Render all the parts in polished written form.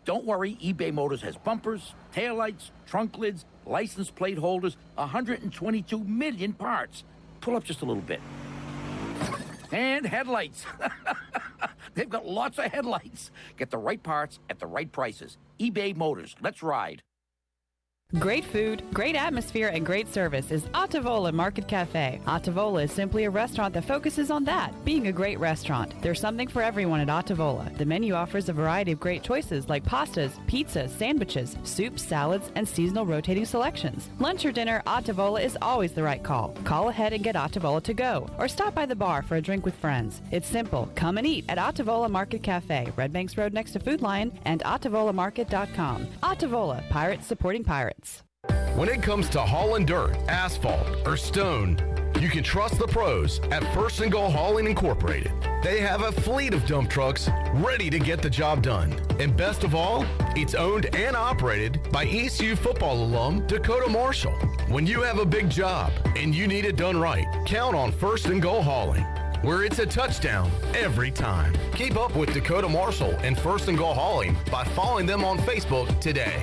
Don't worry, eBay Motors has bumpers, taillights, trunk lids, license plate holders, 122 million parts. Pull up just a little bit. And headlights. They've got lots of headlights. Get the right parts at the right prices. eBay Motors. Let's ride. Great food, great atmosphere, and great service is Otavola Market Cafe. Otavola is simply a restaurant that focuses on that, being a great restaurant. There's something for everyone at Otavola. The menu offers a variety of great choices like pastas, pizzas, sandwiches, soups, salads, and seasonal rotating selections. Lunch or dinner, Otavola is always the right call. Call ahead and get Otavola to go, or stop by the bar for a drink with friends. It's simple. Come and eat at Otavola Market Cafe, Red Banks Road next to Food Lion, and OtavolaMarket.com. Otavola, pirates supporting pirates. When it comes to hauling dirt, asphalt, or stone, you can trust the pros at First and Goal Hauling Incorporated. They have a fleet of dump trucks ready to get the job done. And best of all, it's owned and operated by ECU football alum Dakota Marshall. When you have a big job and you need it done right, count on First and Goal Hauling, where it's a touchdown every time. Keep up with Dakota Marshall and First and Goal Hauling by following them on Facebook today.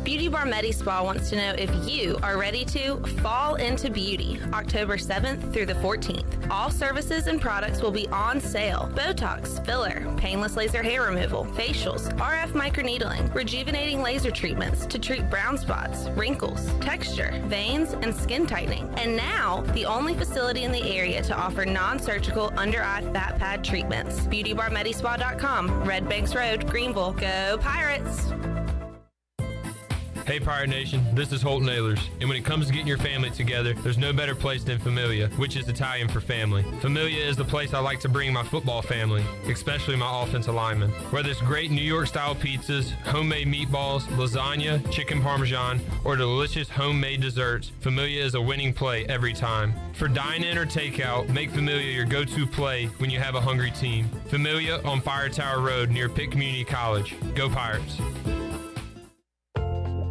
Beauty Bar medispa wants to know if you are ready to fall into beauty October 7th through the 14th. All services and products will be on sale. Botox, filler, painless laser hair removal, facials, RF microneedling, rejuvenating laser treatments to treat brown spots, wrinkles, texture, veins, and skin tightening. And now, the only facility in the area to offer non-surgical under-eye fat pad treatments. BeautyBarMedispa.com, Red Banks Road, Greenville. Go Pirates! Hey Pirate Nation, this is Holt Nailers, and when it comes to getting your family together, there's no better place than Familia, which is Italian for family. Familia is the place I like to bring my football family, especially my offensive linemen. Whether it's great New York style pizzas, homemade meatballs, lasagna, chicken parmesan, or delicious homemade desserts, Familia is a winning play every time. For dine-in or takeout, make Familia your go-to play when you have a hungry team. Familia on Fire Tower Road near Pitt Community College. Go Pirates!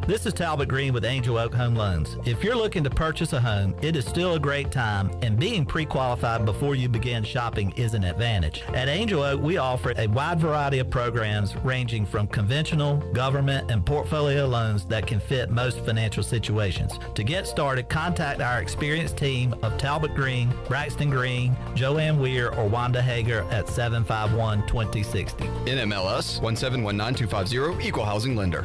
This is Talbot Green with Angel Oak Home Loans. If you're looking to purchase a home, it is still a great time, and being pre-qualified before you begin shopping is an advantage. At Angel Oak, we offer a wide variety of programs ranging from conventional, government, and portfolio loans that can fit most financial situations. To get started, contact our experienced team of Talbot Green, Braxton Green, Joanne Weir, or Wanda Hager at 751-2060. NMLS 1719250, Equal Housing Lender.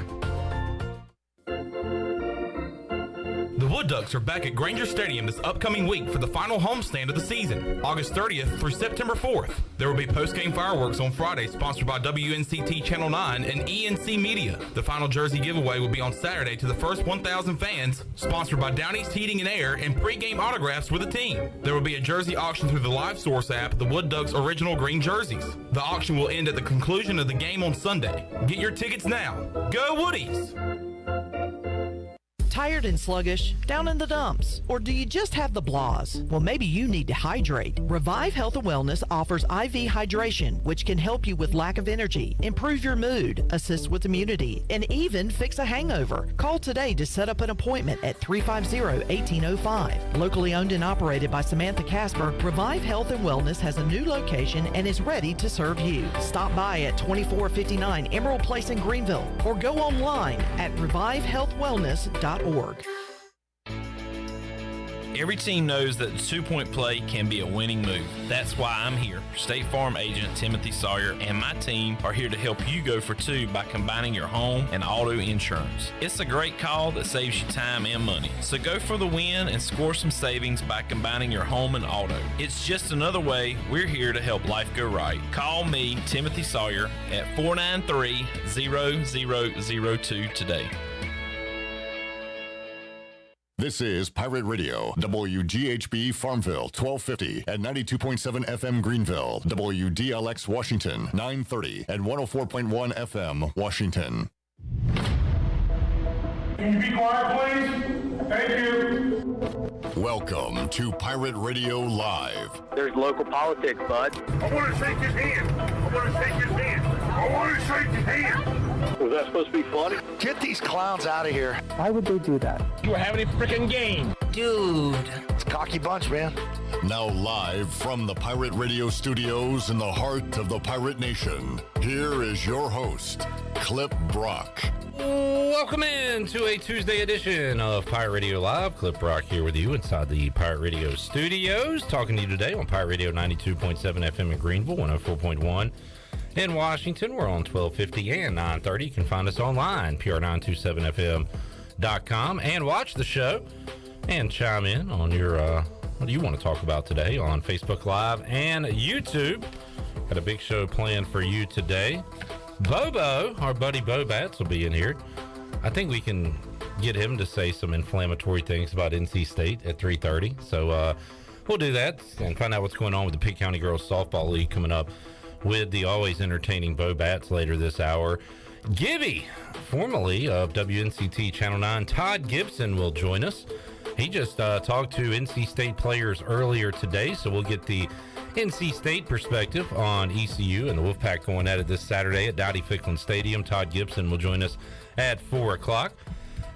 The Wood Ducks are back at Granger Stadium this upcoming week for the final homestand of the season, August 30th through September 4th. There will be post-game fireworks on Friday, sponsored by WNCT Channel 9 and ENC Media. The final jersey giveaway will be on Saturday to the first 1,000 fans, sponsored by Down East Heating and Air, and pre-game autographs with the team. There will be a jersey auction through the Live Source app, the Wood Ducks original green jerseys. The auction will end at the conclusion of the game on Sunday. Get your tickets now. Go Woodies! Tired and sluggish? Down in the dumps? Or do you just have the blahs? Well, maybe you need to hydrate. Revive Health and Wellness offers IV hydration, which can help you with lack of energy, improve your mood, assist with immunity, and even fix a hangover. Call today to set up an appointment at 350-1805. Locally owned and operated by Samantha Casper, Revive Health and Wellness has a new location and is ready to serve you. Stop by at 2459 Emerald Place in Greenville or go online at revivehealthwellness.org. Every team knows that the two-point play can be a winning move. That's why I'm here. State Farm agent Timothy Sawyer and my team are here to help you go for two by combining your home and auto insurance. It's a great call that saves you time and money. So go for the win and score some savings by combining your home and auto. It's just another way we're here to help life go right. Call me, Timothy Sawyer, at 493-0002 today. This is Pirate Radio, WGHB Farmville, 1250 and 92.7 FM Greenville, WDLX Washington, 930 and 104.1 FM Washington. Can you be quiet, please? Thank you. Welcome to Pirate Radio Live. There's local politics, bud. I want to shake his hand. I want to shake his hand. I want to shake his hand. Was that supposed to be funny? Get these clowns out of here. Why would they do that? You were having a freaking game. Dude. It's a cocky bunch, man. Now live from the Pirate Radio studios in the heart of the Pirate Nation, here is your host, Clip Brock. Welcome in to a Tuesday edition of Pirate Radio Live. Clip Brock here with you inside the Pirate Radio studios, talking to you today on Pirate Radio 92.7 FM in Greenville, 104.1 in Washington. We're on 1250 and 930. You can find us online, pr927fm.com, and watch the show and chime in on your what do you want to talk about today on Facebook Live and YouTube. Got a big show planned for you today. Bobo, our buddy Beau Batts, will be in here. I think we can get him to say some inflammatory things about NC State at 3:30. So we'll do that and find out what's going on with the Pitt County Girls Softball League coming up with the always entertaining Beau Batts later this hour. Gibby, formerly of WNCT Channel 9, Todd Gibson will join us. He just talked to NC State players earlier today, so we'll get the NC State perspective on ECU and the Wolfpack going at it this Saturday at Dowdy-Ficklin Stadium. Todd Gibson will join us at 4 o'clock.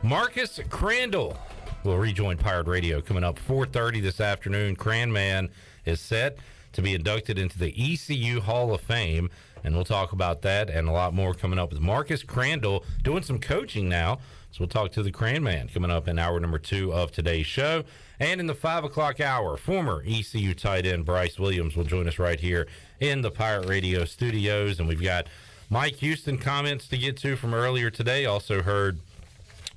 Marcus Crandall will rejoin Pirate Radio coming up 4:30 this afternoon. Cranman is set to be inducted into the ECU Hall of Fame, and we'll talk about that and a lot more coming up with Marcus Crandall doing some coaching now. So we'll talk to the Cranman coming up in hour number 2 of today's show. And in the 5 o'clock hour, former ECU tight end Bryce Williams will join us right here in the Pirate Radio studios. And we've got Mike Houston comments to get to from earlier today. Also heard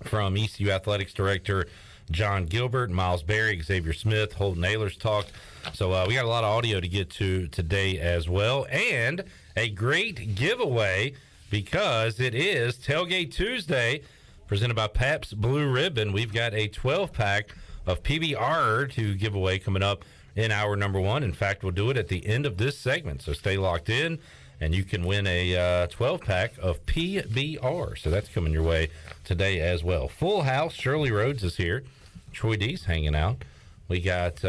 from ECU Athletics Director John Gilbert, Miles Berry, Xavier Smith, Holton Ahlers talked. So we got a lot of audio to get to today as well. And a great giveaway because it is Tailgate Tuesday, presented by Pabst Blue Ribbon. We've got a 12-pack of PBR to give away coming up in hour number 1. In fact, we'll do it at the end of this segment, so stay locked in, and you can win a 12-pack of PBR. So that's coming your way today as well. Full house. Shirley Rhodes is here. Troy D's hanging out. We got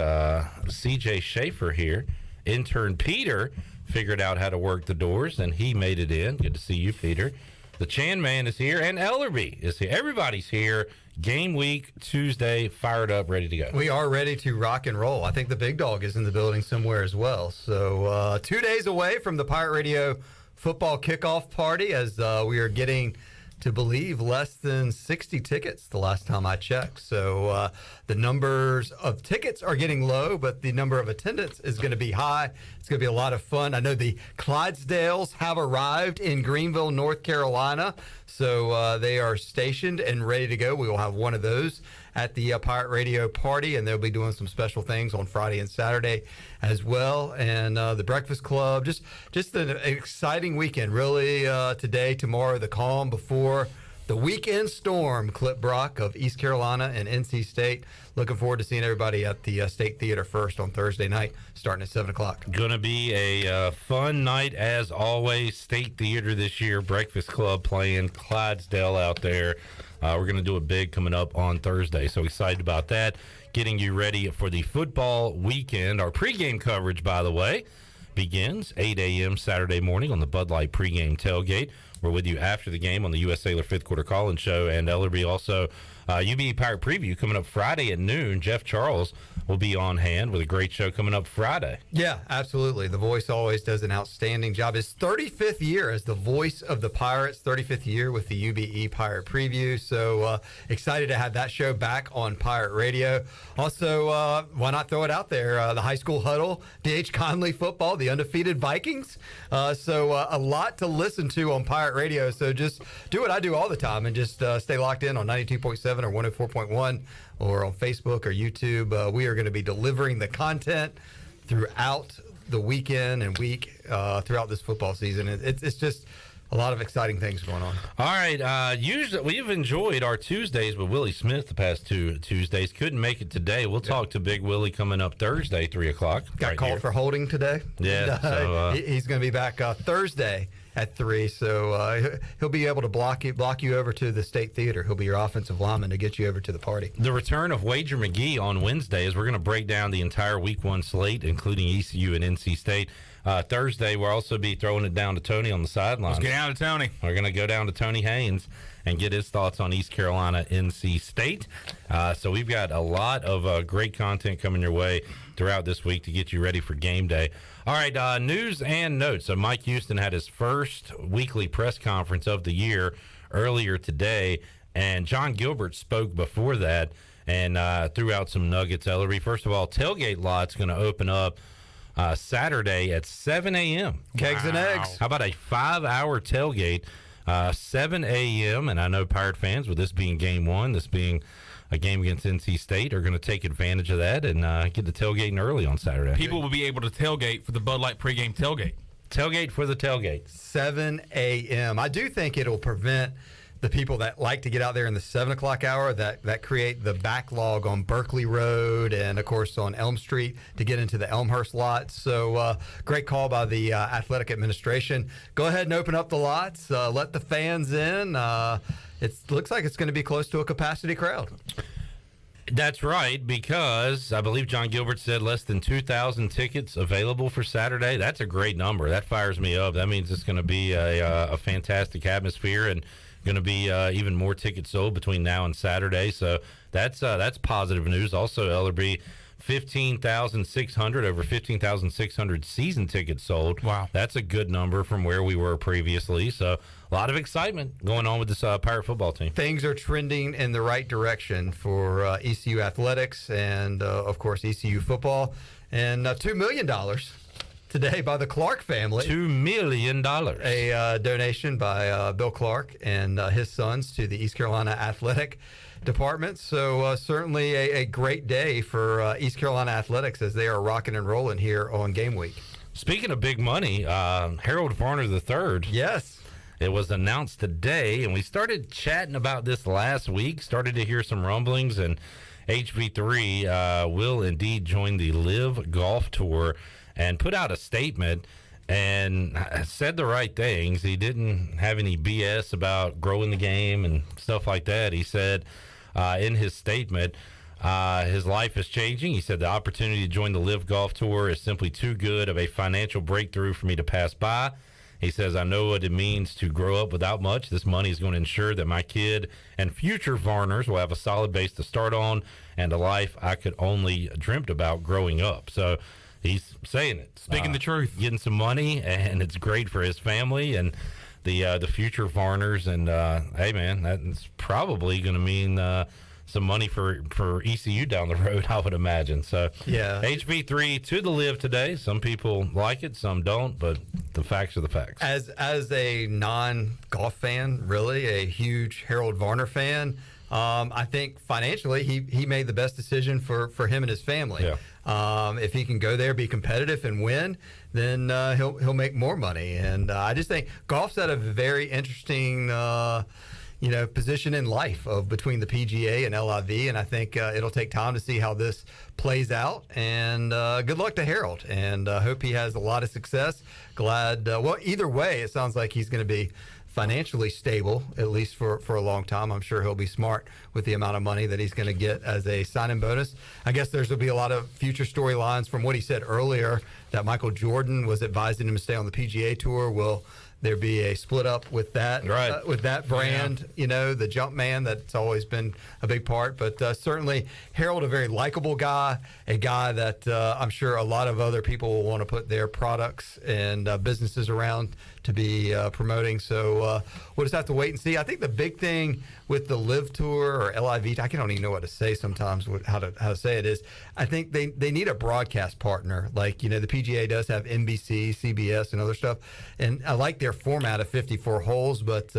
C.J. Schaefer here. Intern Peter figured out how to work the doors, and he made it in. Good to see you, Peter. The Chan Man is here, and Ellerbe is here. Everybody's here. Game week, Tuesday, fired up, ready to go. We are ready to rock and roll. I think the big dog is in the building somewhere as well. So 2 days away from the Pirate Radio football kickoff party, as we are getting to believe less than 60 tickets the last time I checked. So the numbers of tickets are getting low, but the number of attendance is going to be high. It's going to be a lot of fun. I know the Clydesdales have arrived in Greenville, North Carolina. So they are stationed and ready to go. We will have one of those at the Pirate Radio party, and they'll be doing some special things on Friday and Saturday as well. And the Breakfast Club, just an exciting weekend. Really, today, tomorrow, the calm before the weekend storm. Clip Brock of East Carolina and NC State. Looking forward to seeing everybody at the State Theater first on Thursday night, starting at 7 o'clock. Going to be a fun night as always. State Theater this year. Breakfast Club playing Clydesdale out there. We're going to do it big coming up on Thursday, so excited about that. Getting you ready for the football weekend. Our pregame coverage, by the way, begins 8 a.m. Saturday morning on the Bud Light pregame tailgate. We're with you after the game on the U.S. Sailor 5th Quarter Call-In Show, and Ellerbe also UB Pirate Preview coming up Friday at noon. Jeff Charles will be on hand with a great show coming up Friday. Yeah, absolutely. The voice always does an outstanding job. His 35th year as the voice of the Pirates, 35th year with the UBE Pirate Preview. So excited to have that show back on Pirate Radio. Also, why not throw it out there? The high school huddle, D.H. Conley football, the undefeated Vikings. So a lot to listen to on Pirate Radio. So just do what I do all the time and just stay locked in on 92.7 or 104.1 or on Facebook or YouTube. We are going to be delivering the content throughout the weekend and week throughout this football season. It's just a lot of exciting things going on. All right. Usually we've enjoyed our Tuesdays with Willie Smith the past two Tuesdays. Couldn't make it today. We'll talk to Big Willie coming up Thursday, 3 o'clock. Got called for holding today. Yeah. So, he's going to be back Thursday at 3, so he'll be able to block you over to the State Theater. He'll be your offensive lineman to get you over to the party. The return of Wager McGee on Wednesday, as we're going to break down the entire Week 1 slate, including ECU and NC State. Thursday, we'll also be throwing it down to Tony on the sidelines. Let's get down to Tony. We're going to go down to Tony Haynes and get his thoughts on East Carolina, NC State. So we've got a lot of great content coming your way throughout this week to get you ready for game day. All right, news and notes. So Mike Houston had his first weekly press conference of the year earlier today, and John Gilbert spoke before that and threw out some nuggets. Ellerbe, first of all, tailgate lot's going to open up Saturday at 7 a.m. Kegs and eggs. How about a 5-hour tailgate, 7 a.m.? And I know Pirate fans, with this being game one, this being a game against NC State, are going to take advantage of that and get the tailgating early on Saturday. People will be able to tailgate for the Bud Light pregame tailgate. Tailgate for the tailgate. 7 a.m. I do think it'll prevent the people that like to get out there in the 7 o'clock hour that create the backlog on Berkeley Road and, of course, on Elm Street to get into the Elmhurst lot. So great call by the athletic administration. Go ahead and open up the lots. Let the fans in. It looks like it's going to be close to a capacity crowd. That's right, because I believe John Gilbert said less than 2,000 tickets available for Saturday. That's a great number. That fires me up. That means it's going to be a fantastic atmosphere and going to be even more tickets sold between now and Saturday. So that's positive news. Also, Ellerbe, 15,600, over 15,600 season tickets sold. Wow. That's a good number from where we were previously. So a lot of excitement going on with this Pirate football team. Things are trending in the right direction for ECU athletics and, of course, ECU football. And $2 million today by the Clark family. $2 million. A donation by Bill Clark and his sons to the East Carolina Athletic Department. So certainly a great day for East Carolina athletics as they are rocking and rolling here on game week. Speaking of big money, Harold Varner III. Yes. It was announced today, and we started chatting about this last week, started to hear some rumblings, and HV3 will indeed join the Live Golf Tour and put out a statement and said the right things. He didn't have any BS about growing the game and stuff like that. He said in his statement, his life is changing. He said the opportunity to join the Live Golf Tour is simply too good of a financial breakthrough for me to pass by. He says, I know what it means to grow up without much. This money is going to ensure that my kid and future Varners will have a solid base to start on and a life I could only dreamt about growing up. So he's saying it. Speaking the truth. Getting some money, and it's great for his family and the future Varners. And, hey, man, that's probably going to mean some money for ECU down the road, I would imagine. So, yeah, HV3 to the Live today. Some people like it, some don't, but the facts are the facts. As a non-golf fan, really, a huge Harold Varner fan, I think financially he made the best decision for him and his family. Yeah. If he can go there, be competitive, and win, then he'll make more money. And I just think golf's at a very interesting position in life of between the PGA and LIV, and I think it'll take time to see how this plays out. And good luck to Harold, and hope he has a lot of success. Glad. Either way, it sounds like he's going to be financially stable, at least for a long time. I'm sure he'll be smart with the amount of money that he's going to get as a sign-in bonus. I guess there's going to be a lot of future storylines from what he said earlier, that Michael Jordan was advising him to stay on the PGA Tour. Will there be a split up with that, with that brand, the jump man? That's always been a big part. But certainly Harold, a very likable guy, a guy that I'm sure a lot of other people will want to put their products and businesses around to be promoting. So we'll just have to wait and see. I think the big thing with the Live Tour or LIV, I don't even know what to say sometimes, how to say it, is I think they need a broadcast partner. Like, the PGA does have NBC, CBS, and other stuff. And I like their format of 54 holes, but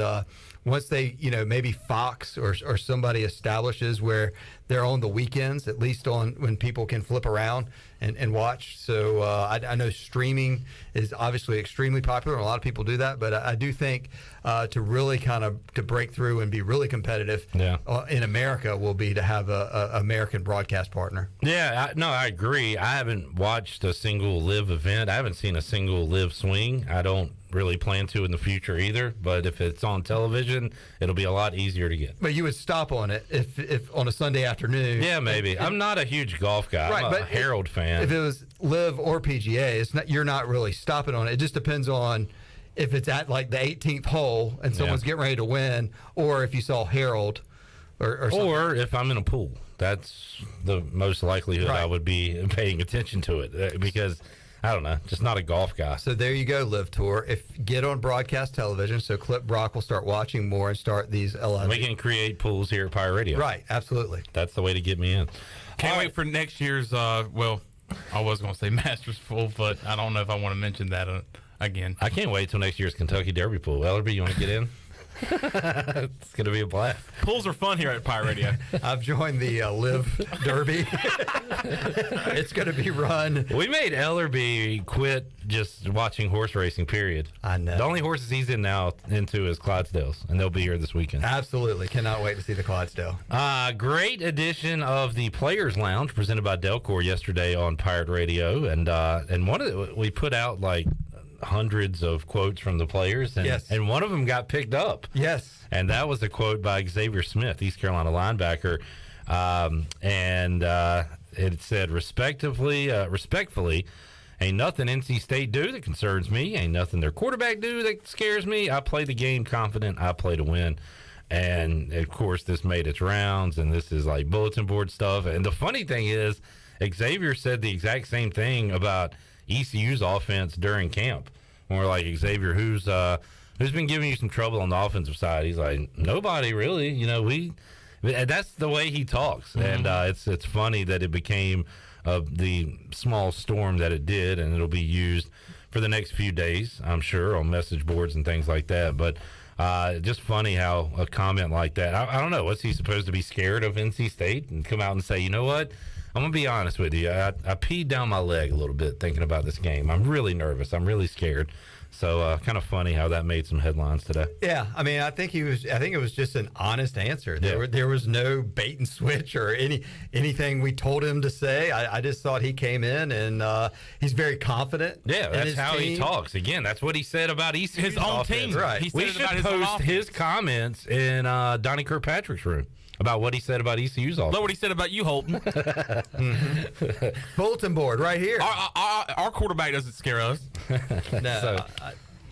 once they, maybe Fox or somebody establishes where they're on the weekends, at least on when people can flip around and watch. So I know streaming is obviously extremely popular, and a lot of people do that. But I do think to really to break through and be really competitive in America will be to have a American broadcast partner. Yeah, I agree. I haven't watched a single Live event. I haven't seen a single Live swing. I don't really plan to in the future either. But if it's on television, it'll be a lot easier to get. But you would stop on it if on a Sunday afternoon. Yeah, maybe. I'm not a huge golf guy. Right, I'm a Herald fan. If it was Live or PGA, you're not really stopping on it. It just depends on if it's at like the 18th hole and someone's getting ready to win, or if you saw Herald, or if I'm in a pool. That's the most likelihood I would be paying attention to it because, I don't know, just not a golf guy. So there you go, Live Tour. Get on broadcast television, so Clip Brock will start watching more and start these 11. We can create pools here at Pirate Radio. Right, absolutely. That's the way to get me in. Can't wait for next year's, I was going to say Masters pool, but I don't know if I want to mention that again. I can't wait till next year's Kentucky Derby pool. Ellerbe, you want to get in? It's going to be a blast. Pools are fun here at Pirate Radio. I've joined the Live Derby. It's going to be run. We made Ellerbe quit just watching horse racing, period. I know. The only horses he's in now into is Clydesdales, and they'll be here this weekend. Absolutely. Cannot wait to see the Clydesdale. Great edition of the Players Lounge presented by Delcor yesterday on Pirate Radio. And one of we put out like hundreds of quotes from the players, and one of them got picked up. Yes. And that was a quote by Xavier Smith, East Carolina linebacker. It said, respectfully, ain't nothing NC State do that concerns me. Ain't nothing their quarterback do that scares me. I play the game confident. I play to win. And, of course, this made its rounds, and this is like bulletin board stuff. And the funny thing is, Xavier said the exact same thing about ECU's offense during camp. When we're like, Xavier, who's been giving you some trouble on the offensive side? He's like, nobody really. You know, that's the way he talks. Mm-hmm. And it's funny that it became the small storm that it did, and it'll be used for the next few days, I'm sure, on message boards and things like that. But just funny how a comment like that, I don't know, what's he supposed to be scared of NC State and come out and say, you know what? I'm going to be honest with you. I peed down my leg a little bit thinking about this game. I'm really nervous. I'm really scared. So kind of funny how that made some headlines today. Yeah, I mean, I think it was just an honest answer. There was no bait and switch or anything we told him to say. I just thought he came in and he's very confident. Yeah, that's how he talks. Again, that's what he said about his own team. Right. We should post his comments in Donnie Kirkpatrick's room about what he said about ECU's offense. Know what he said about you, Holton. Bulletin board right here. Our quarterback doesn't scare us. No.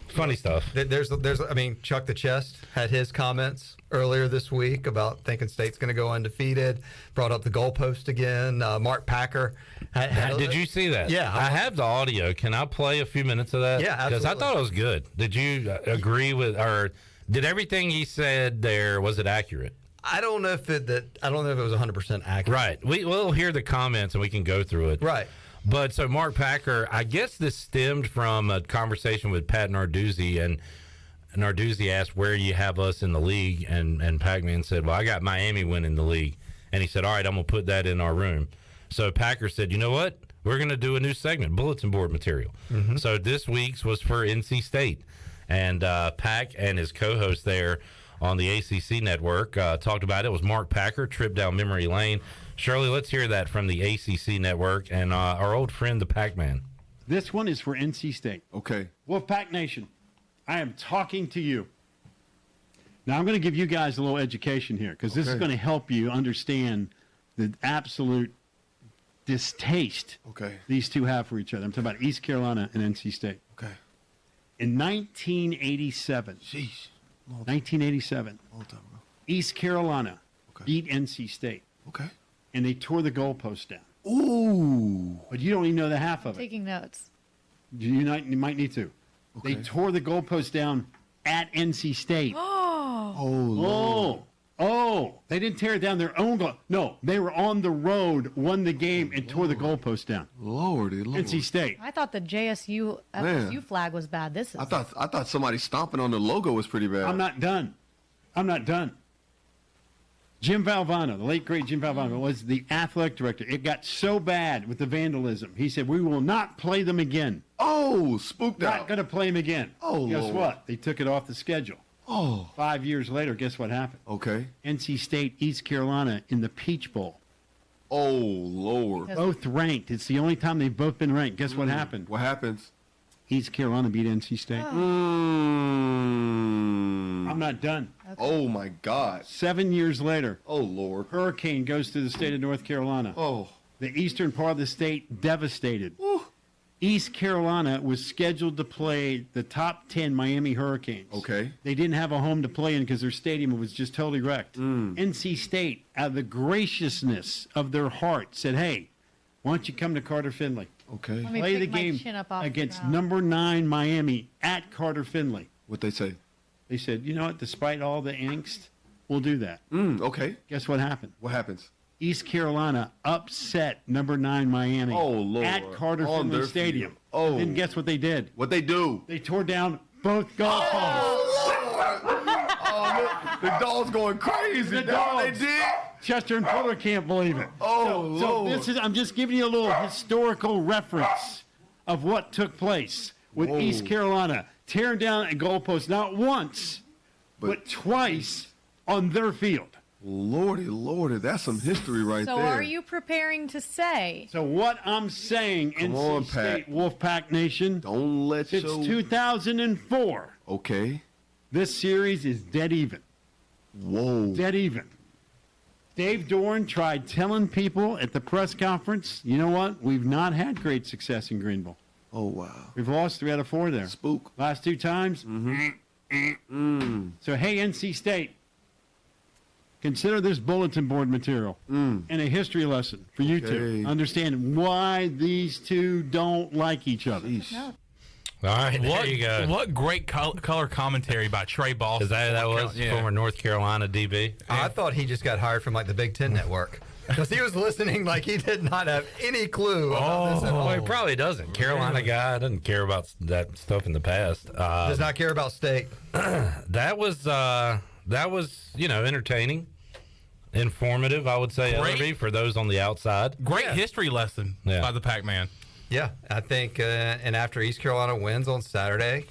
Funny stuff. There's. I mean, Chuck the Chest had his comments earlier this week about thinking State's going to go undefeated. Brought up the goalpost again. Mark Packer. Did you see that? Yeah. I have the audio. Can I play a few minutes of that? Yeah, absolutely. Because I thought it was good. Did you agree with, or did everything he said there, was it accurate? I don't know if it was 100% accurate. Right. We'll hear the comments and we can go through it. Right. But so Mark Packer, I guess this stemmed from a conversation with Pat Narduzzi, and Narduzzi asked where you have us in the league, and Pac-Man said, well, I got Miami winning the league. And he said, all right, I'm going to put that in our room. So Packer said, you know what? We're going to do a new segment, bulletin board material. Mm-hmm. So this week's was for NC State. And Pac and his co-host there on the ACC network talked about it. It was Mark Packer, trip down memory lane. Shirley, let's hear that from the ACC network and our old friend, the Pac-Man. This one is for NC State. Okay. Wolfpack Nation, I am talking to you. Now, I'm going to give you guys a little education here because this is going to help you understand the absolute distaste these two have for each other. I'm talking about East Carolina and NC State. Okay. In 1987, 1987, East Carolina beat NC State. Okay. And they tore the goalpost down. Ooh. But you don't even know the half of it. Taking notes. You might need to. Okay. They tore the goalpost down at NC State. Oh, they didn't tear it down their own goal. No, they were on the road, won the game, and tore the goalpost down. Lordy. NC State. I thought the JSU FSU flag was bad. This is. I thought somebody stomping on the logo was pretty bad. I'm not done. Jim Valvano, the late great Jim Valvano, was the athletic director. It got so bad with the vandalism. He said, we will not play them again. Oh, spooked out. Not going to play them again. Oh, guess Lord. what? They took it off the schedule. Oh. 5 years later, guess what happened? Okay. NC State, East Carolina in the Peach Bowl. Oh, Lord. Both ranked. It's the only time they've both been ranked. Guess what happened? What happens? East Carolina beat NC State. I'm not done. Okay. Oh, my God. 7 years later. Oh, Lord. Hurricane goes through the state of North Carolina. Oh. The eastern part of the state devastated. Ooh. East Carolina was scheduled to play the top 10 Miami Hurricanes. Okay. They didn't have a home to play in because their stadium was just totally wrecked. NC State, out of the graciousness of their heart, said, hey, why don't you come to Carter Finley? Okay. Let me Play the pick my game chin up off the against ground. number 9 Miami at Carter Finley. What'd they say? They said, you know what, despite all the angst, we'll do that. Okay. Guess what happened? What happens? East Carolina upset number 9 Miami at Carter Finley Stadium. Field. Oh. And guess what they did? What they do? They tore down both golf balls. Oh, the dog's going crazy. The dogs. They did? Chester and Fuller can't believe it. Oh, so Lord. this is, I'm just giving you a little historical reference of what took place with East Carolina tearing down a goalpost not once, but twice on their field. Lordy, that's some history right So there. are you preparing to say? So what I'm saying, NC State Wolfpack Nation, don't let since 2004, okay, this series is dead even. Whoa. Dead even. Dave Doran tried telling people at the press conference, you know what? We've not had great success in Greenville. Oh, wow. We've lost 3 out of 4 there. Spook. Last 2 times. So, hey, NC State, consider this bulletin board material and a history lesson for you two. Understand why these two don't like each other. All right, there you go. What great color commentary by Trey Boston. Is that was former North Carolina DB? I thought he just got hired from like the Big Ten Network because he was listening like he did not have any clue about this at all. Well, he probably doesn't. Carolina guy doesn't care about that stuff in the past. Does not care about state. That was entertaining, informative. I would say Ellerbe, for those on the outside. Great history lesson by the Pac-Man. Yeah, I think, and after East Carolina wins on Saturday,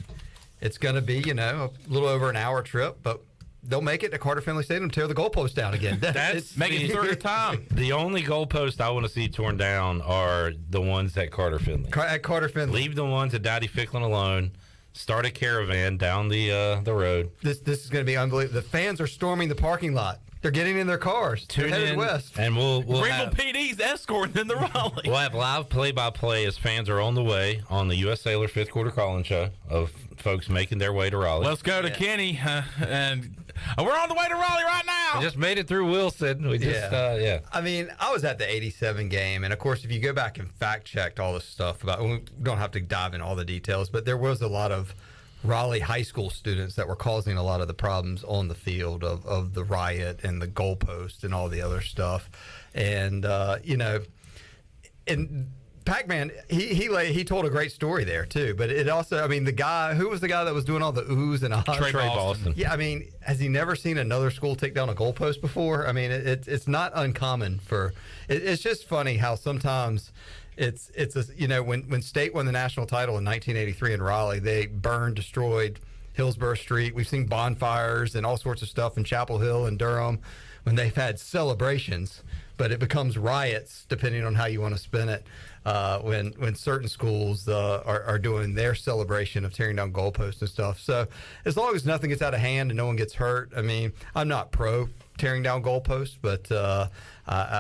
it's going to be, a little over an hour trip, but they'll make it to Carter Finley Stadium and tear the goalpost down again. That's make it third time. The only goalposts I want to see torn down are the ones at Carter Finley. At Carter Finley. Leave the ones at Dowdy Ficklin alone. Start a caravan down the road. This is going to be unbelievable. The fans are storming the parking lot. They're getting in their cars. Tune They're headed in, west. and we'll Greenville have, PD's escorting in the Raleigh. We'll have live play-by-play as fans are on the way on the U.S. Sailor 5th Quarter Call-In Show of folks making their way to Raleigh. Let's go to Kenny, and we're on the way to Raleigh right now. We just made it through Wilson. We just, I mean, I was at the 87 game, and of course, if you go back and fact-checked all this stuff about, we don't have to dive in all the details, but there was a lot of Raleigh high school students that were causing a lot of the problems on the field of the riot and the goalpost and all the other stuff. And, and Pac-Man, he told a great story there, too. But it also, I mean, who was the guy that was doing all the oohs and ahs? Trey Boston. Yeah, I mean, has he never seen another school take down a goalpost before? I mean, it's not uncommon it's just funny how sometimes when State won the national title in 1983 in Raleigh, they burned, destroyed Hillsborough Street. We've seen bonfires and all sorts of stuff in Chapel Hill and Durham when they've had celebrations, but it becomes riots depending on how you want to spin it. When certain schools are doing their celebration of tearing down goalposts and stuff. So as long as nothing gets out of hand and no one gets hurt, I mean, I'm not pro tearing down goalposts, but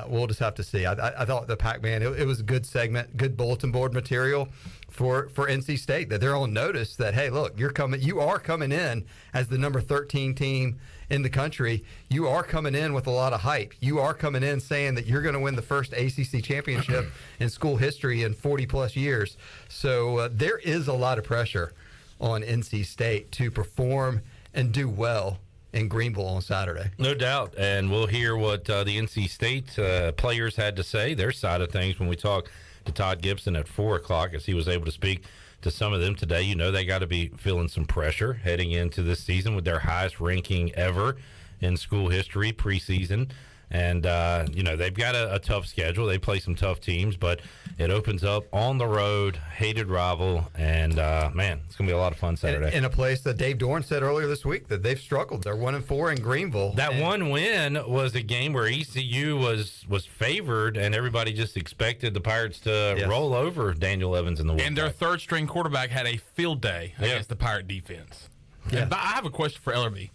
we'll just have to see. I thought the Pac-Man, it was a good segment, good bulletin board material for NC State, that they're on notice that, hey, look, you are coming in as the number 13 team in the country. You are coming in with a lot of hype. You are coming in saying that you're going to win the first ACC championship in school history in 40-plus years. So there is a lot of pressure on NC State to perform and do well in Greenville on Saturday. No doubt, and we'll hear what the NC State players had to say, their side of things, when we talk to Todd Gibson at 4 o'clock, as he was able to speak to some of them today. They got to be feeling some pressure heading into this season with their highest ranking ever in school history preseason. And, they've got a tough schedule. They play some tough teams, but it opens up on the road, hated rival, and, man, it's going to be a lot of fun Saturday. In a place that Dave Dorn said earlier this week that they've struggled. They're 1-4 in Greenville. That one win was a game where ECU was favored, and everybody just expected the Pirates to roll over Daniel Evans in the Woodbury. And their third-string quarterback had a field day against the Pirate defense. Yeah. And I have a question for Ellerbe.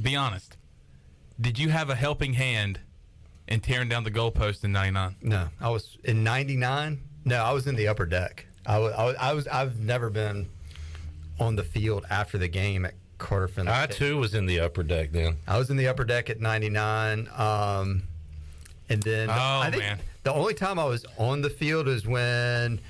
Be honest. Did you have a helping hand in tearing down the goalpost in 99? No, I was in 99. No, I was in the upper deck. I've never been on the field after the game at Carter Finley. I too was in the upper deck then. I was in the upper deck at 99. And then I think the only time I was on the field is when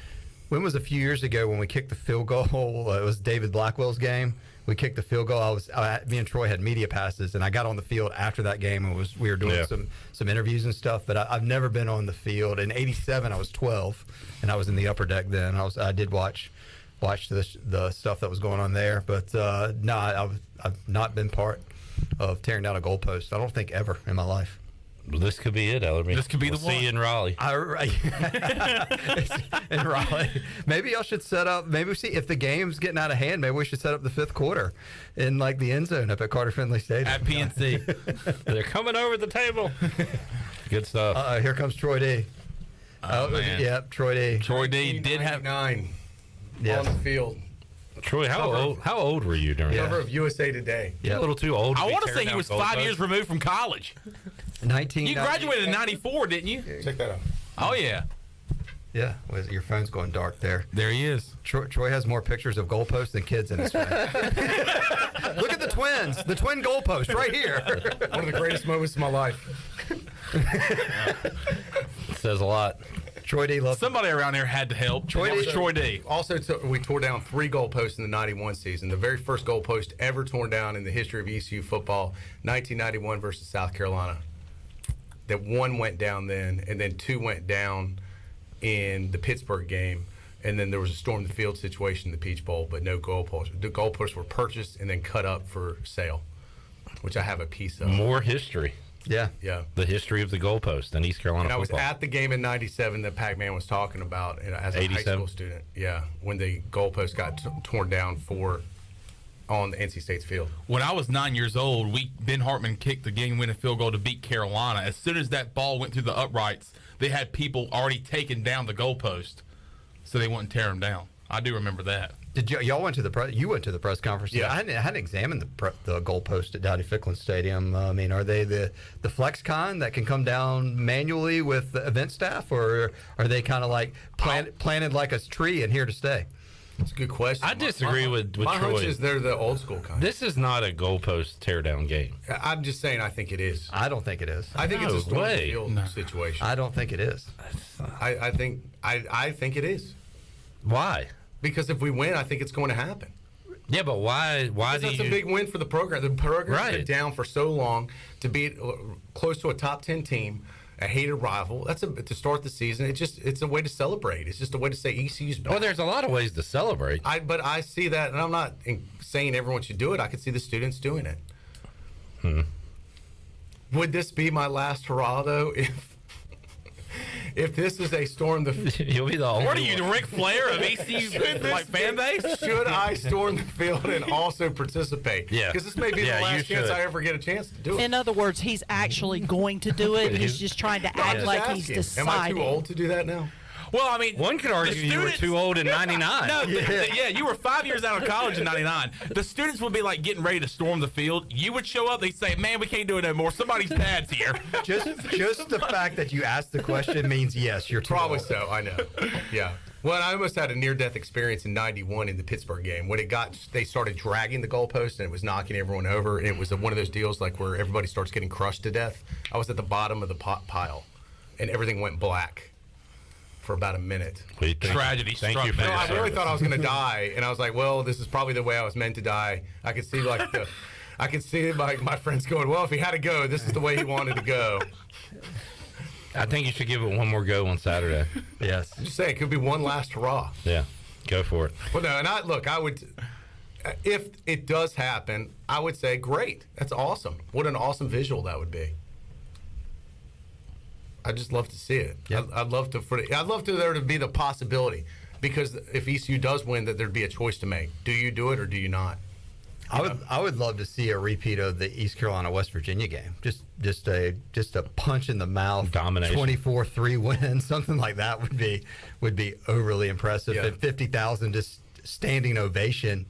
was a few years ago when we kicked the field goal. It was David Blackwell's game. We kicked the field goal. Me and Troy had media passes, and I got on the field after that game, and we were doing some interviews and stuff. But I've never been on the field. In '87, I was 12, and I was in the upper deck then. I did watch the stuff that was going on there, but no, I've not been part of tearing down a goalpost. I don't think ever in my life. Well, this could be it, Ellerbe. This could be the one. See you in Raleigh. In Raleigh. Maybe y'all should set up. Maybe we see if the game's getting out of hand. Maybe we should set up the fifth quarter in like the end zone up at Carter Finley Stadium at PNC. They're coming over the table. Good stuff. Here comes Troy D. Man. Yep, Troy D. Troy D did have 9 yes. on the field. Troy, how old were you during that? Cover of USA Today. You're a little too old. I want to say he was 5 years removed from college. 19. You graduated in 94, didn't you? Check that out. Oh, yeah. Yeah, your phone's going dark there. There he is. Troy has more pictures of goalposts than kids in his phone. Look at the twins. The twin goalpost right here. One of the greatest moments of my life. It says a lot. Troy D. Somebody around here had to help. Troy D. Also, we tore down 3 goalposts in the 91 season. The very first goalpost ever torn down in the history of ECU football, 1991 versus South Carolina. That 1 went down then, and then 2 went down in the Pittsburgh game. And then there was a storm the field situation in the Peach Bowl, but no goalposts. The goalposts were purchased and then cut up for sale, which I have a piece of. More history. Yeah. The history of the goalpost in East Carolina and football. I was at the game in 97 that Pac-Man was talking about as a 87? high school student. Yeah, when the goalpost got torn down on the NC State's field. When I was 9 years old, Ben Hartman kicked the game-winning field goal to beat Carolina. As soon as that ball went through the uprights, they had people already taking down the goalpost, so they wouldn't tear them down. I do remember that. Did y'all went to the press? You went to the press conference. Yeah, I hadn't examined the goalpost at Dowdy-Ficklin Stadium. I mean, are they the FlexCon that can come down manually with the event staff, or are they kind of like planted like a tree and here to stay? That's a good question. I disagree with my Troy. hunch is they're the old school kind. This is not a goalpost tear-down game. I'm just saying I think it is. I don't think it is. I think it's a storm way. field situation. I don't think it is. I think it is. Why? Because if we win, I think it's going to happen. Yeah, but why That's a big win for the program. The program's been Right. down for so long to be close to a top 10 team, a hated rival. To start the season. It's a way to celebrate. It's just a way to say ECU's back. Well, there's a lot of ways to celebrate. But I see that, and I'm not saying everyone should do it. I could see the students doing it. Would this be my last hurrah, though, if this is a storm the You'll be the only What are you, the one. Ric Flair of ECU fan base? Should I storm the field and also participate? Yeah. Because this may be the Yeah, last you chance should. I ever get a chance to do it. In other words, he's actually going to do it. He's just trying to No, I'm act just like asking. he's deciding. Am I too old to do that now? Well, I mean, One could argue you were too old in 99. No, you were 5 years out of college in 99. The students would be like getting ready to storm the field. You would show up, they'd say, man, we can't do it anymore. Somebody's dad's here. Just the fact that you asked the question means yes, you're too Probably old. so, I know. Yeah. Well, I almost had a near-death experience in 91 in the Pittsburgh game when they started dragging the goalpost and it was knocking everyone over. And it was one of those deals like where everybody starts getting crushed to death. I was at the bottom of the pile and everything went black for about a minute. Tragedy Thank struck you for me. No, I really service. thought I was going to die, and I was like, well, this is probably the way I was meant to die. I could see my friends going, well, if he had to go, this is the way he wanted to go. I think you should give it one more go on Saturday. Yes. I'm just saying, it could be one last hurrah. Yeah, go for it. Well, no, and I would, if it does happen, I would say, great. That's awesome. What an awesome visual that would be. I just love to see it. Yep. I'd love to there to be the possibility, because if ECU does win, that there'd be a choice to make. Do you do it or do you not? I would love to see a repeat of the East Carolina West Virginia game. Just a punch in the mouth, domination, 24-3 win, something like that would be overly impressive. Yeah. And 50,000 just standing ovation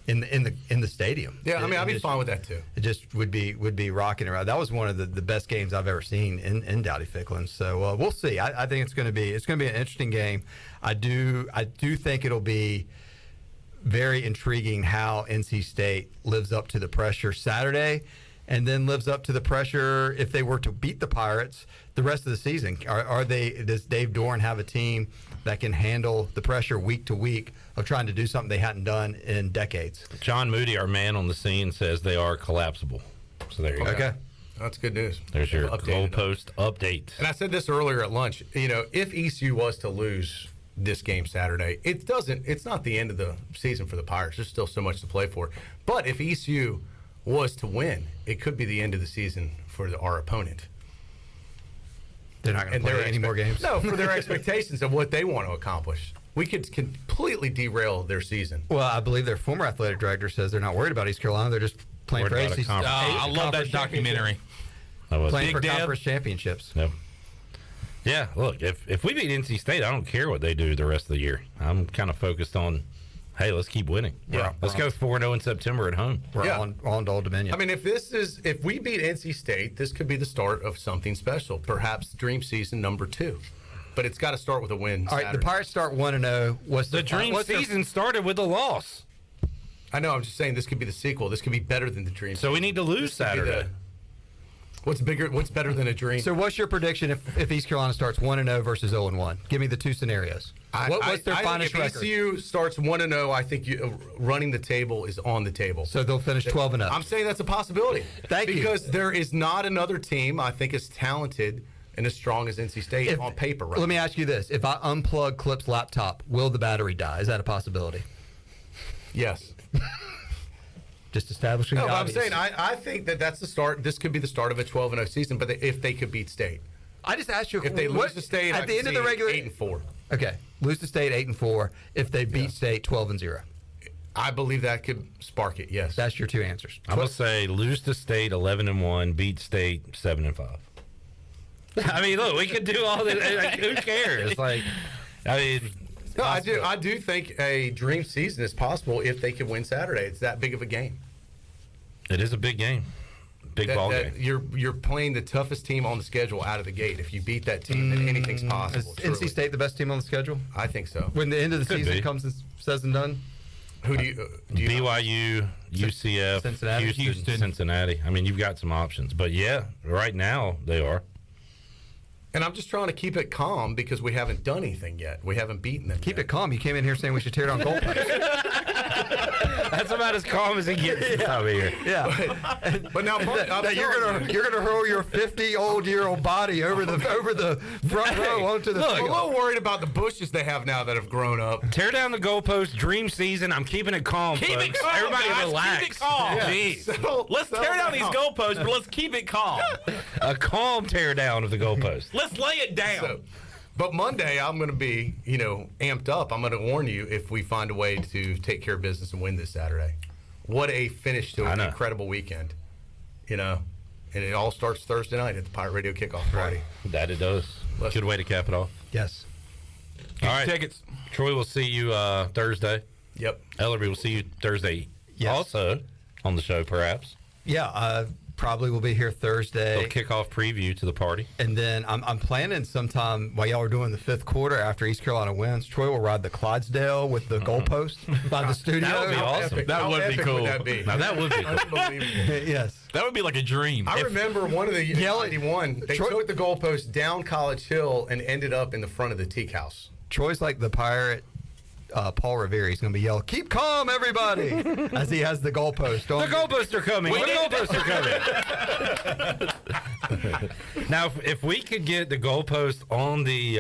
in the stadium. Yeah, I mean, I'd be fine with that too. It just would be rocking around. That was one of the best games I've ever seen in Dowdy-Ficklin. So we'll see. I think it's going to be an interesting game. I do think it'll be very intriguing how NC State lives up to the pressure Saturday, and then lives up to the pressure if they were to beat the Pirates the rest of the season. Does Dave Doran have a team that can handle the pressure week to week of trying to do something they hadn't done in decades? John Moody, our man on the scene, says they are collapsible. So there you go. Okay. That's good news. There's your Updated goalpost update. And I said this earlier at lunch. If ECU was to lose this game Saturday, it's not the end of the season for the Pirates. There's still so much to play for. But if ECU was to win, it could be the end of the season for our opponent. They're not going to play any more games? No, for their expectations of what they want to accomplish. We could completely derail their season. Well, I believe their former athletic director says they're not worried about East Carolina. They're just playing for ACC. I love that documentary. Playing for Big Deb. conference championships. Yep. Yeah, look, if we beat NC State, I don't care what they do the rest of the year. I'm kind of focused on, hey, let's keep winning. Yeah. Let's go 4-0 in September at home. We're on to Old Dominion. I mean, if we beat NC State, this could be the start of something special, perhaps dream season number 2. But it's got to start with a win. All right, the Pirates start 1-0. What's the dream season started with a loss? I know. I'm just saying this could be the sequel. This could be better than the dream. So we need to lose Saturday. What's bigger? What's better than a dream? So what's your prediction if East Carolina starts 1-0 versus 0-1? Give me the two scenarios. What's their finest if record? ECU starts 1-0, I think running the table is on the table. So they'll finish 12-0. I'm saying that's a possibility. Thank you. Because there is not another team I think as talented and as strong as NC State on paper. Right? Let me ask you this: if I unplug Clip's laptop, will the battery die? Is that a possibility? Yes. Just establishing. No, the but I'm obvious. saying I think that's the start. This could be the start of a 12-0 season, but if they could beat State. I just asked you if they lose to State at the end of the regular 8-4. Okay, lose to State 8-4. If they beat State 12-0. I believe that could spark it. Yes, that's your two answers. I'm gonna say lose to State 11-1, beat State 7-5. I mean, look, we could do all this. Like, who cares? Like, I mean, no, I do think a dream season is possible if they can win Saturday. It's that big of a game. It is a big game, big ball game. You're playing the toughest team on the schedule out of the gate. If you beat that team, then anything's possible. Is NC State the best team on the schedule? I think so. When the end of the Could season be. comes and says and done. Who do you BYU, UCF, Cincinnati. Houston, Cincinnati. I mean, you've got some options, but yeah, right now they are. And I'm just trying to keep it calm because we haven't done anything yet. We haven't beaten them. Keep it calm. You came in here saying we should tear down goalposts. That's about as calm as it gets this time of year. Yeah. But now you're gonna hurl your 50-year-old body over the front row onto the Look, field. I'm a little worried about the bushes they have now that have grown up. Tear down the goalpost. Dream season. I'm keeping it calm. Keep it folks. calm, Everybody guys. relax. Keep it calm. Yeah. Jeez. Let's tear down these goalposts, but let's keep it calm. A calm tear down of the goalpost. Let's lay it down. But Monday, I'm going to be, amped up. I'm going to warn you if we find a way to take care of business and win this Saturday. What a finish to an incredible weekend, And it all starts Thursday night at the Pirate Radio kickoff party. That it does. Good way to cap it off. Yes. All right. Tickets. Troy will see you Thursday. Yep. Ellerbe will see you Thursday. Yes. Also on the show, perhaps. Yeah, probably will be here Thursday. They'll kick off preview to the party. And then I'm planning sometime while y'all are doing the fifth quarter after East Carolina wins, Troy will ride the Clydesdale with the goalpost by the studio. That would be awesome. That would be cool. Would that be? Now, that would be cool. Unbelievable. Yes. That would be like a dream. I remember one of the 91. They took the goalpost down College Hill and ended up in the front of the teak house. Troy's like the pirate Paul Revere. He's going to be yelling, "Keep calm, everybody," as he has the goalpost. The goalposts are coming. The goalposts are coming. Now, if we could get the goalpost on the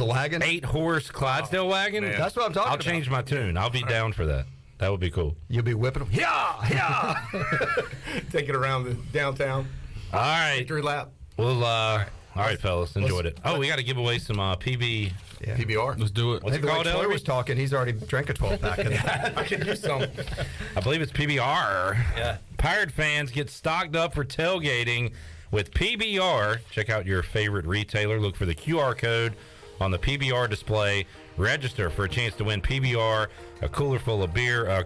wagon, 8-horse Clydesdale wagon, that's what I'm talking about. I'll change my tune. I'll be down for that. That would be cool. You'll be whipping them. Take it around the downtown. All right. Victory lap. Well, All right, fellas, enjoyed it. Oh, we got to give away some PB. Yeah. PBR. Let's do it. What's it called, Ellerbe was talking. He's already drank a 12-pack of that. I can use some. I believe it's PBR. Yeah. Pirate fans get stocked up for tailgating with PBR. Check out your favorite retailer. Look for the QR code on the PBR display. Register for a chance to win PBR, a cooler full of beer, and a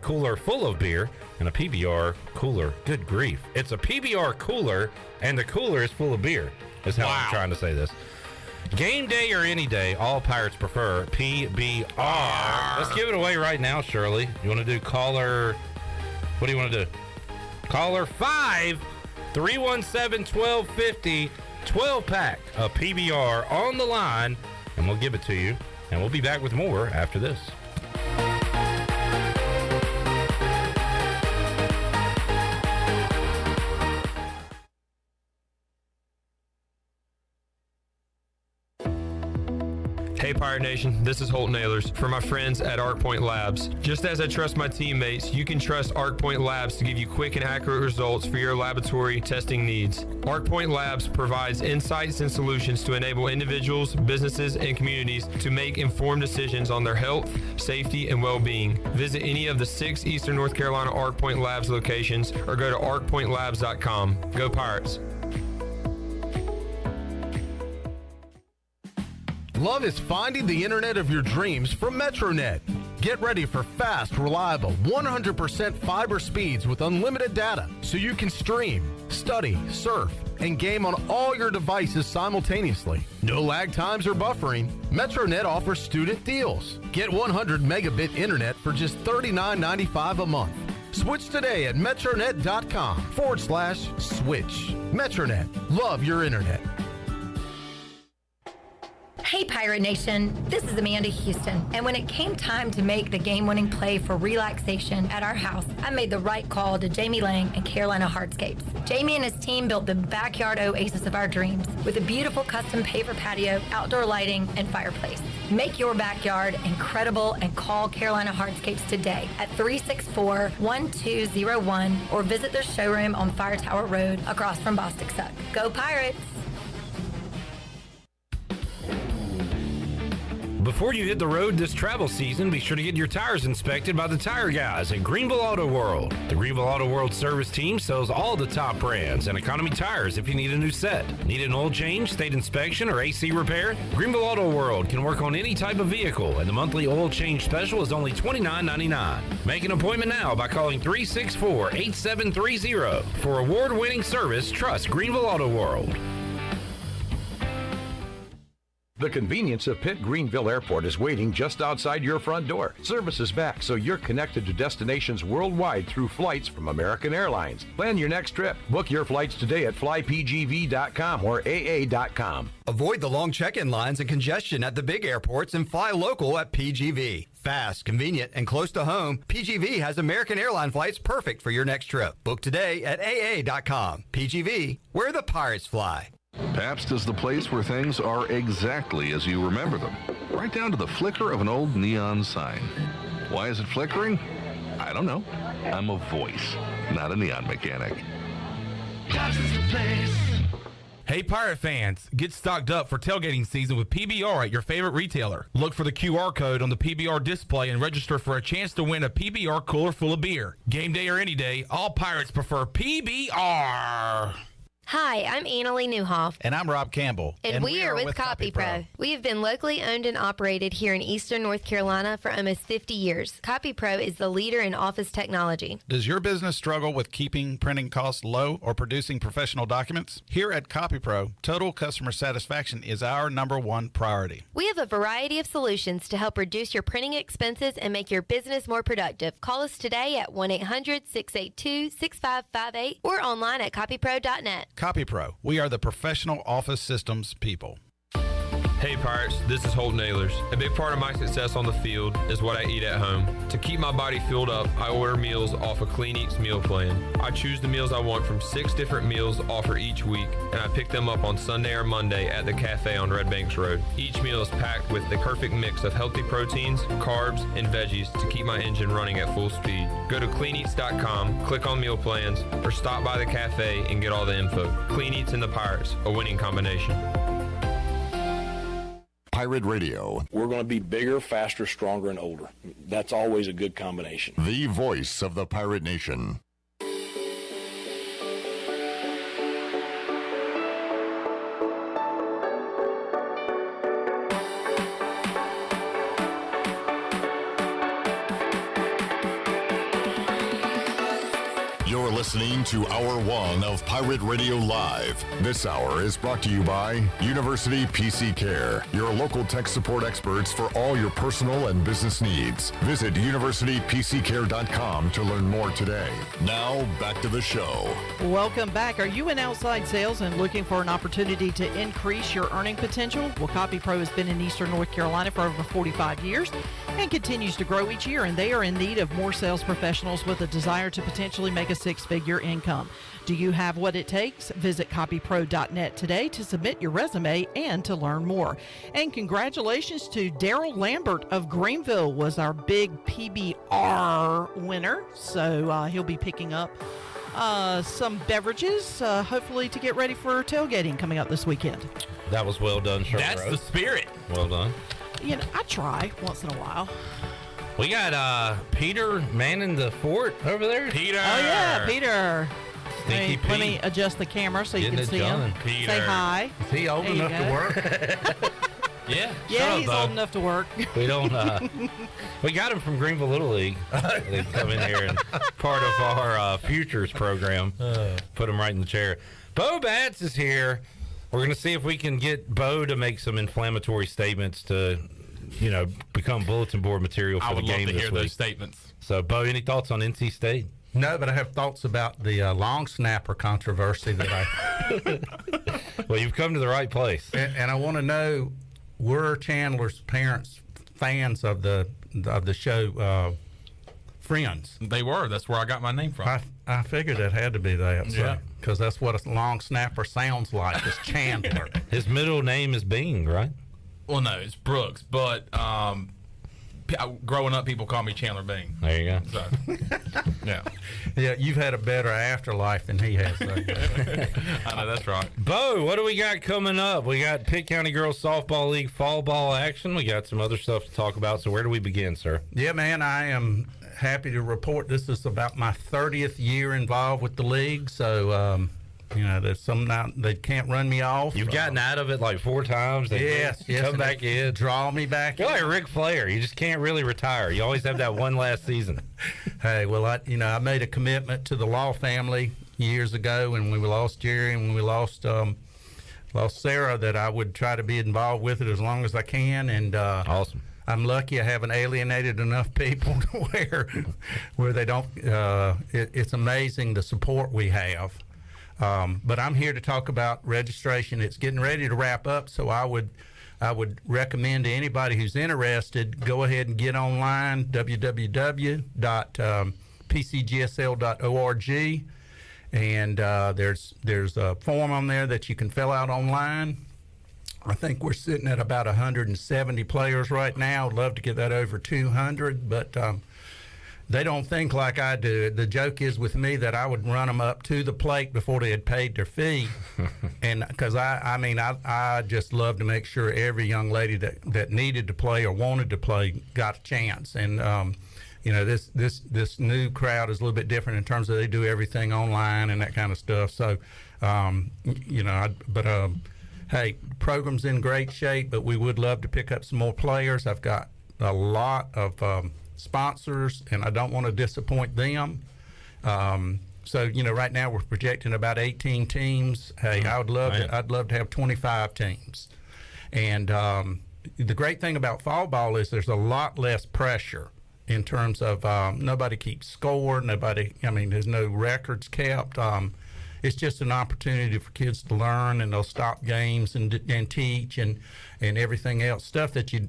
PBR cooler. Good grief. It's a PBR cooler, and the cooler is full of beer. Is how I'm trying to say this. Game day or any day, all Pirates prefer PBR. Let's give it away right now, Shirley. You want to do caller... What do you want to do? Caller 5, 317-1250, 12-pack of PBR on the line, and we'll give it to you. And we'll be back with more after this. Hey Pirate Nation, this is Holt Nailers for my friends at ArcPoint Labs. Just as I trust my teammates, you can trust ArcPoint Labs to give you quick and accurate results for your laboratory testing needs. ArcPoint Labs provides insights and solutions to enable individuals, businesses, and communities to make informed decisions on their health, safety, and well-being. Visit any of the 6 Eastern North Carolina ArcPoint Labs locations or go to arcpointlabs.com. Go Pirates! Love is finding the internet of your dreams from MetroNet. Get ready for fast, reliable, 100% fiber speeds with unlimited data so you can stream, study, surf, and game on all your devices simultaneously. No lag times or buffering. MetroNet offers student deals. Get 100 megabit internet for just $39.95 a month. Switch today at metronet.com/switch. MetroNet. Love your internet. Hey Pirate Nation, this is Amanda Houston, and when it came time to make the game-winning play for relaxation at our house, I made the right call to Jamie Lang and Carolina Hardscapes. Jamie and his team built the backyard oasis of our dreams with a beautiful custom paver patio, outdoor lighting, and fireplace. Make your backyard incredible and call Carolina Hardscapes today at 364-1201 or visit their showroom on Fire Tower Road across from Bostic Suck. Go Pirates! Before you hit the road this travel season, be sure to get your tires inspected by the tire guys at Greenville Auto World. The Greenville Auto World service team sells all the top brands and economy tires if you need a new set. Need an oil change, state inspection, or AC repair? Greenville Auto World can work on any type of vehicle, and the monthly oil change special is only $29.99. Make an appointment now by calling 364-8730. For award-winning service, trust Greenville Auto World. The convenience of Pitt Greenville Airport is waiting just outside your front door. Service is back, so you're connected to destinations worldwide through flights from American Airlines. Plan your next trip. Book your flights today at flypgv.com or aa.com. Avoid the long check-in lines and congestion at the big airports and fly local at PGV. Fast, convenient, and close to home, PGV has American Airline flights perfect for your next trip. Book today at aa.com. PGV, where the pirates fly. Pabst is the place where things are exactly as you remember them, right down to the flicker of an old neon sign. Why is it flickering? I don't know. I'm a voice, not a neon mechanic. Pabst is the place. Hey Pirate fans, get stocked up for tailgating season with PBR at your favorite retailer. Look for the QR code on the PBR display and register for a chance to win a PBR cooler full of beer. Game day or any day, all Pirates prefer PBR. Hi, I'm Annalie Newhoff. And I'm Rob Campbell. And we are with CopyPro. We have been locally owned and operated here in Eastern North Carolina for almost 50 years. CopyPro is the leader in office technology. Does your business struggle with keeping printing costs low or producing professional documents? Here at CopyPro, total customer satisfaction is our #1 priority. We have a variety of solutions to help reduce your printing expenses and make your business more productive. Call us today at 1-800-682-6558 or online at copypro.net. CopyPro, we are the professional office systems people. Hey Pirates, this is Holt Nailers. A big part of my success on the field is what I eat at home. To keep my body filled up, I order meals off a Clean Eats meal plan. I choose the meals I want from 6 different meals offered each week, and I pick them up on Sunday or Monday at the cafe on Red Banks Road. Each meal is packed with the perfect mix of healthy proteins, carbs, and veggies to keep my engine running at full speed. Go to cleaneats.com, click on meal plans, or stop by the cafe and get all the info. Clean Eats and the Pirates, a winning combination. Pirate Radio. We're going to be bigger, faster, stronger, and older. That's always a good combination. The voice of the Pirate Nation. You're listening to Hour 1 of Pirate Radio Live. This hour is brought to you by University PC Care, your local tech support experts for all your personal and business needs. Visit universitypccare.com to learn more today. Now, back to the show. Welcome back. Are you in outside sales and looking for an opportunity to increase your earning potential? Well, Copy Pro has been in Eastern North Carolina for over 45 years and continues to grow each year, and they are in need of more sales professionals with a desire to potentially make a six-figure income. Do you have what it takes? Visit copypro.net today to submit your resume and to learn more. And congratulations to Daryl Lambert of Greenville, was our big PBR winner. So he'll be picking up some beverages, hopefully to get ready for tailgating coming up this weekend. That was well done, Sherman. That's the spirit. Well done. You know, I try once in a while. We got Peter manning the fort over there. Peter. Oh, yeah, Peter. Stinky Let me Pete. adjust the camera so you Getting can it see him. done. Peter. Say hi. Is he old There you enough to go. work? Yeah. Yeah, he's old enough to work. We don't. We got him from Greenville Little League. They come in here and part of our futures program. Put him right in the chair. Beau Batts is here. We're going to see if we can get Beau to make some inflammatory statements to, become bulletin board material for the game this week. I would love to hear those statements. So, Beau, any thoughts on NC State? No, but I have thoughts about the long snapper controversy that I. Well, you've come to the right place. And I want to know, were Chandler's parents fans of the show Friends? They were. That's where I got my name from. I figured it had to be that. Yeah. Because that's what a long snapper sounds like, is Chandler. His middle name is Bing, right? Well, no, it's Brooks. But growing up, people call me Chandler Bing. There you go. So, yeah. Yeah, you've had a better afterlife than he has. I know, that's right. Beau, what do we got coming up? We got Pitt County Girls Softball League fall ball action. We got some other stuff to talk about. So where do we begin, sir? Yeah, man, I am happy to report this is about my 30th year involved with the league. So, there's some now they can't run me off. You've gotten out of it like 4 times. Yes, come back in, draw me back. You're like Ric Flair. You just can't really retire. You always have that one last season. Hey, well, I made a commitment to the Law family years ago, and we lost Jerry and we lost Sarah, that I would try to be involved with it as long as I can. And awesome. I'm lucky I haven't alienated enough people to where they don't. It's amazing the support we have. But I'm here to talk about registration. It's getting ready to wrap up, so I would recommend to anybody who's interested, go ahead and get online, www.pcgsl.org, and there's a form on there that you can fill out online. I think we're sitting at about 170 players right now. I'd love to get that over 200, but they don't think like I do. The joke is with me that I would run them up to the plate before they had paid their fee, and because I just love to make sure every young lady that needed to play or wanted to play got a chance. And this new crowd is a little bit different in terms of they do everything online and that kind of stuff. So, hey, program's in great shape, but we would love to pick up some more players. I've got a lot of sponsors, and I don't want to disappoint them. So, right now we're projecting about 18 teams. Hey, I'd love to have 25 teams. And the great thing about fall ball is there's a lot less pressure in terms of nobody keeps score. There's no records kept. It's just an opportunity for kids to learn, and they'll stop games and teach and everything else, stuff that you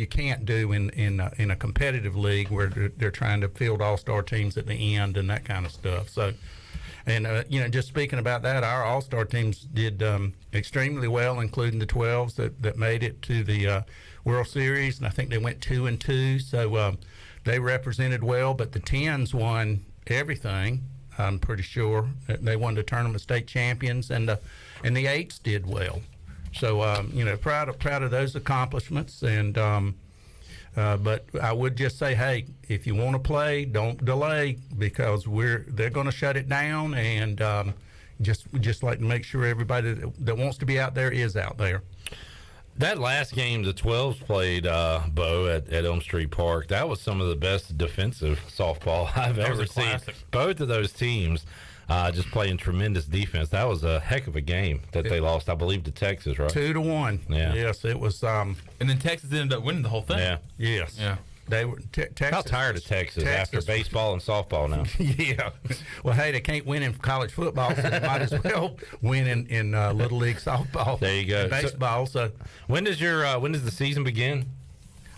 can't do in a competitive league where they're trying to field all-star teams at the end and that kind of stuff. So, and just speaking about that, our all-star teams did extremely well, including the 12s that made it to the World Series, and I think they went 2-2. So they represented well, but the 10s won everything. I'm pretty sure they won the tournament state champions, and the 8s did well. So proud of those accomplishments, and but I would just say, hey, if you want to play, don't delay, because they're going to shut it down, and just like to make sure everybody that wants to be out there is out there. That last game the 12s played, Beau, at Elm Street Park, that was some of the best defensive softball I've ever seen. Both of those teams just playing tremendous defense. That was a heck of a game that they lost, I believe, to Texas, right? 2-1. Yeah. Yes, it was. And then Texas ended up winning the whole thing. Yeah. Yes. Yeah. They were Texas. How tired of Texas after baseball and softball now? Yeah. Well, hey, they can't win in college football, so they might as well win in Little League softball. There you go. And baseball. So when does the season begin?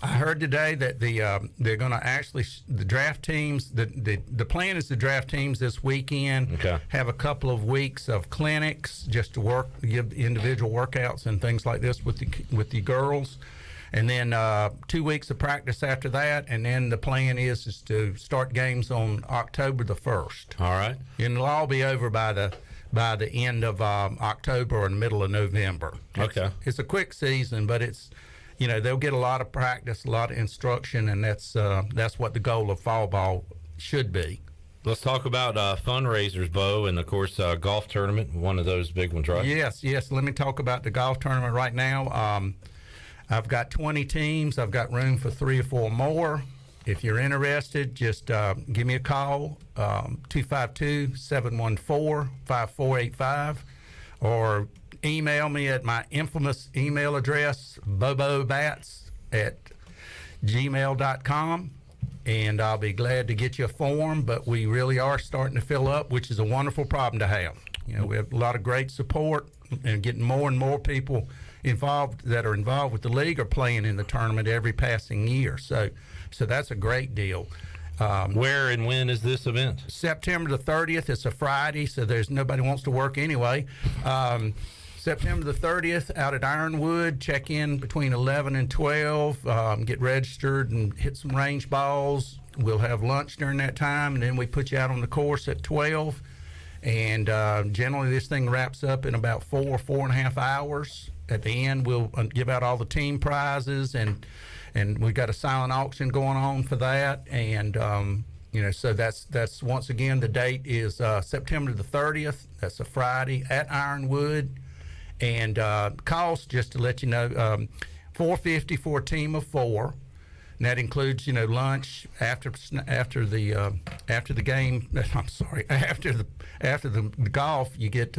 I heard today that they're going to actually the draft teams. The plan is to draft teams this weekend. Okay. Have a couple of weeks of clinics just to give individual workouts and things like this with the girls. And then 2 weeks of practice after that, and then the plan is to start games on October the 1st. All right. And it'll all be over by the end of October or the middle of November. Okay. It's a quick season, but it's they'll get a lot of practice, a lot of instruction, and that's what the goal of fall ball should be. Let's talk about fundraisers, Beau, and of course golf tournament, one of those big ones, right? Yes. Let me talk about the golf tournament right now. I've got 20 teams. I've got room for 3 or 4 more. If you're interested, just give me a call, 252-714-5485, or email me at my infamous email address, Beau Batts @gmail.com, and I'll be glad to get you a form. But we really are starting to fill up, which is a wonderful problem to have. We have a lot of great support, and getting more and more people involved with the league are playing in the tournament every passing year. So that's a great deal. Where and when is this event? September the 30th. It's a Friday, so there's nobody wants to work anyway. September the 30th out at Ironwood. Check in between 11 and 12. Get registered and hit some range balls. We'll have lunch during that time, and then we put you out on the course at 12. And generally this thing wraps up in about 4.5 hours. At the end, we'll give out all the team prizes, and we've got a silent auction going on for that. And so that's once again, the date is September the 30th. That's a Friday at Ironwood. And cost, just to let you know, $450 for a team of 4. And that includes, lunch after the game. I'm sorry, after the golf, you get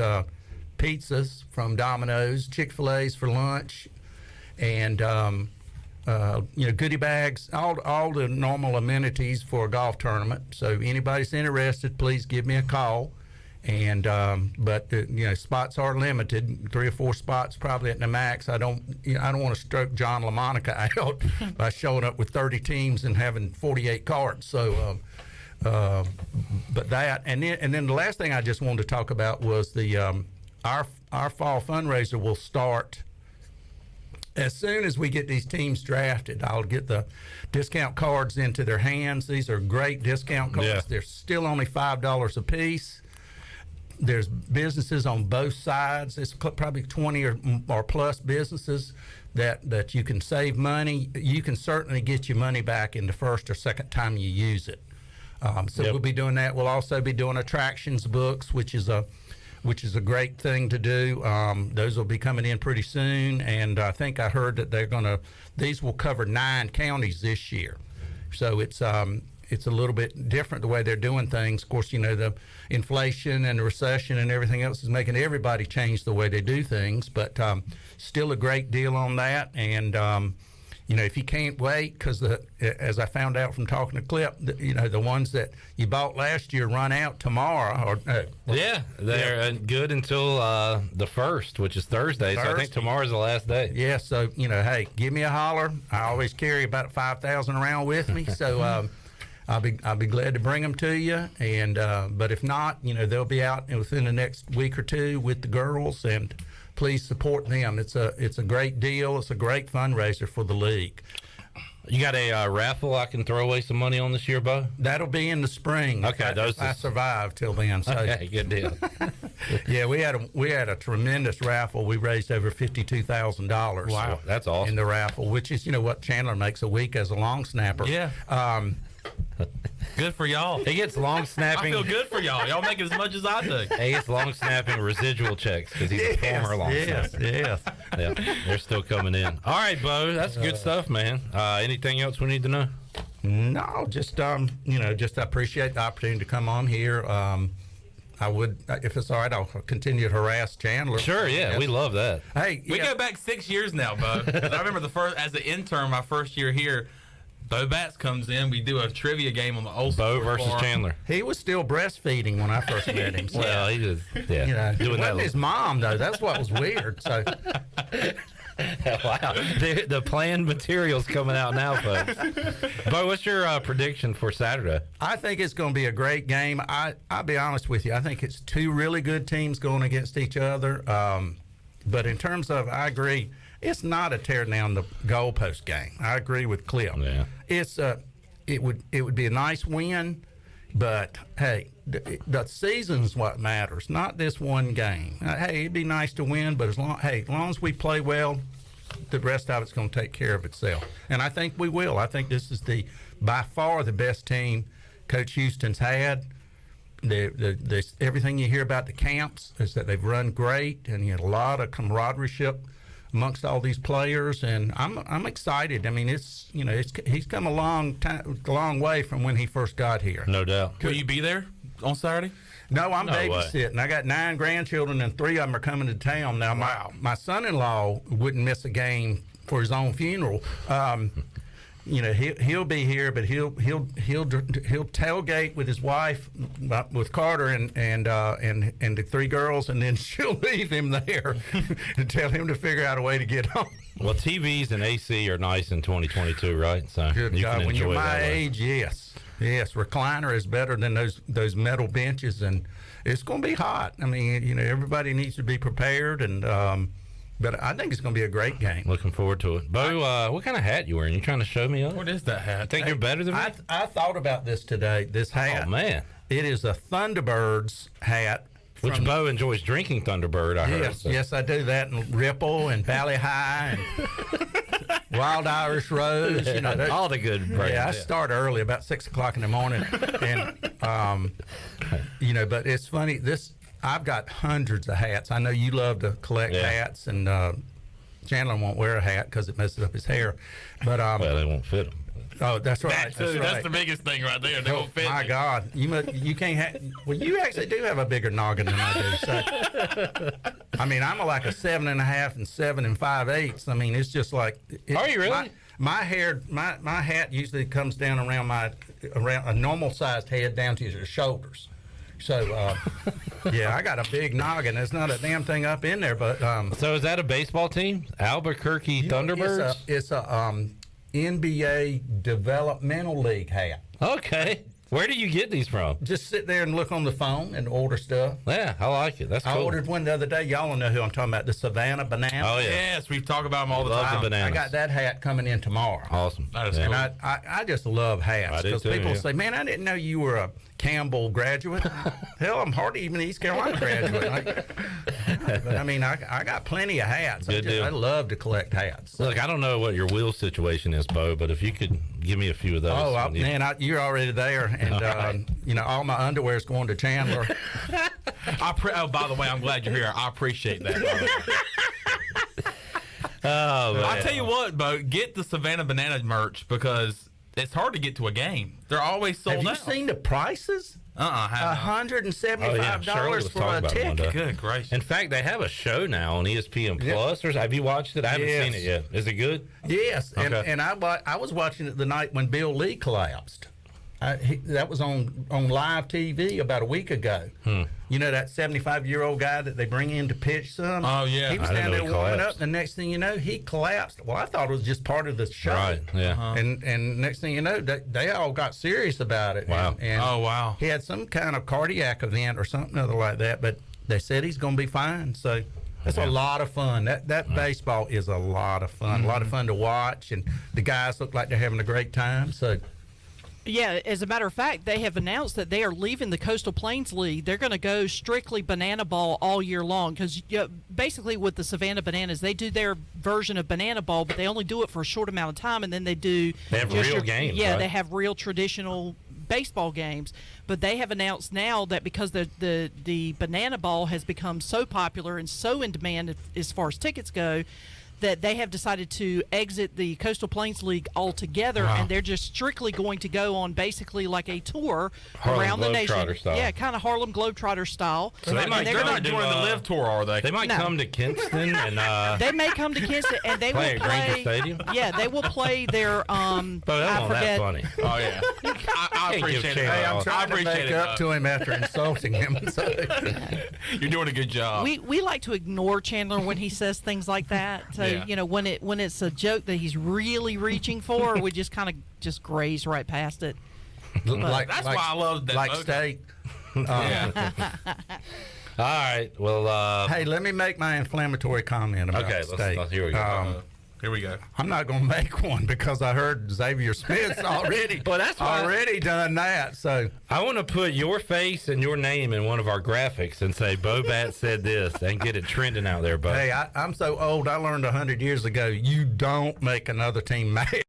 pizzas from Domino's, Chick-fil-A's for lunch, and goodie bags, all the normal amenities for a golf tournament. So anybody's interested, please give me a call. And but spots are limited, 3 or 4 spots probably at the max. I don't want to stroke John LaMonica out by showing up with 30 teams and having 48 cards. So but that, and then the last thing I just wanted to talk about was the our fall fundraiser will start as soon as we get these teams drafted. I'll get the discount cards into their hands. These are great discount cards. Yeah. They're still only $5 a piece. There's businesses on both sides. It's probably 20 or plus businesses that you can save money. You can certainly get your money back in the first or second time you use it. We'll be doing that. We'll also be doing attractions books, which is a great thing to do. Those will be coming in pretty soon, and I think I heard that these will cover 9 counties this year. So it's a little bit different the way they're doing things. Of course, the inflation and the recession and everything else is making everybody change the way they do things, but still a great deal on that. And if you can't wait, because as I found out from talking to Clip, the ones that you bought last year run out tomorrow. They're good until the 1st, which is Thursday. So I think tomorrow's the last day. Yeah, so hey, give me a holler. I always carry about 5,000 around with me, so I'll be glad to bring them to you. And but if not, they'll be out within the next week or 2 with the girls, and please support them. It's a great deal. It's a great fundraiser for the league. You got a raffle I can throw away some money on this year, Beau? That'll be in the spring. Okay, if I survive till then. So. Okay, good deal. Yeah, we had a tremendous raffle. We raised over $52,000. Wow, that's awesome. In the raffle, which is what Chandler makes a week as a long snapper. Yeah. Good for y'all. He gets long snapping. I feel good for y'all. Y'all make as much as I do. He gets long snapping residual checks because he's a former long snapper. Yes. Yeah, they're still coming in. All right, Beau, that's good stuff, man. Anything else we need to know? No, just just I appreciate the opportunity to come on here. I would, if it's all right, I'll continue to harass Chandler. Sure, yeah, we love that. Hey, we go back 6 years now, Beau. I remember as an intern, my first year here. Beau Batts comes in. We do a trivia game on the old Beau versus Chandler. He was still breastfeeding when I first met him. So, well, he just doing it wasn't that. His mom though. That's what was weird. So. Wow, the planned material's coming out now, folks. Beau, what's your prediction for Saturday? I think it's going to be a great game. I'll be honest with you. I think it's two really good teams going against each other. But in terms of, I agree, it's not a tear down the goalpost game. I agree with Cliff. Yeah. It would be a nice win, but hey, the season's what matters, not this one game. Hey, it'd be nice to win, but as long as we play well, the rest of it's going to take care of itself. And I think we will. I think this is by far the best team Coach Houston's had. Everything you hear about the camps is that they've run great, and you had a lot of camaraderie amongst all these players, and I'm excited. I mean, he's come a long way from when he first got here. No doubt. Will you be there on Saturday? No, I'm babysitting. I got 9 grandchildren, and 3 of them are coming to town now. My son-in-law wouldn't miss a game for his own funeral. He'll be here, but he'll tailgate with his wife, with Carter and the 3 girls, and then she'll leave him there and tell him to figure out a way to get home. Well, TVs and AC are nice in 2022, right? So Good you God, can when enjoy you're my that way. age, yes, recliner is better than those metal benches, and it's going to be hot. I mean, everybody needs to be prepared, and. But I think it's going to be a great game. Looking forward to it. Beau, what kind of hat you wearing? You trying to show me up? What is that hat? Think you're better than me? I thought about this today, this hat. Oh, man. It is a Thunderbirds hat. Which Beau enjoys drinking Thunderbird, I heard. Yes, I do that. And Ripple and Valley High and Wild Irish Rose. All the good brands. Yeah, I start early, about 6 o'clock in the morning. And, but it's funny. I've got hundreds of hats. I know you love to collect hats, and Chandler won't wear a hat because it messes up his hair. But well, they won't fit him. Oh, that's right. That's the biggest thing right there. They won't fit. My God, you can't have. Well, you actually do have a bigger noggin than I do. So, I mean, I'm like a 7.5 and 7 5/8. I mean, it's just like. Are you really? My hair, my hat usually comes down around a normal sized head down to your shoulders. So, I got a big noggin. There's not a damn thing up in there, but. So is that a baseball team? Albuquerque Thunderbirds? It's a NBA Developmental League hat. Okay. Where do you get these from? Just sit there and look on the phone and order stuff. Yeah, I like it. That's cool. I ordered one the other day. Y'all will know who I'm talking about, the Savannah Banana. Oh, yeah. Yes, we talk about them all the Love time. the bananas. I got that hat coming in tomorrow. Awesome. That is And cool. I just love hats. I do Because too, people yeah. say, man, I didn't know you were a Campbell graduate. Hell, I'm hardly even an East Carolina graduate. But I mean, I got plenty of hats. Good deal. I love to collect hats. Look, I don't know what your wheel situation is, Beau, but if you could give me a few of those. Oh, you're already there. And, all my underwear is going to Chandler. By the way, I'm glad you're here. I appreciate that. Oh, man. I tell you what, Beau, get the Savannah Banana merch because it's hard to get to a game. They're always sold out. Have you seen the prices? $175 for a ticket. Good gracious. In fact, they have a show now on ESPN Plus. Have you watched it? I haven't seen it yet. Is it good? Yes. Okay. And I was watching it the night when Bill Lee collapsed. That was on live TV about a week ago. You know that 75-year-old guy that they bring in to pitch some? Oh, yeah. He was I didn't down know there he warming collapsed. up. The next thing you know, he collapsed. Well, I thought it was just part of the show. Right, yeah. And next thing you know, they all got serious about it. Wow. And Oh, wow. he had some kind of cardiac event or something other like that, but they said he's going to be fine. So That's a lot of fun. That baseball is a lot of fun. A lot of fun to watch, and the guys look like they're having a great time. So. Yeah, as a matter of fact, they have announced that they are leaving the Coastal Plains League. They're going to go strictly banana ball all year long because basically with the Savannah Bananas, they do their version of banana ball, but they only do it for a short amount of time, and then they have real games. Yeah, right? They have real traditional baseball games. But they have announced now that because the banana ball has become so popular and so in demand as far as tickets go, that they have decided to exit the Coastal Plains League altogether, and they're just strictly going to go on basically like a tour around the nation. Style. Yeah, kind of Harlem Globetrotter style. So they're not doing the live tour, are they? They might come to Kinston and they may come to Kinston and they play will at Granger play. Stadium. Yeah, they will play their. But that wasn't that funny. Oh yeah, I appreciate it. Hey, I'm trying to make up to him after insulting him. So. You're doing a good job. We like to ignore Chandler when he says things like that. So when it's a joke that he's really reaching for, we just kind of just graze right past it. That's why I love that. Like steak. Yeah. All right. Well. Hey, let me make my inflammatory comment about steak. Here we go. Here we go. I'm not going to make one because I heard Xavier Smith's already already done that. So I want to put your face and your name in one of our graphics and say Beau Batts said this and get it trending out there, Beau. Hey, I'm so old. I learned 100 years ago. You don't make another team mad.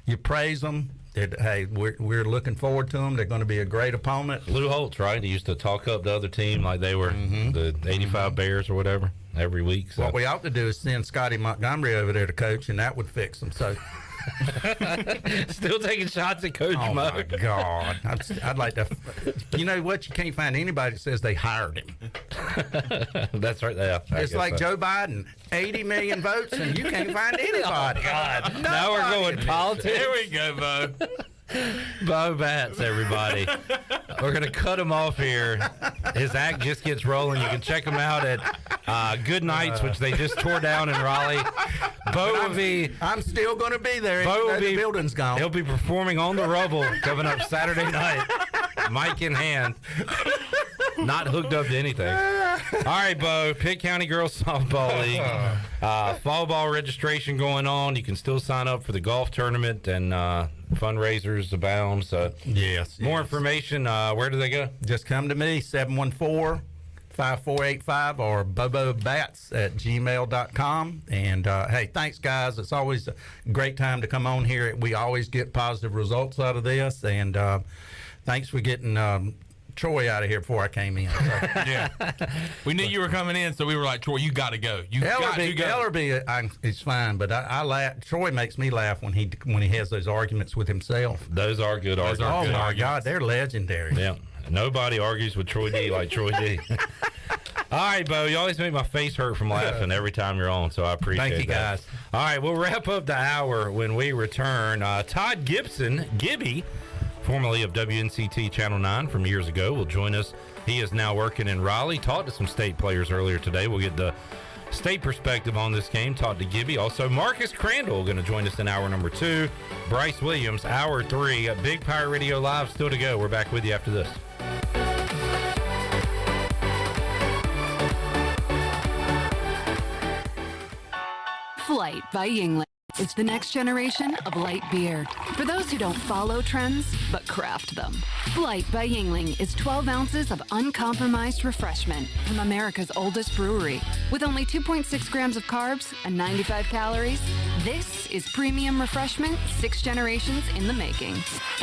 You praise them. Hey, we're looking forward to them. They're going to be a great opponent. Lou Holtz, right? He used to talk up the other team like they were the 85 Bears or whatever every week. So. What we ought to do is send Scotty Montgomery over there to coach, and that would fix them. So, still taking shots at Coach Mo. Oh my God! I'd like to. You know what? You can't find anybody that says they hired him. That's right. Yeah, it's like Joe Biden, 80 million votes, and you can't find anybody. Oh, God. Now we're going politics. Here we go, Beau. Beau Batts, everybody. We're going to cut him off here. His act just gets rolling. You can check him out at Good Nights, which they just tore down in Raleigh. Beau will be... I'm still going to be there. The building's gone. He'll be performing on the rubble coming up Saturday night, mic in hand. Not hooked up to anything. All right, Beau. Pitt County Girls Softball League. Fall ball registration going on. You can still sign up for the golf tournament and fundraisers abound. So more information. Where do they go? Just come to me, 714-5485 or bobobats@gmail.com. And hey, thanks, guys. It's always a great time to come on here. We always get positive results out of this. And thanks for getting Troy out of here before I came in. So. Yeah, we knew you were coming in, so we were like, Troy, you got to go. Ellerbe is fine, but I laugh. Troy makes me laugh when he has those arguments with himself. Those are good arguments. Oh my God, they're legendary. Yeah, nobody argues with Troy D like Troy D. All right, Beau, you always make my face hurt from laughing every time you're on, so I appreciate it. Thank you, guys. All right, we'll wrap up the hour when we return. Todd Gibson, Gibby, formerly of WNCT Channel 9 from years ago, will join us. He is now working in Raleigh. Talked to some state players earlier today. We'll get the state perspective on this game. Talked to Gibby. Also, Marcus Crandall going to join us in hour number 2. Bryce Williams, hour 3. Big Pirate Radio Live still to go. We're back with you after this. Flight by Yingling. It's the next generation of light beer. For those who don't follow trends, but craft them. Flight by Yingling is 12 ounces of uncompromised refreshment from America's oldest brewery. With only 2.6 grams of carbs and 95 calories, this is premium refreshment 6 generations in the making.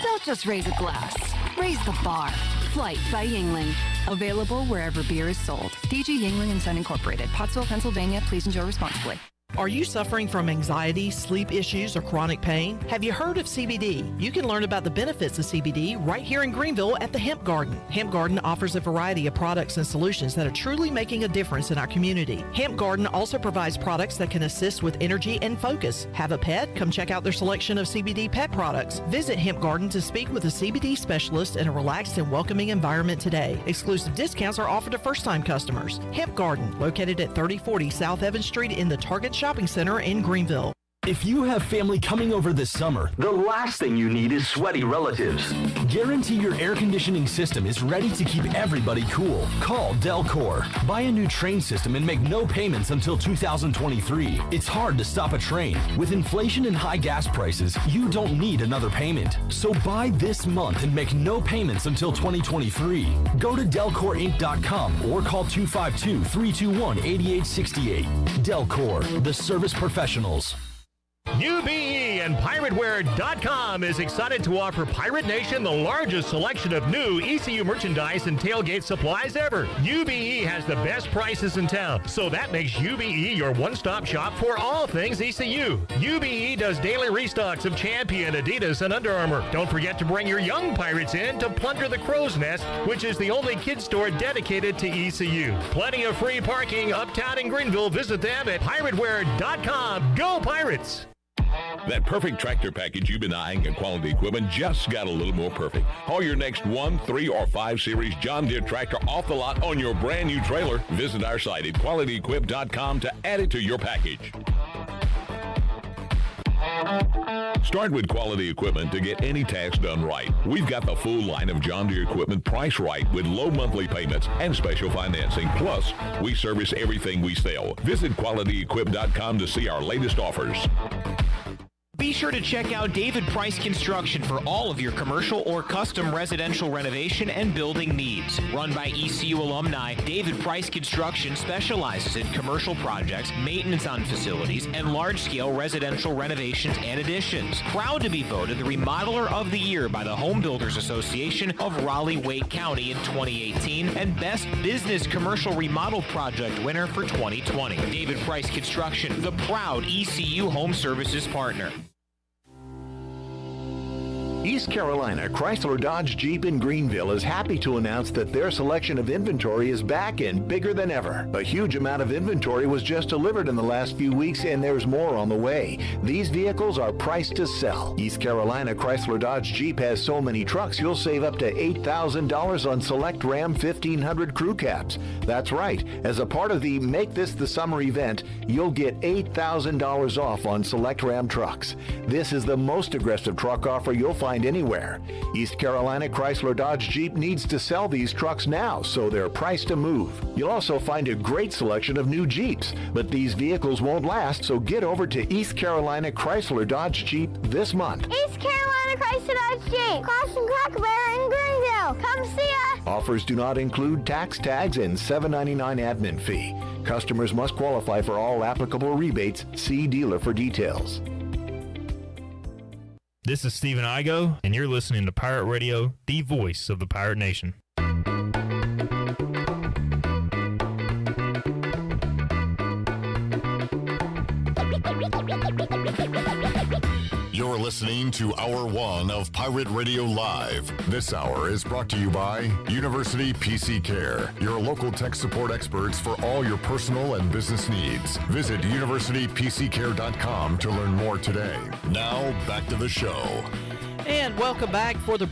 Don't just raise a glass, raise the bar. Flight by Yingling. Available wherever beer is sold. DG Yingling & Son Incorporated, Pottsville, Pennsylvania. Please enjoy responsibly. Are you suffering from anxiety, sleep issues, or chronic pain? Have you heard of CBD? You can learn about the benefits of CBD right here in Greenville at the Hemp Garden. Hemp Garden offers a variety of products and solutions that are truly making a difference in our community. Hemp Garden also provides products that can assist with energy and focus. Have a pet? Come check out their selection of CBD pet products. Visit Hemp Garden to speak with a CBD specialist in a relaxed and welcoming environment today. Exclusive discounts are offered to first-time customers. Hemp Garden, located at 3040 South Evans Street in the Target Shopping Center in Greenville. If you have family coming over this summer, the last thing you need is sweaty relatives. Guarantee your air conditioning system is ready to keep everybody cool. Call Delcor. Buy a new train system and make no payments until 2023. It's hard to stop a train. With inflation and high gas prices, you don't need another payment. So buy this month and make no payments until 2023. Go to DelcorInc.com or call 252-321-8868. Delcor, the service professionals. UBE and PirateWear.com is excited to offer Pirate Nation the largest selection of new ECU merchandise and tailgate supplies ever. UBE has the best prices in town, so that makes UBE your one-stop shop for all things ECU. UBE does daily restocks of Champion, Adidas, and Under Armour. Don't forget to bring your young Pirates in to plunder the Crow's Nest, which is the only kids store dedicated to ECU. Plenty of free parking uptown in Greenville. Visit them at PirateWear.com. Go Pirates! That perfect tractor package you've been eyeing at Quality Equipment just got a little more perfect. Haul your next 1, 3, or 5 Series John Deere tractor off the lot on your brand new trailer. Visit our site at QualityEquip.com to add it to your package. Start with Quality Equipment to get any task done right. We've got the full line of John Deere equipment priced right with low monthly payments and special financing. Plus, we service everything we sell. Visit QualityEquip.com to see our latest offers. Be sure to check out David Price Construction for all of your commercial or custom residential renovation and building needs. Run by ECU alumni, David Price Construction specializes in commercial projects, maintenance on facilities, and large-scale residential renovations and additions. Proud to be voted the Remodeler of the Year by the Home Builders Association of Raleigh-Wake County in 2018 and Best Business Commercial Remodel Project winner for 2020. David Price Construction, the proud ECU Home Services partner. East Carolina Chrysler Dodge Jeep in Greenville is happy to announce that their selection of inventory is back and bigger than ever. A huge amount of inventory was just delivered in the last few weeks and there's more on the way. These vehicles are priced to sell. East Carolina Chrysler Dodge Jeep has so many trucks you'll save up to $8,000 on select Ram 1500 crew cabs. That's right. As a part of the Make This the Summer event, you'll get $8,000 off on select Ram trucks. This is the most aggressive truck offer you'll find anywhere. East Carolina Chrysler Dodge Jeep needs to sell these trucks now, so they're priced to move. You'll also find a great selection of new Jeeps, but these vehicles won't last, so get over to East Carolina Chrysler Dodge Jeep this month. East Carolina Chrysler Dodge Jeep, Cross and Cracker Barrel in Greenville. Come see us. Offers do not include tax tags and $7.99 admin fee. Customers must qualify for all applicable rebates. See dealer for details. This is Stephen Igo, and you're listening to Pirate Radio, the voice of the Pirate Nation. You're listening to Hour 1 of Pirate Radio Live. This hour is brought to you by University PC Care, your local tech support experts for all your personal and business needs. Visit universitypccare.com to learn more today. Now, back to the show. And welcome back for the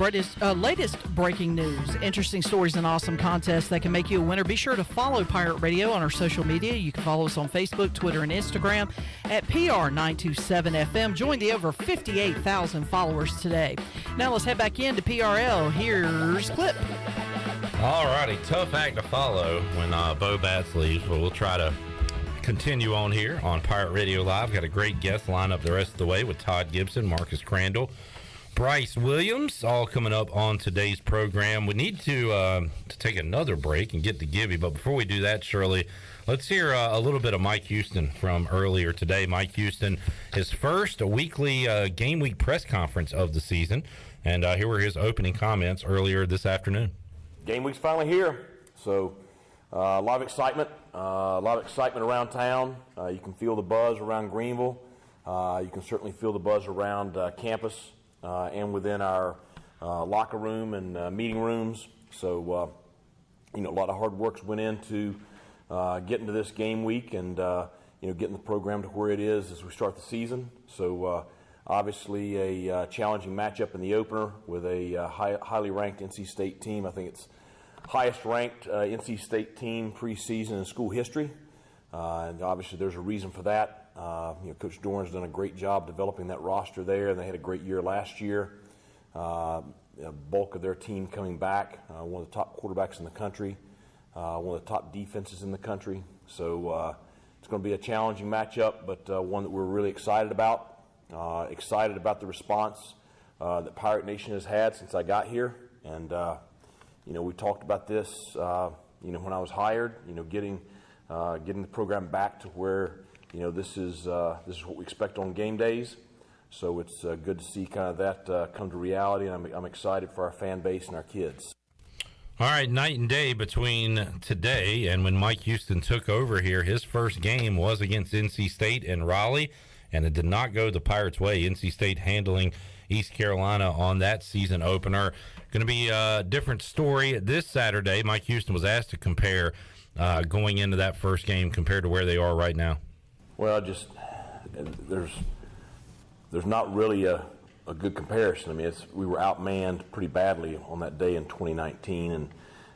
latest breaking news, interesting stories, and awesome contests that can make you a winner. Be sure to follow Pirate Radio on our social media. You can follow us on Facebook, Twitter, and Instagram at PR927FM. Join the over 58,000 followers today. Now let's head back into PRL. Here's Clip. All righty, tough act to follow when Beau Batts leaves, but we'll try to continue on here on Pirate Radio Live. Got a great guest lined up the rest of the way with Todd Gibson, Marcus Crandall, Bryce Williams, all coming up on today's program. We need to take another break and get to Gibby, but before we do that, Shirley, let's hear a little bit of Mike Houston from earlier today. Mike Houston, his first weekly game week press conference of the season, and here were his opening comments earlier this afternoon. Game week's finally here, so a lot of excitement around town. You can feel the buzz around Greenville. You can certainly feel the buzz around campus. And within our locker room and meeting rooms. So, a lot of hard work went into getting to this game week and, getting the program to where it is as we start the season. So, obviously a challenging matchup in the opener with a highly ranked NC State team. I think it's highest ranked NC State team preseason in school history. And obviously there's a reason for that. Coach Doran's done a great job developing that roster there, and they had a great year last year. A bulk of their team coming back, one of the top quarterbacks in the country, one of the top defenses in the country. So it's going to be a challenging matchup, but one that we're really excited about. Excited about the response that Pirate Nation has had since I got here. And, we talked about this, when I was hired, getting the program back to where, this is what we expect on game days. So it's good to see kind of that come to reality, and I'm excited for our fan base and our kids. All right, night and day between today and when Mike Houston took over here. His first game was against NC State in Raleigh, and it did not go the Pirates' way. NC State handling East Carolina on that season opener. Going to be a different story this Saturday. Mike Houston was asked to compare going into that first game compared to where they are right now. Well, just there's not really a good comparison. I mean, we were outmanned pretty badly on that day in 2019, and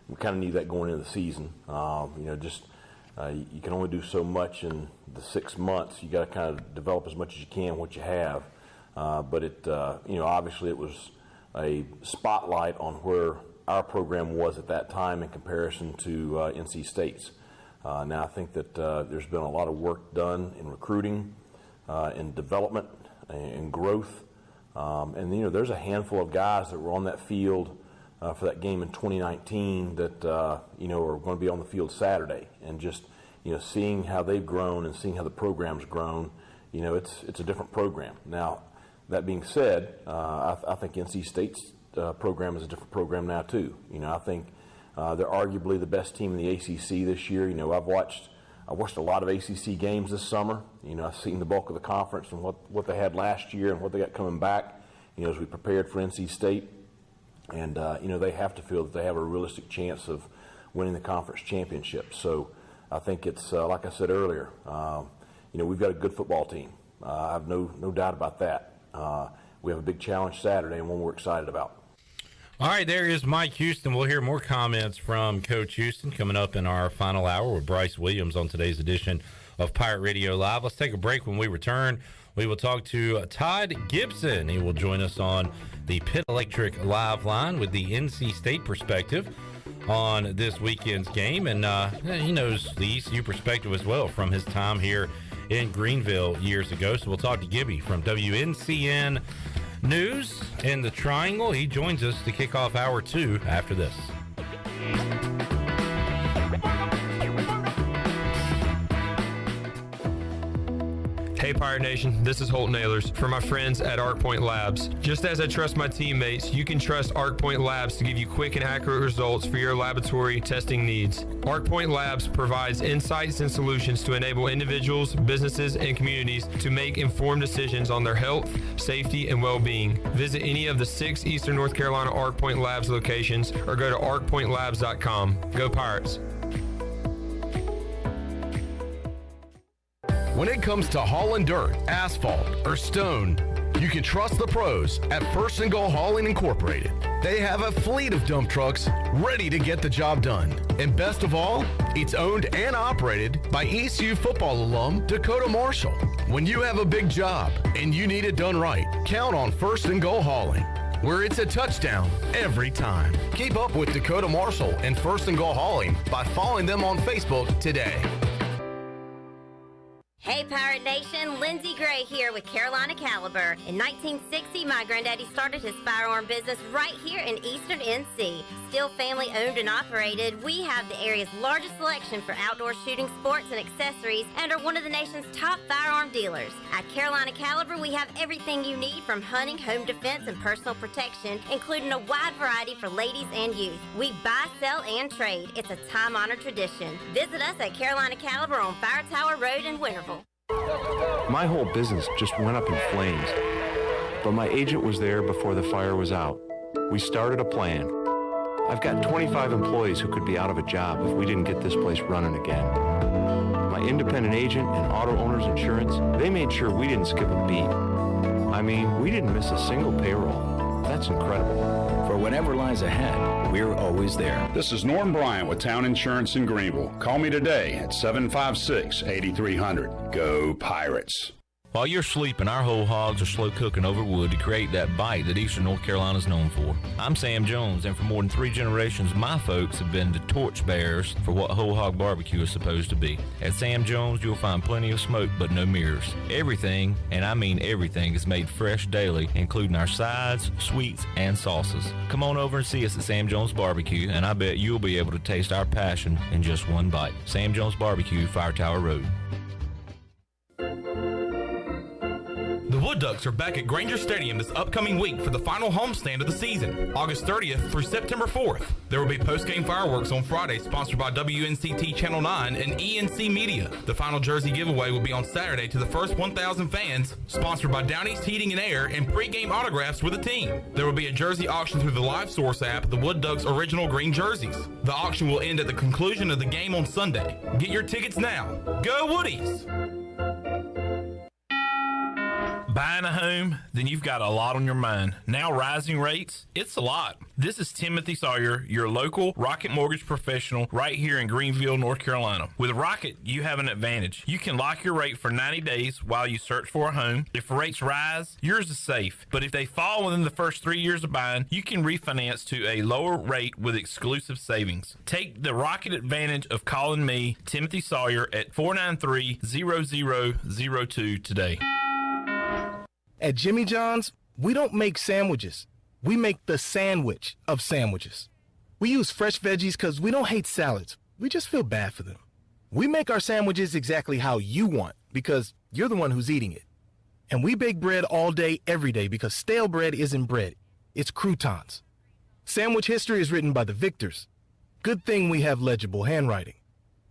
we kind of knew that going into the season. You can only do so much in the 6 months. You got to kind of develop as much as you can what you have. But obviously it was a spotlight on where our program was at that time in comparison to NC State's. Now I think that there's been a lot of work done in recruiting, in development, and growth. There's a handful of guys that were on that field for that game in 2019 that, are going to be on the field Saturday. And just, seeing how they've grown and seeing how the program's grown, it's a different program. Now, that being said, I think NC State's program is a different program now, too. I think they're arguably the best team in the ACC this year. I've watched a lot of ACC games this summer. I've seen the bulk of the conference and what they had last year and what they got coming back, as we prepared for NC State. And, they have to feel that they have a realistic chance of winning the conference championship. So I think it's, like I said earlier, we've got a good football team. I have no doubt about that. We have a big challenge Saturday and one we're excited about. All right, there is Mike Houston. We'll hear more comments from Coach Houston coming up in our final hour with Bryce Williams on today's edition of Pirate Radio Live. Let's take a break. When we return, we will talk to Todd Gibson. He will join us on the Pit Electric Live line with the NC State perspective on this weekend's game. And he knows the ECU perspective as well from his time here in Greenville years ago. So we'll talk to Gibby from WNCN News in the Triangle. He joins us to kick off hour 2 after this. Hey Pirate Nation, this is Holt Nailers for my friends at Arc Point Labs. Just as I trust my teammates, you can trust Arc Point Labs to give you quick and accurate results for your laboratory testing needs. Arc Point Labs provides insights and solutions to enable individuals, businesses, and communities to make informed decisions on their health, safety, and well-being. Visit any of the 6 Eastern North Carolina Arc Point Labs locations or go to arcpointlabs.com. Go Pirates! When it comes to hauling dirt, asphalt, or stone, you can trust the pros at First and Goal Hauling Incorporated. They have a fleet of dump trucks ready to get the job done. And best of all, it's owned and operated by ECU football alum Dakota Marshall. When you have a big job and you need it done right, count on First and Goal Hauling, where it's a touchdown every time. Keep up with Dakota Marshall and First and Goal Hauling by following them on Facebook today. Hey Pirate Nation, Lindsey Gray here with Carolina Caliber. In 1960, my granddaddy started his firearm business right here in Eastern NC. Still family owned and operated, we have the area's largest selection for outdoor shooting sports and accessories and are one of the nation's top firearm dealers. At Carolina Caliber, we have everything you need from hunting, home defense, and personal protection, including a wide variety for ladies and youth. We buy, sell, and trade. It's a time-honored tradition. Visit us at Carolina Caliber on Fire Tower Road in Winterville. My whole business just went up in flames, but my agent was there before the fire was out. We started a plan. I've got 25 employees who could be out of a job if we didn't get this place running again. My independent agent and auto owners insurance, they made sure we didn't skip a beat. I mean, we didn't miss a single payroll. That's incredible. For Whatever lies ahead, we're always there. This is Norm Bryant with Town Insurance in Greenville. Call me today at 756-8300. Go Pirates. While you're sleeping, our whole hogs are slow cooking over wood to create that bite that Eastern North Carolina is known for. I'm Sam Jones, and for more than 3 generations, my folks have been the torchbearers for what whole hog barbecue is supposed to be. At Sam Jones, you'll find plenty of smoke, but no mirrors. Everything, and I mean everything, is made fresh daily, including our sides, sweets, and sauces. Come on over and see us at Sam Jones Barbecue, and I bet you'll be able to taste our passion in just one bite. Sam Jones Barbecue, Fire Tower Road. The Wood Ducks are back at Granger Stadium this upcoming week for the final homestand of the season, August 30th through September 4th. There will be post-game fireworks on Friday, sponsored by WNCT Channel 9 and ENC Media. The final jersey giveaway will be on Saturday to the first 1,000 fans, sponsored by Down East Heating and Air, and pre-game autographs with the team. There will be a jersey auction through the Live Source app, the Wood Ducks original green jerseys. The auction will end at the conclusion of the game on Sunday. Get your tickets now. Go Woodies! Buying a home? Then you've got a lot on your mind. Now rising rates? It's a lot. This is Timothy Sawyer, your local Rocket Mortgage professional right here in Greenville, North Carolina. With Rocket, you have an advantage. You can lock your rate for 90 days while you search for a home. If rates rise, yours is safe. But if they fall within the first 3 years of buying, you can refinance to a lower rate with exclusive savings. Take the Rocket advantage of calling me, Timothy Sawyer, at 493-0002 today. At Jimmy John's, we don't make sandwiches. We make the sandwich of sandwiches. We use fresh veggies because we don't hate salads. We just feel bad for them. We make our sandwiches exactly how you want because you're the one who's eating it. And we bake bread all day, every day because stale bread isn't bread. It's croutons. Sandwich history is written by the victors. Good thing we have legible handwriting.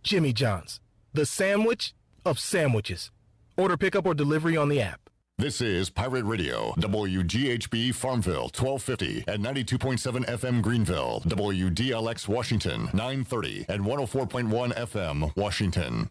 Jimmy John's, the sandwich of sandwiches. Order pickup or delivery on the app. This is Pirate Radio, WGHB Farmville, 1250 and 92.7 FM Greenville, WDLX Washington, 930 and 104.1 FM Washington.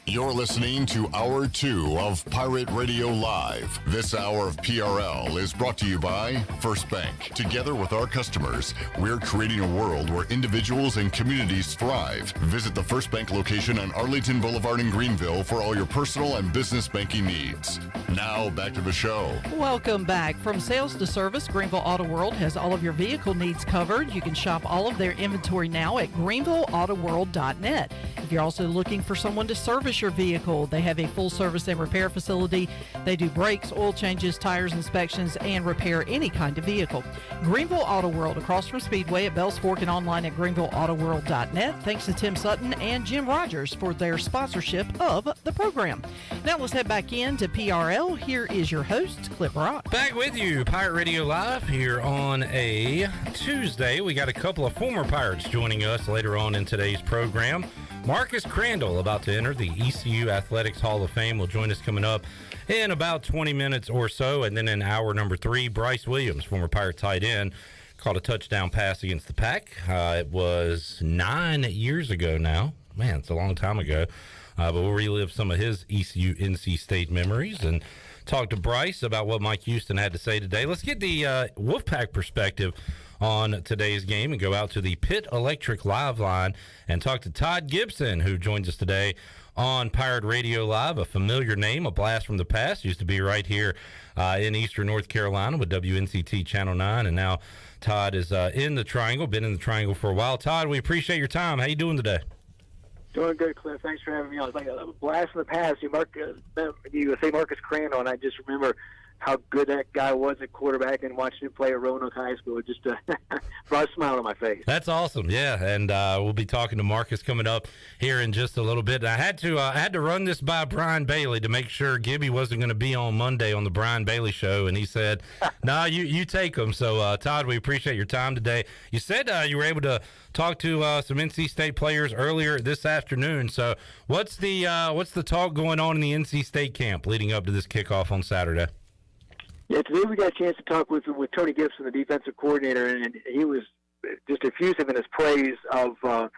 You're listening to Hour 2 of Pirate Radio Live. This hour of PRL is brought to you by First Bank. Together with our customers, we're creating a world where individuals and communities thrive. Visit the First Bank location on Arlington Boulevard in Greenville for all your personal and business banking needs. Now, back to the show. Welcome back. From sales to service, Greenville Auto World has all of your vehicle needs covered. You can shop all of their inventory now at greenvilleautoworld.net. If you're also looking for someone to service your vehicle, they have a full service and repair facility. They do brakes, oil changes, tires inspections, and repair any kind of vehicle. Greenville Auto World, across from Speedway at Bells Fork and online at greenvilleautoworld.net. Thanks to Tim Sutton and Jim Rogers for their sponsorship of the program. Now let's head back into PRL. Here is your host, Clip Rock. Back with you, Pirate Radio Live here on a Tuesday. We got a couple of former Pirates joining us later on in today's program. Marcus Crandall, about to enter the ECU Athletics Hall of Fame, will join us coming up in about 20 minutes or so. And then in hour number 3, Bryce Williams, former Pirate tight end, caught a touchdown pass against the Pack. It was 9 years ago now. Man, it's a long time ago. But we'll relive some of his ECU NC State memories and talk to Bryce about what Mike Houston had to say today. Let's get the Wolfpack perspective on today's game and go out to the Pitt Electric Live line and talk to Todd Gibson, who joins us today on Pirate Radio Live, a familiar name, a blast from the past. Used to be right here in Eastern North Carolina with WNCT Channel 9, and now Todd is in the Triangle, been in the Triangle for a while. Todd, we appreciate your time. How you doing today? Doing good, Cliff. Thanks for having me on. It's like a blast from the past. You say Marcus Crandall, and I just remember how good that guy was at quarterback and watching him play at Roanoke High School. It just brought a smile on my face. That's awesome, yeah. And we'll be talking to Marcus coming up here in just a little bit. I had to run this by Brian Bailey to make sure Gibby wasn't going to be on Monday on the Brian Bailey Show, and he said, "No, you take him." So, Todd, we appreciate your time today. You said you were able to talk to some NC State players earlier this afternoon. So, what's the talk going on in the NC State camp leading up to this kickoff on Saturday? Yeah, today we got a chance to talk with Tony Gibson, the defensive coordinator, and he was just effusive in his praise of Holton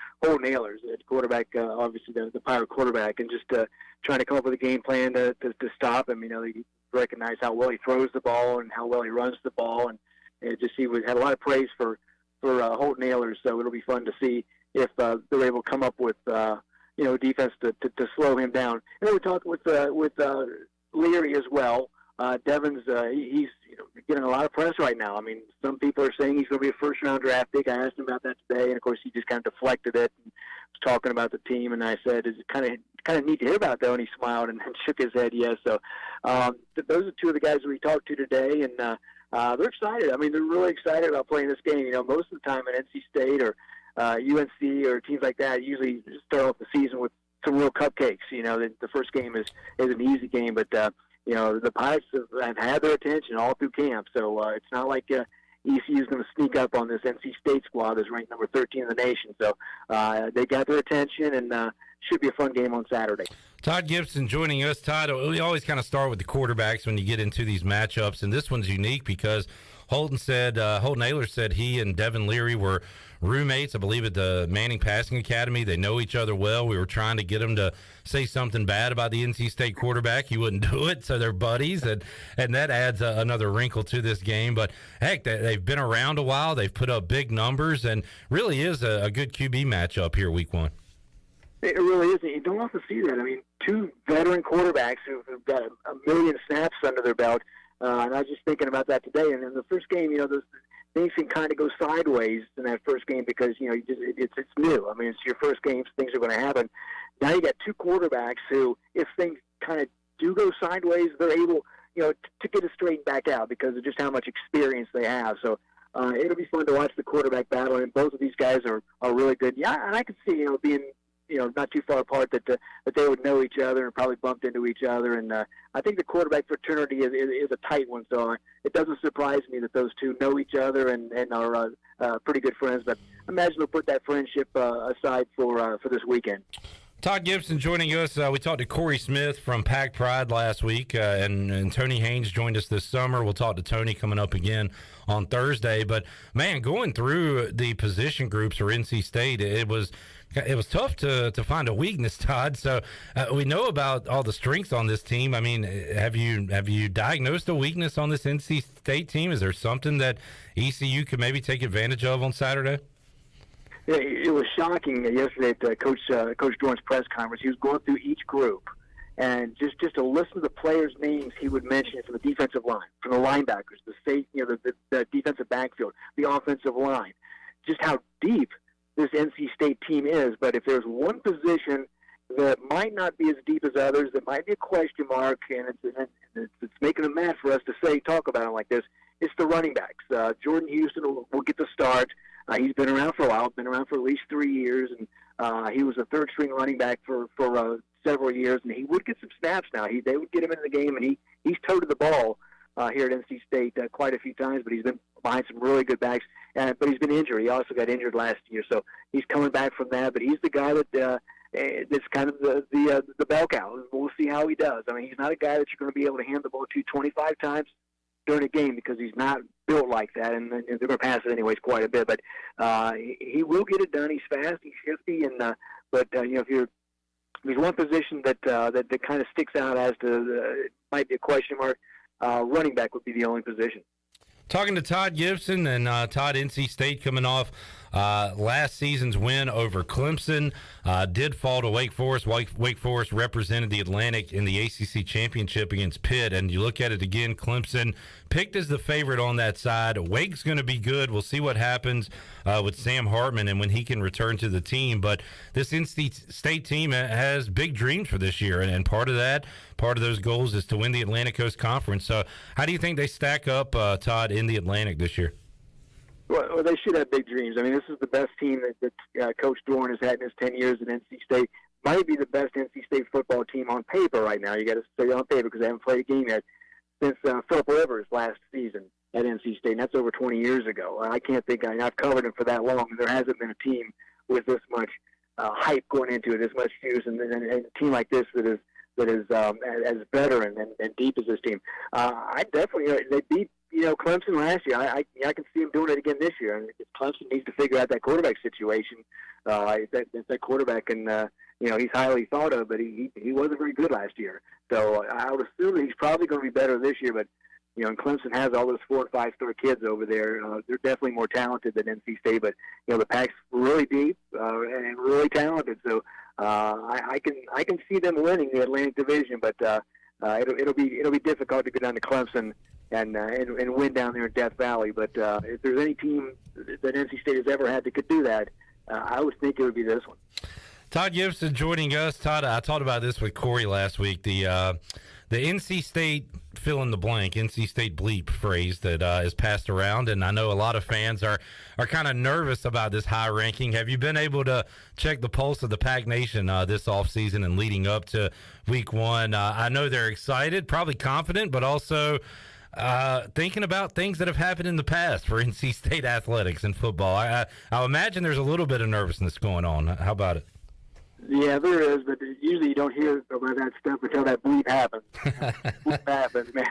Ahlers, the quarterback, obviously the Pirate quarterback, and just trying to come up with a game plan to stop him. He recognized how well he throws the ball and how well he runs the ball, and just he had a lot of praise for Holton Ahlers. So it'll be fun to see if they're able to come up with defense to slow him down. And then we talked with Leary as well. Devon's he's getting a lot of press right now. I mean, some people are saying he's going to be a first-round draft pick. I asked him about that today, and of course he just kind of deflected it and was talking about the team. And I said, "Is it kind of neat to hear about though?" And he smiled and shook his head yes. So those are two of the guys we talked to today, and they're excited. I mean, they're really excited about playing this game. Most of the time at NC State or UNC or teams like that usually start off the season with some real cupcakes. The first game is an easy game, but the Pirates have had their attention all through camp, so it's not like ECU is going to sneak up on this NC State squad that's ranked number 13 in the nation. So they got their attention, and should be a fun game on Saturday. Todd Gibson joining us. Todd, we always kind of start with the quarterbacks when you get into these matchups, and this one's unique because Holton Ahlers said he and Devin Leary were roommates, I believe, at the Manning Passing Academy. They know each other well. We were trying to get him to say something bad about the NC State quarterback. He wouldn't do it, so they're buddies, and that adds another wrinkle to this game. But, heck, they've been around a while. They've put up big numbers, and really is a good QB matchup here week one. It really is. You don't often see that. I mean, two veteran quarterbacks who've got a million snaps under their belt. And I was just thinking about that today. And in the first game, those things can kind of go sideways in that first game because it's new. I mean, it's your first game, so things are going to happen. Now you got two quarterbacks who, if things kind of do go sideways, they're able, to get it straightened back out because of just how much experience they have. So it'll be fun to watch the quarterback battle. And both of these guys are really good. Yeah, and I could see being not too far apart that they would know each other and probably bumped into each other. And I think the quarterback fraternity is a tight one, so it doesn't surprise me that those two know each other and are pretty good friends. But imagine they'll put that friendship aside for this weekend. Todd Gibson joining us. We talked to Corey Smith from Pack Pride last week, and Tony Haynes joined us this summer. We'll talk to Tony coming up again on Thursday. But, man, going through the position groups for NC State, it was tough to find a weakness, Todd. So we know about all the strengths on this team. I mean, have you diagnosed a weakness on this NC State team? Is there something that ECU could maybe take advantage of on Saturday? Yeah, it was shocking yesterday at Coach Dorn's press conference. He was going through each group, and just to listen to the players' names he would mention from the defensive line, from the linebackers, the safety, the defensive backfield, the offensive line, just how deep this NC State team is. But if there's one position that might not be as deep as others, that might be a question mark, and it's making it mad for us to talk about it like this, it's the running backs. Jordan Houston will get the start. He's been around for a while, been around for at least 3 years, and he was a third-string running back for several years, and he would get some snaps now. They would get him in the game, and he's toted the ball here at NC State quite a few times, but he's been behind some really good backs. But he's been injured. He also got injured last year, so he's coming back from that. But he's the guy that's kind of the bell cow. We'll see how he does. I mean, he's not a guy that you're going to be able to hand the ball to 25 times during a game because he's not built like that, and they're going to pass it anyways quite a bit. But he will get it done. He's fast. He's shifty, and if there's one position that kind of sticks out as to might be a question mark, running back would be the only position. Talking to Todd Gibson, and Todd, NC State coming off last season's win over Clemson, did fall to Wake Forest. Wake Forest represented the Atlantic in the ACC championship against Pitt, and you look at it again, Clemson picked as the favorite on that side. Wake's going to be good. We'll see what happens with Sam Hartman and when he can return to the team. But this NC State team has big dreams for this year, and part of those goals is to win the Atlantic Coast Conference. So how do you think they stack up, Todd, in the Atlantic this year? Well, they should have big dreams. I mean, this is the best team that Coach Dorn has had in his 10 years at NC State. Might be the best NC State football team on paper right now. You got to say on paper because they haven't played a game yet since Philip Rivers last season at NC State, and that's over 20 years ago. I can't think I've covered him for that long. There hasn't been a team with this much hype going into it, this much juice, and a team like this that is as veteran and deep as this team. I definitely they beat Clemson last year, I can see him doing it again this year. And Clemson needs to figure out that quarterback situation. That quarterback, and he's highly thought of, but he wasn't very good last year. So I would assume that he's probably going to be better this year. But and Clemson has all those 4- and 5-star kids over there. They're definitely more talented than NC State, but the pack's really deep and really talented. So I can see them winning the Atlantic Division, but it'll be difficult to go down to Clemson and win down there in Death Valley. But if there's any team that NC State has ever had that could do that, I would think it would be this one. Todd Gibson joining us. Todd, I talked about this with Corey last week. The NC State fill in the blank, NC State bleep phrase that is passed around, and I know a lot of fans are kind of nervous about this high ranking. Have you been able to check the pulse of the Pac Nation this offseason and leading up to week 1? I know they're excited, probably confident, but also thinking about things that have happened in the past for NC State athletics and football. I imagine there's a little bit of nervousness going on. How about it? Yeah, there is, but usually you don't hear about that stuff until that bleep happens. Bleep happens, man.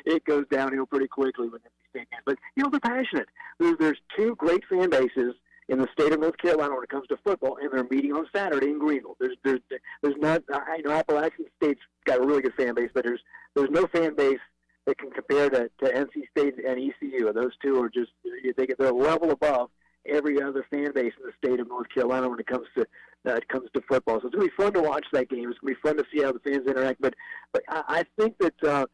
It goes downhill pretty quickly when NC State games. But, they're passionate. There's 2 great fan bases in the state of North Carolina when it comes to football, and they're meeting on Saturday in Greenville. There's not, Appalachian State's got a really good fan base, but there's no fan base that can compare to NC State and ECU. Those 2 are just, they're a level above every other fan base in the state of North Carolina when it comes to football. So it's going to be fun to watch that game. It's going to be fun to see how the fans interact. But I think that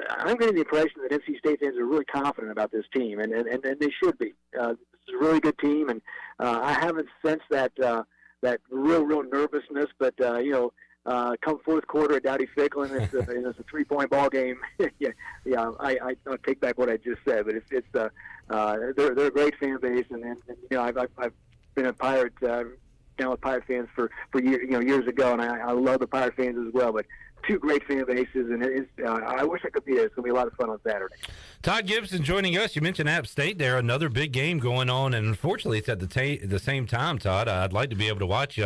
I'm getting the impression that NC State fans are really confident about this team, and they should be. This is a really good team, and I haven't sensed that real nervousness. But come fourth quarter at Dowdy Ficklin, it's a 3-point ball game. I take back what I just said, but they're a great fan base, and I've been a Pirate. Down with Pirate fans for years ago, and I love the Pirate fans as well. But 2 great fan bases, and I wish I could be there. It's going to be a lot of fun on Saturday. Todd Gibson joining us. You mentioned App State there, another big game going on, and unfortunately it's at the same time, Todd. I'd like to be able to watch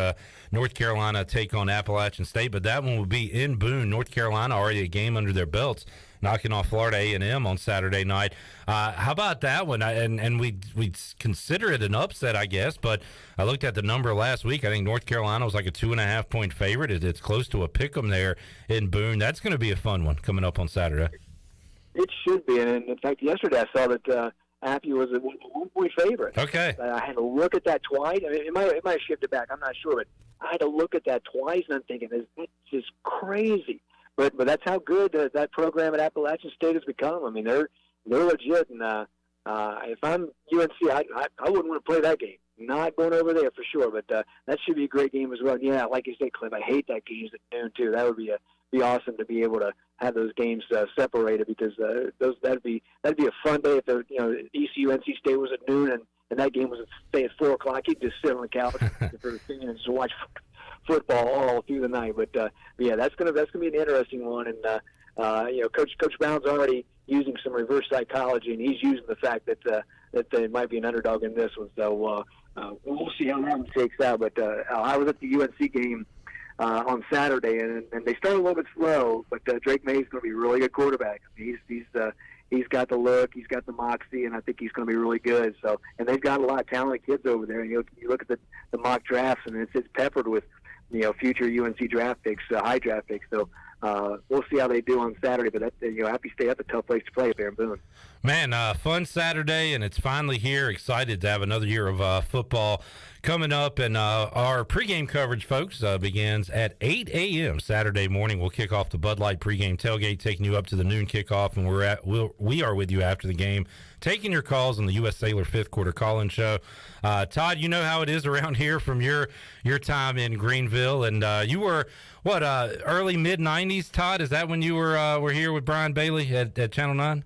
North Carolina take on Appalachian State, but that one will be in Boone, North Carolina, already a game under their belts, knocking off Florida A&M on Saturday night. How about that one? And we consider it an upset, I guess, but I looked at the number last week. I think North Carolina was like a 2.5-point favorite. It's close to a pick'em there in Boone. That's going to be a fun one coming up on Saturday. It should be, and in fact, yesterday I saw that Appy was a 1-point favorite. Okay. I had to look at that twice. I mean, it might have shifted back. I'm not sure, but I had to look at that twice, and I'm thinking, that's just crazy. But that's how good that program at Appalachian State has become. I mean, they're legit, and if I'm UNC, I wouldn't want to play that game. Not going over there for sure, but that should be a great game as well. Yeah, like you say, Cliff, I hate that games at noon too. That would be awesome to be able to have those games separated, because that'd be a fun day if ECU NC State was at noon and that game was at 4 o'clock. You'd just sit on the couch for the thing and just watch football all through the night. But yeah, that's gonna be an interesting one. And Coach Brown's already using some reverse psychology, and he's using the fact that they might be an underdog in this one. So we'll see how that one takes out. But I was at the UNC game on Saturday, and they started a little bit slow, but Drake May's going to be a really good quarterback. He's got the look, he's got the moxie, and I think he's going to be really good. So, and they've got a lot of talented kids over there. And you look at the mock drafts, and it's peppered with future UNC draft picks, high draft picks. So we'll see how they do on Saturday. But Appy State, that's a tough place to play up there in Boone. Man, fun Saturday, and it's finally here. Excited to have another year of football coming up. And our pregame coverage, folks, begins at 8 a.m. Saturday morning. We'll kick off the Bud Light pregame tailgate, taking you up to the noon kickoff, and we are with you after the game, taking your calls on the U.S. Sailor fifth quarter call-in show. Todd, you know how it is around here from your time in Greenville, and you were early mid '90s. Todd, is that when you were here with Brian Bailey at Channel 9?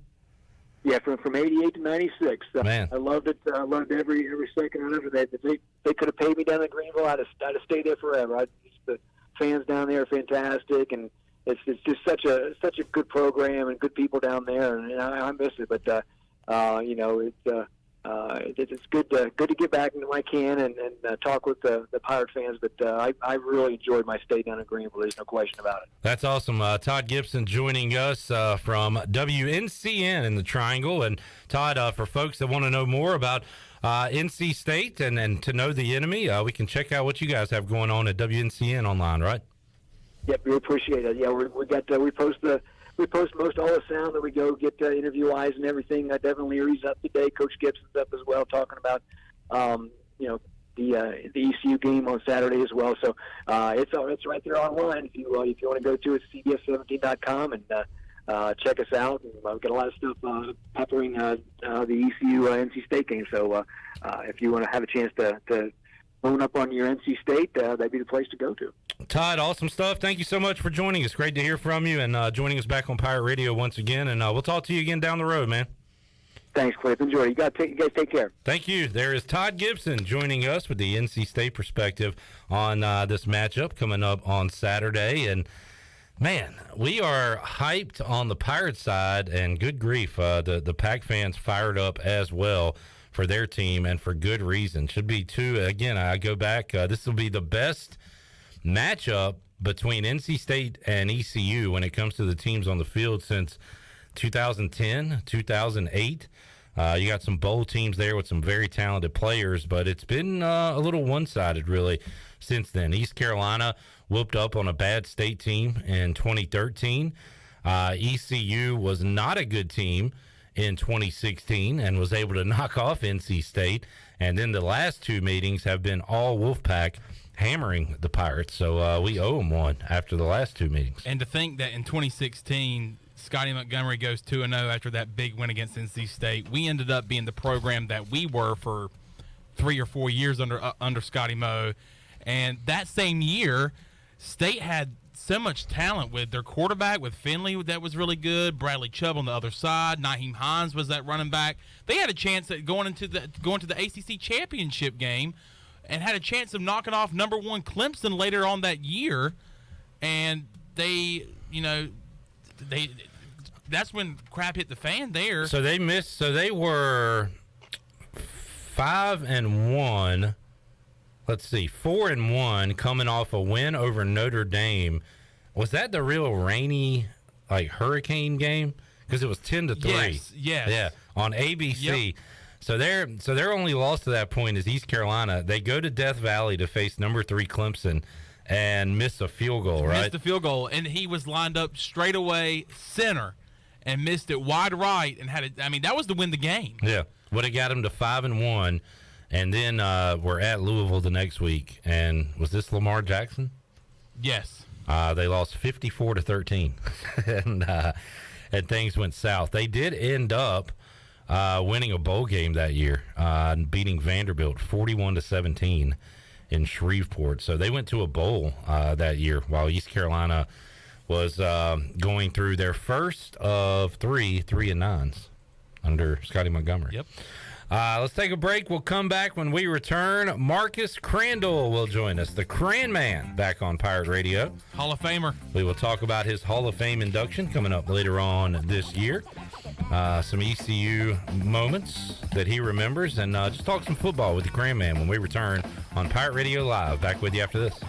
Yeah, from 88 to 96. Man, I loved it. I loved every second out of it. If they could have paid me down in Greenville, I'd have stayed there forever. The fans down there are fantastic, and it's just such a good program and good people down there, and I miss it. But it's good to get back into my can and talk with the Pirate fans. But I really enjoyed my stay down in Greenville. There's no question about it. That's awesome. Todd Gibson joining us from WNCN in the Triangle. And Todd, for folks that want to know more about NC State and to know the enemy, we can check out what you guys have going on at WNCN online, right? Yep, we appreciate it. Yeah, we post most all the sound that we go get interview-wise and everything. Devin Leary's up today. Coach Gibson's up as well, talking about the ECU game on Saturday as well. So it's right there online. If you want to go to it, cbs17.com and check us out. And we've got a lot of stuff peppering the ECU NC State game. So if you want to have a chance to phone up on your NC State, that'd be the place to go to. Todd, awesome stuff. Thank you so much for joining us. Great to hear from you and joining us back on Pirate Radio once again. And we'll talk to you again down the road, man. Thanks, Cliff. Enjoy. You guys take care. Thank you. There is Todd Gibson joining us with the NC State perspective on this matchup coming up on Saturday. And, man, we are hyped on the Pirate side, and good grief, the Pack fans fired up as well for their team, and for good reason. Should be two. Again, I go back. This will be the best matchup between NC State and ECU when it comes to the teams on the field since 2010, 2008. You got some bowl teams there with some very talented players, but it's been a little one-sided, really, since then. East Carolina whooped up on a bad state team in 2013. ECU was not a good team in 2016 and was able to knock off NC State. And then the last two meetings have been all Wolfpack hammering the Pirates. So we owe them one after the last two meetings. And to think that in 2016, Scotty Montgomery goes 2-0 after that big win against NC State. We ended up being the program that we were for 3 or 4 years under Scotty Mo. And that same year, State had so much talent with their quarterback, with Finley, that was really good. Bradley Chubb on the other side. Naheem Hines was that running back. They had a chance at going to the ACC championship game, and had a chance of knocking off number one Clemson later on that year. And that's when crap hit the fan there. So they missed. So they were 5-1. Let's see, 4-1 coming off a win over Notre Dame. Was that the real rainy, hurricane game? Because it was 10-3. Yes. Yeah, on ABC. Yep. So their only loss to that point is East Carolina. They go to Death Valley to face number 3 Clemson and miss a field goal, right? Missed a field goal, and he was lined up straight away center and missed it wide right and had it. I mean, that was to win the game. Yeah, would have got him to 5-1. And then we're at Louisville the next week. And was this Lamar Jackson? Yes. They lost 54-13. and things went south. They did end up winning a bowl game that year, beating Vanderbilt 41-17 in Shreveport. So they went to a bowl that year while East Carolina was going through their first of 3-9s under Scotty Montgomery. Yep. Let's take a break. We'll come back when we return. Marcus Crandall will join us, the Cran Man, back on Pirate Radio. Hall of Famer. We will talk about his Hall of Fame induction coming up later on this year. Some ECU moments that he remembers, and just talk some football with the Cran Man when we return on Pirate Radio Live. Back with you after this.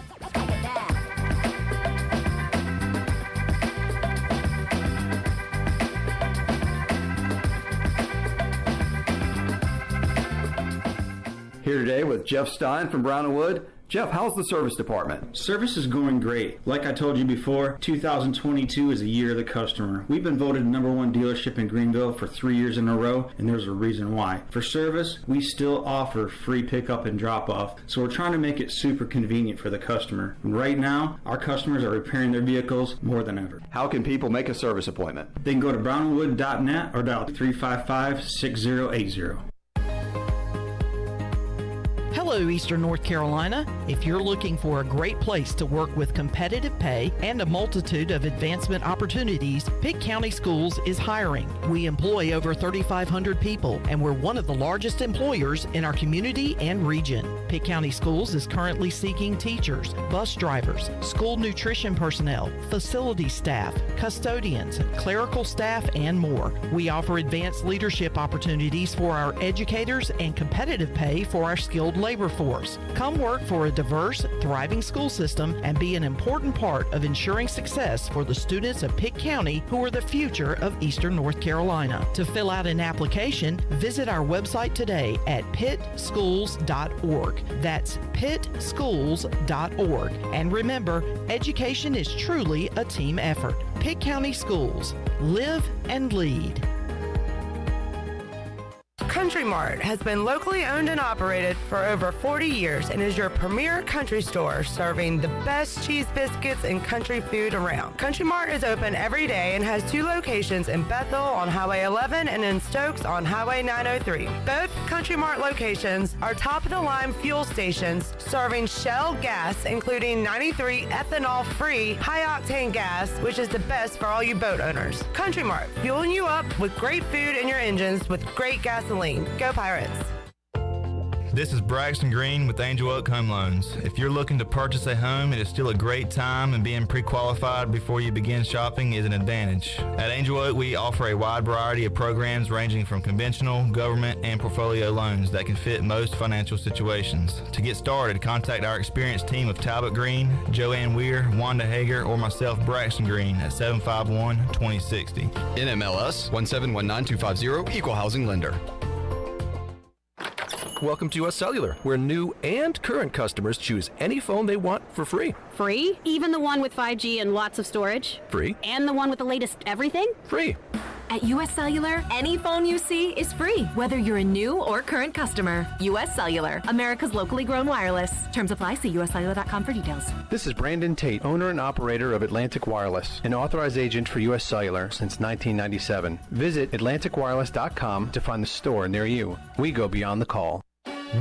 Here today with Jeff Stein from Brown & Wood. Jeff, how's the service department? Service is going great. Like I told you before, 2022 is a year of the customer. We've been voted #1 dealership in Greenville for 3 years in a row, and there's a reason why. For service, we still offer free pickup and drop-off, so we're trying to make it super convenient for the customer. And right now, our customers are repairing their vehicles more than ever. How can people make a service appointment? They can go to brownwood.net or dial 355-6080. Hello, Hello, Eastern North Carolina. If you're looking for a great place to work with competitive pay and a multitude of advancement opportunities, Pitt County Schools is hiring. We employ over 3,500 people, and we're one of the largest employers in our community and region. Pitt County Schools is currently seeking teachers, bus drivers, school nutrition personnel, facility staff, custodians, clerical staff, and more. We offer advanced leadership opportunities for our educators and competitive pay for our skilled labor force. Come work for a diverse, thriving school system and be an important part of ensuring success for the students of Pitt County who are the future of Eastern North Carolina. To fill out an application, visit our website today at pittschools.org. That's pittschools.org. And remember, education is truly a team effort. Pitt County Schools. Live and lead. Country Mart has been locally owned and operated for over 40 years and is your premier country store serving the best cheese biscuits and country food around. Country Mart is open every day and has 2 locations in Bethel on Highway 11 and in Stokes on Highway 903. Both Country Mart locations are top-of-the-line fuel stations serving Shell gas, including 93 ethanol-free high-octane gas, which is the best for all you boat owners. Country Mart, fueling you up with great food in your engines with great gasoline. Go Pirates! This is Braxton Green with Angel Oak Home Loans. If you're looking to purchase a home, it is still a great time, and being pre-qualified before you begin shopping is an advantage. At Angel Oak, we offer a wide variety of programs ranging from conventional, government, and portfolio loans that can fit most financial situations. To get started, contact our experienced team of Talbot Green, Joanne Weir, Wanda Hager, or myself, Braxton Green, at 751-2060. NMLS 1719250, Equal Housing Lender. Welcome to US Cellular, where new and current customers choose any phone they want for free. Free? Even the one with 5G and lots of storage? Free. And the one with the latest everything? Free. At US Cellular, any phone you see is free, whether you're a new or current customer. US Cellular, America's locally grown wireless. Terms apply. See uscellular.com for details. This is Brandon Tate, owner and operator of Atlantic Wireless, an authorized agent for US Cellular since 1997. Visit atlanticwireless.com to find the store near you. We go beyond the call.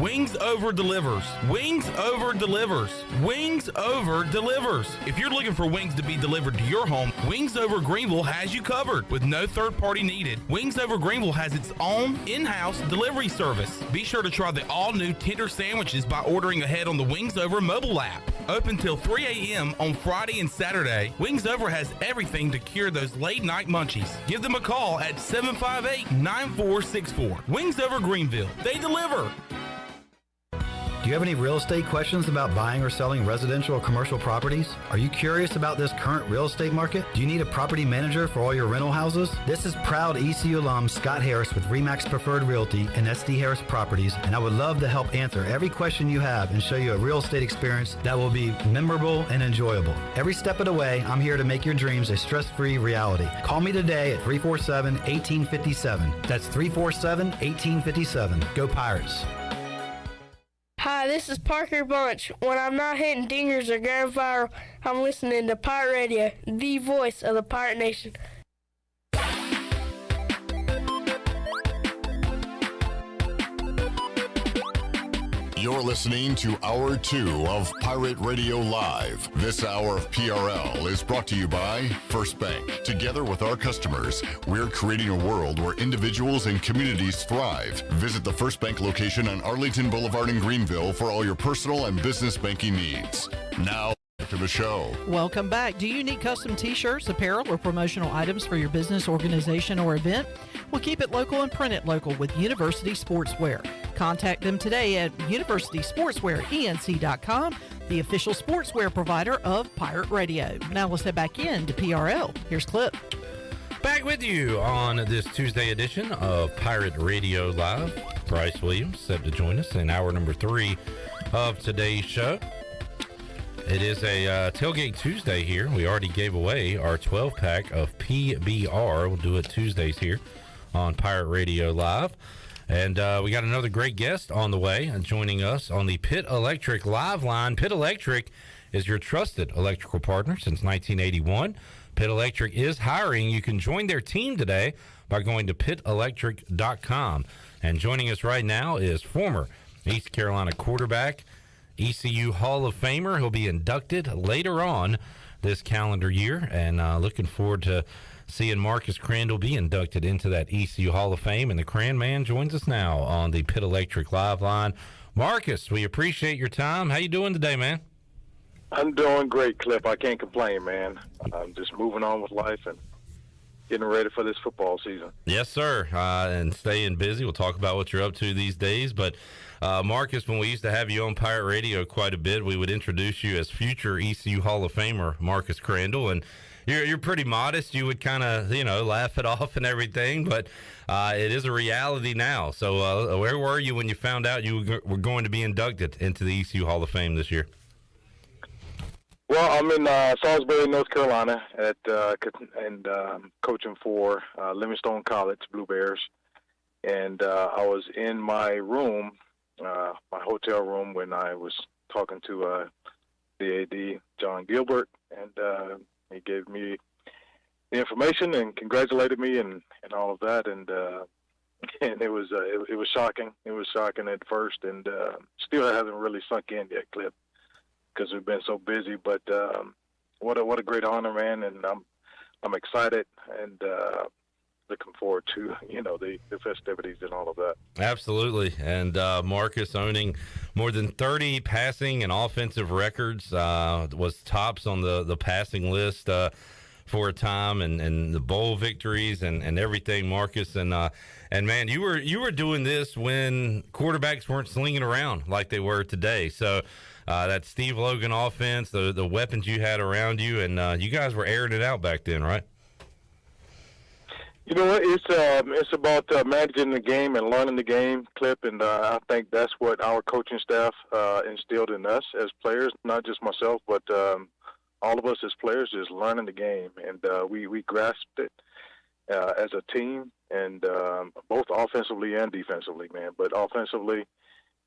Wings Over delivers. Wings Over delivers. Wings Over delivers. If you're looking for wings to be delivered to your home, Wings Over Greenville has you covered with no third party needed. Wings Over Greenville has its own in-house delivery service. Be sure to try the all-new tender sandwiches by ordering ahead on the Wings Over mobile app. Open till 3 a.m. on Friday and Saturday, Wings Over has everything to cure those late night munchies. Give them a call at 758-9464. Wings Over Greenville. They deliver. Do you have any real estate questions about buying or selling residential or commercial properties? Are you curious about this current real estate market? Do you need a property manager for all your rental houses? This is proud ECU alum Scott Harris with RE/MAX Preferred Realty and SD Harris Properties, and I would love to help answer every question you have and show you a real estate experience that will be memorable and enjoyable. Every step of the way, I'm here to make your dreams a stress-free reality. Call me today at 347-1857. That's 347-1857. Go Pirates. Hi, this is Parker Bunch. When I'm not hitting dingers or going viral, I'm listening to Pirate Radio, the voice of the Pirate Nation. You're listening to Hour 2 of Pirate Radio Live. This hour of PRL is brought to you by First Bank. Together with our customers, we're creating a world where individuals and communities thrive. Visit the First Bank location on Arlington Boulevard in Greenville for all your personal and business banking needs. Now, to the show. Welcome back. Do you need custom t-shirts, apparel, or promotional items for your business, organization, or event? Well, keep it local and print it local with University Sportswear. Contact them today at universitysportswearenc.com, the official sportswear provider of Pirate Radio. Now let's head back in to PRL. Here's Clip. Back with you on this Tuesday edition of Pirate Radio Live. Bryce Williams set to join us in hour number 3 of today's show. It is a Tailgate Tuesday here. We already gave away our 12-pack of PBR. We'll do it Tuesdays here on Pirate Radio Live. And we got another great guest on the way joining us on the Pitt Electric Live line. Pitt Electric is your trusted electrical partner since 1981. Pitt Electric is hiring. You can join their team today by going to pittelectric.com. And joining us right now is former East Carolina quarterback, ECU Hall of Famer. He'll be inducted later on this calendar year, and looking forward to seeing Marcus Crandall be inducted into that ECU Hall of Fame. And the Cran Man joins us now on the Pit Electric Live Line. Marcus, we appreciate your time. How you doing today, man? I'm doing great, Cliff. I can't complain, man. I'm just moving on with life and getting ready for this football season. Yes, sir, and staying busy. We'll talk about what you're up to these days. But, Marcus, when we used to have you on Pirate Radio quite a bit, we would introduce you as future ECU Hall of Famer Marcus Crandall. And you're pretty modest. You would kind of, laugh it off and everything. But it is a reality now. So where were you when you found out you were going to be inducted into the ECU Hall of Fame this year? Well, I'm in Salisbury, North Carolina, coaching for Livingstone College Blue Bears, and I was in my room, my hotel room, when I was talking to the AD, John Gilbert, and he gave me the information and congratulated me and all of that, and it was shocking. It was shocking at first, and still hasn't really sunk in yet, Cliff, because we've been so busy. But what a great honor, man, and I'm excited and looking forward to the festivities and all of that. Absolutely. And Marcus, owning more than 30 passing and offensive records, was tops on the passing list for a time, and the bowl victories and everything, Marcus. And man, you were doing this when quarterbacks weren't slinging around like they were today. So that Steve Logan offense, the weapons you had around you, and you guys were airing it out back then, right? You know what? It's about managing the game and learning the game, Clip, and I think that's what our coaching staff instilled in us as players, not just myself, but all of us as players, is learning the game, and we grasped it as a team, and both offensively and defensively, man. But offensively,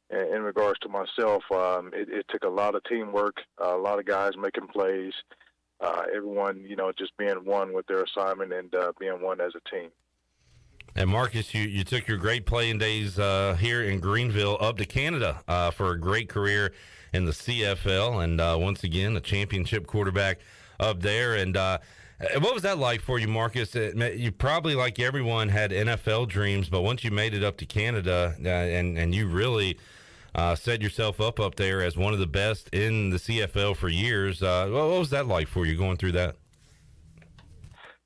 in regards to myself, it took a lot of teamwork, a lot of guys making plays, everyone, just being one with their assignment and being one as a team. And Marcus, you took your great playing days here in Greenville up to Canada for a great career in the CFL, and once again, a championship quarterback up there. And what was that like for you, Marcus? You probably, like everyone, had NFL dreams, but once you made it up to Canada and you really set yourself up there as one of the best in the CFL for years, what was that like for you going through that?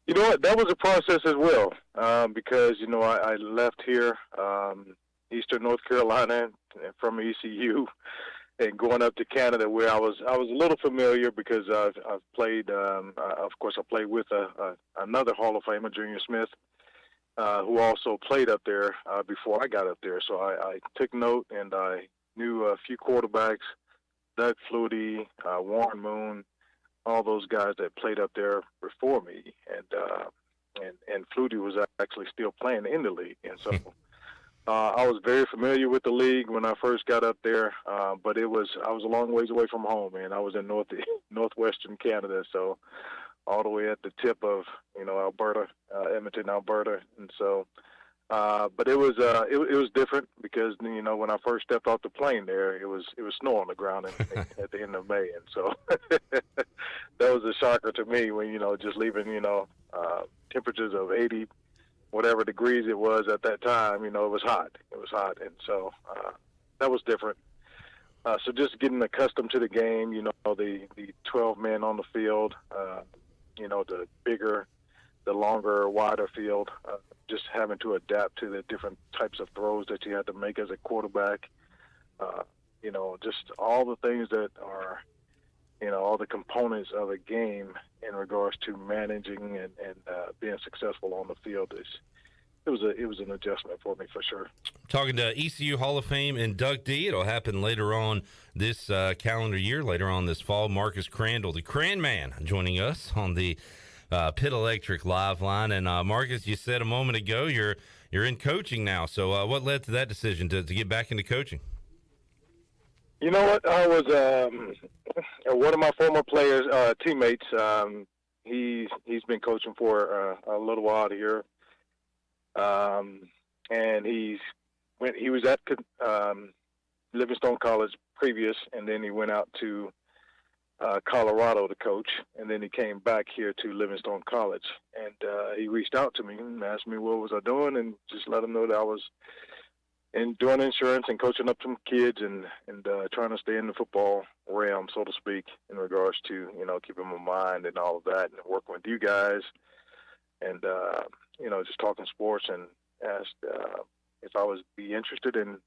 You know what? That was a process as well, because I left here, Eastern North Carolina, from ECU, and going up to Canada, where I was a little familiar because I've played. Of course, I played with another Hall of Famer, Junior Smith, who also played up there before I got up there. So I took note, and I knew a few quarterbacks, Doug Flutie, Warren Moon, all those guys that played up there before me, and Flutie was actually still playing in the league, and so I was very familiar with the league when I first got up there. But I was a long ways away from home, and I was in northwestern Canada, so all the way at the tip of Alberta, Edmonton, Alberta, and so. But it was different because when I first stepped off the plane there, it was snow on the ground at the end of May, and so that was a shocker to me when just leaving temperatures of 80 whatever degrees it was at that time. It was hot, and so that was different. So just getting accustomed to the game, the 12 men on the field, the bigger, the longer, wider field. Just having to adapt to the different types of throws that you had to make as a quarterback. Just all the things that are, all the components of a game in regards to managing and being successful on the field. It was an adjustment for me for sure. Talking to ECU Hall of Fame inductee. It'll happen later on this calendar year, later on this fall. Marcus Crandall, the Cran Man, joining us on the Pit Electric Live Line. And Marcus, you said a moment ago you're in coaching now. So what led to that decision to get back into coaching? You know what? I was one of my former players, teammates. He's been coaching for a little while here, and he was at Livingstone College previous, and then he went out to Colorado to coach, and then he came back here to Livingstone College, and he reached out to me and asked me what was I doing, and just let him know that I was doing insurance and coaching up some kids and trying to stay in the football realm, so to speak, in regards to, you know, keeping my mind and all of that, and working with you guys, and you know, just talking sports, and asked if I was be interested in,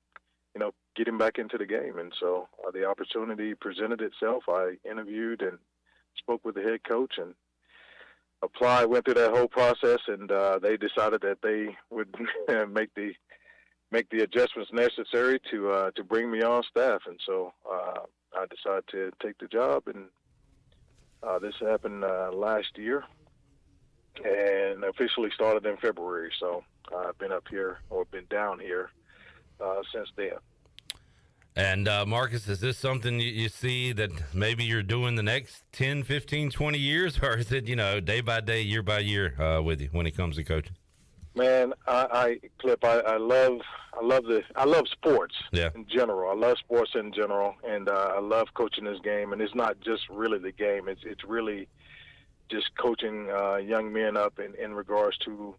you know, getting back into the game. And so the opportunity presented itself. I interviewed and spoke with the head coach and applied, went through that whole process, and they decided that they would make the adjustments necessary to bring me on staff. And so I decided to take the job, and this happened last year and officially started in February. So I've been up here, or been down here, since then. And Marcus, is this something you see that maybe you're doing the next 10, 15, 20 years, or is it, you know, day by day, year by year with you when it comes to coaching? Man, Clip, I love sports in general. I love sports in general, and I love coaching this game. And it's not just really the game; it's really just coaching young men up in regards to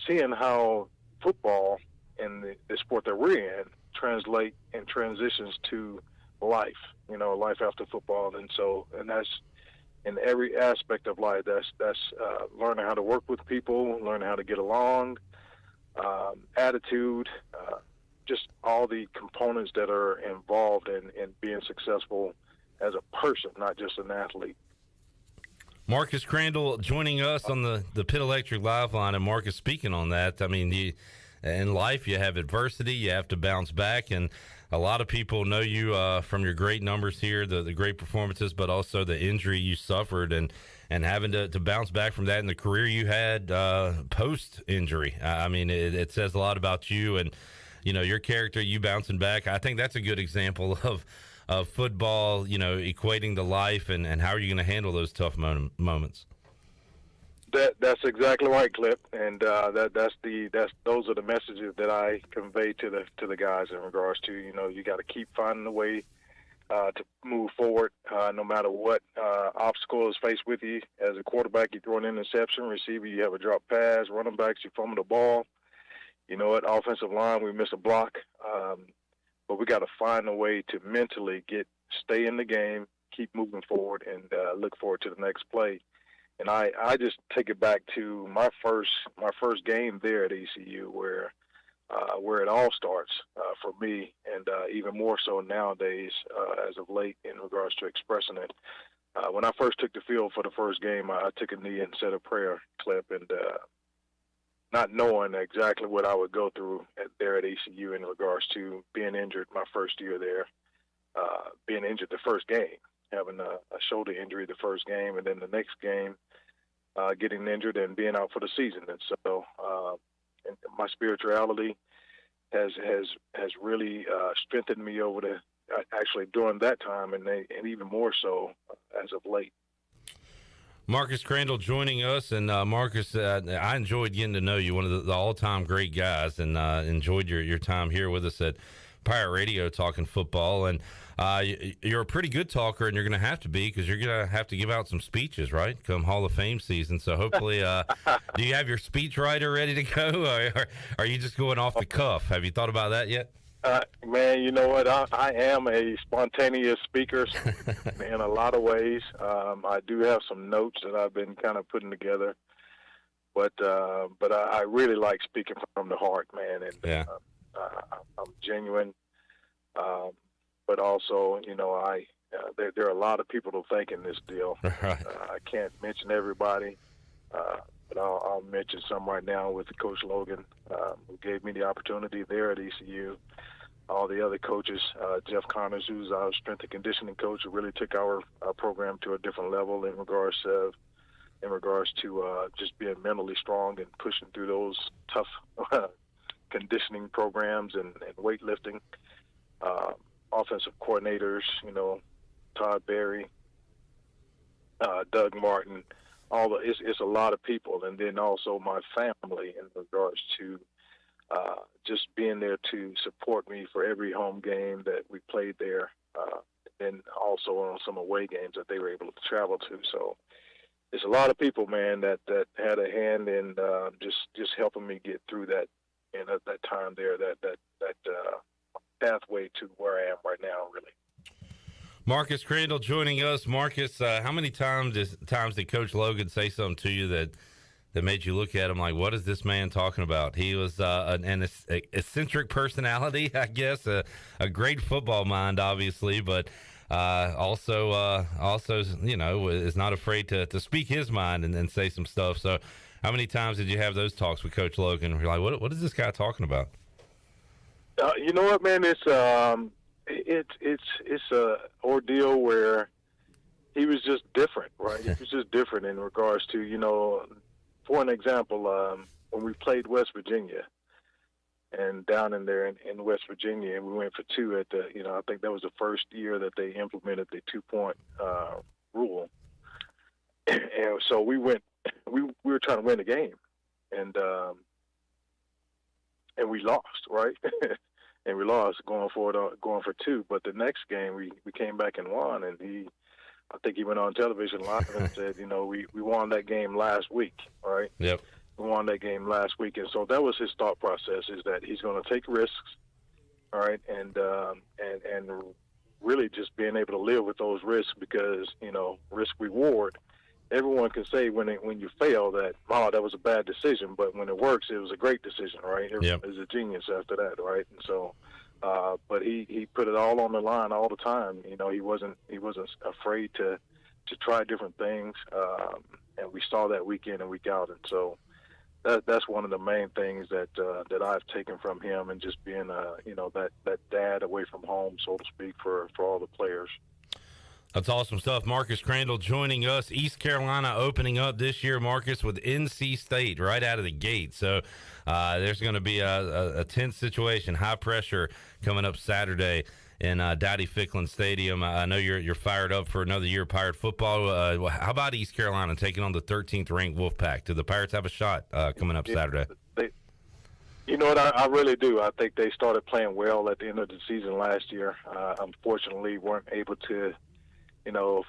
seeing how football and the sport that we're in translate and transitions to life, you know, life after football. And that's in every aspect of life. That's learning how to work with people, learning how to get along, attitude, just all the components that are involved in being successful as a person, not just an athlete. Marcus Crandall joining us on the Pit Electric Live Line. And Marcus, speaking on that, I mean, in life you have adversity, you have to bounce back, and a lot of people know you from your great numbers here, the great performances, but also the injury you suffered and having to bounce back from that, and the career you had post injury. I mean, it says a lot about you and, you know, your character, you bouncing back. I think that's a good example of football, you know, equating to life, and how are you going to handle those tough moments? That's exactly right, Clip, and those are the messages that I convey to the guys in regards to, you know, you got to keep finding a way to move forward, no matter what obstacle is faced with you. As a quarterback, you throw an interception; receiver, you have a drop pass; running backs, you fumble the ball. You know, at offensive line, we miss a block, but we got to find a way to mentally stay in the game, keep moving forward, and look forward to the next play. And I just take it back to my first game there at ECU, where it all starts for me, and even more so nowadays as of late in regards to expressing it. When I first took the field for the first game, I took a knee and said a prayer, Clip, and not knowing exactly what I would go through there at ECU in regards to being injured my first year there, being injured the first game, having a shoulder injury the first game, and then the next game getting injured and being out for the season. And so and my spirituality has really strengthened me over actually during that time, and even more so as of late. Marcus Crandall joining us, and Marcus, I enjoyed getting to know you, one of the all-time great guys, and enjoyed your time here with us at Pirate Radio talking football. And you're a pretty good talker, and you're going to have to be, because you're going to have to give out some speeches, right, come Hall of Fame season. So hopefully, do you have your speech writer ready to go, or are you just going off the cuff? Have you thought about that yet? Man, you know what? I am a spontaneous speaker in a lot of ways. I do have some notes that I've been kind of putting together, but I really like speaking from the heart, man. And I'm genuine, but also, you know, there are a lot of people to thank in this deal. Right. I can't mention everybody, but I'll mention some right now with Coach Logan, who gave me the opportunity there at ECU. All the other coaches, Jeff Connors, who's our strength and conditioning coach, who really took our program to a different level in regards to just being mentally strong and pushing through those tough conditioning programs and weightlifting. Offensive coordinators, you know, Todd Berry, Doug Martin, it's a lot of people, and then also my family in regards to just being there to support me for every home game that we played there, and also on some away games that they were able to travel to. So there's a lot of people, man, that had a hand in just helping me get through that, that time there, that pathway to where I am right now, really. Marcus Crandall joining us. Marcus, how many times did Coach Logan say something to you that made you look at him like, what is this man talking about? He was an eccentric personality, I guess, a great football mind, obviously, but also, you know, is not afraid to speak his mind and say some stuff. So how many times did you have those talks with Coach Logan? You're like, what is this guy talking about? You know what, man? It's a ordeal where he was just different, right? He was just different in regards to, you know, for an example, when we played West Virginia and down in there in West Virginia, and we went for two at the, you know, I think that was the first year that they implemented the 2-point rule. And so we were trying to win the game, and we lost, right? And we lost going for two. But the next game we came back and won, and I think he went on television live and said, you know, we won that game last week, right? Yep. We won that game last week, and so that was his thought process, is that he's going to take risks, all right, and really just being able to live with those risks, because, you know, risk reward. Everyone can say when you fail that, oh, that was a bad decision, but when it works, it was a great decision, right? Everybody's a genius after that, right? And so, but he put it all on the line all the time. You know, he wasn't afraid to try different things, and we saw that week in and week out. And so that's one of the main things that I've taken from him, and just being you know, that dad away from home, so to speak, for all the players. That's awesome stuff. Marcus Crandall joining us. East Carolina opening up this year, Marcus, with NC State right out of the gate. So there's going to be a tense situation, high pressure coming up Saturday in Dowdy Ficklin Stadium. I know you're fired up for another year of Pirate football. How about East Carolina taking on the 13th ranked Wolfpack? Do the Pirates have a shot coming up Saturday? You know what? I really do. I think they started playing well at the end of the season last year. Unfortunately, weren't able to, you know,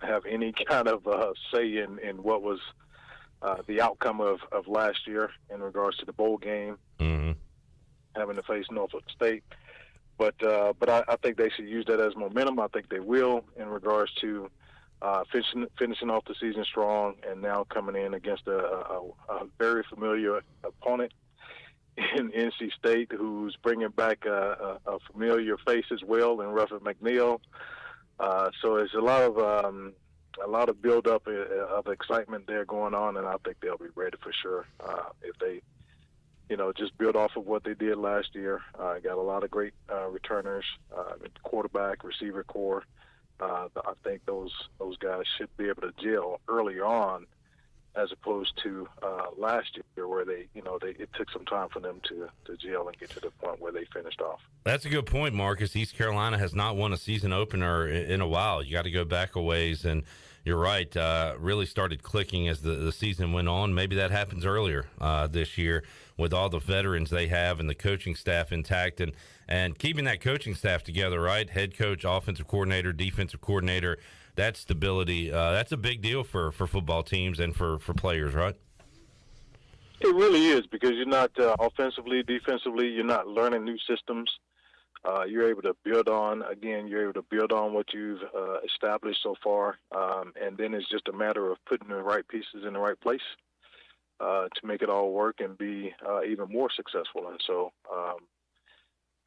have any kind of say in what was the outcome of last year in regards to the bowl game, having to face Norfolk State. But I think they should use that as momentum. I think they will, in regards to finishing off the season strong, and now coming in against a very familiar opponent in NC State, who's bringing back a familiar face as well in Ruffin McNeil. So there's a lot of build up of excitement there going on, and I think they'll be ready for sure if they, you know, just build off of what they did last year. Got a lot of great returners, quarterback, receiver core. I think those guys should be able to gel early on, as opposed to last year, where it took some time for them to gel and get to the point where they finished off. That's a good point, Marcus. East Carolina has not won a season opener in a while. You got to go back a ways, and you're right, really started clicking as the season went on. Maybe that happens earlier this year with all the veterans they have and the coaching staff intact, and keeping that coaching staff together, right? Head coach, offensive coordinator, defensive coordinator, that stability, that's a big deal for football teams and for players, right? It really is, because you're not offensively, defensively, you're not learning new systems. You're able to build on what you've established so far, and then it's just a matter of putting the right pieces in the right place to make it all work and be even more successful. And so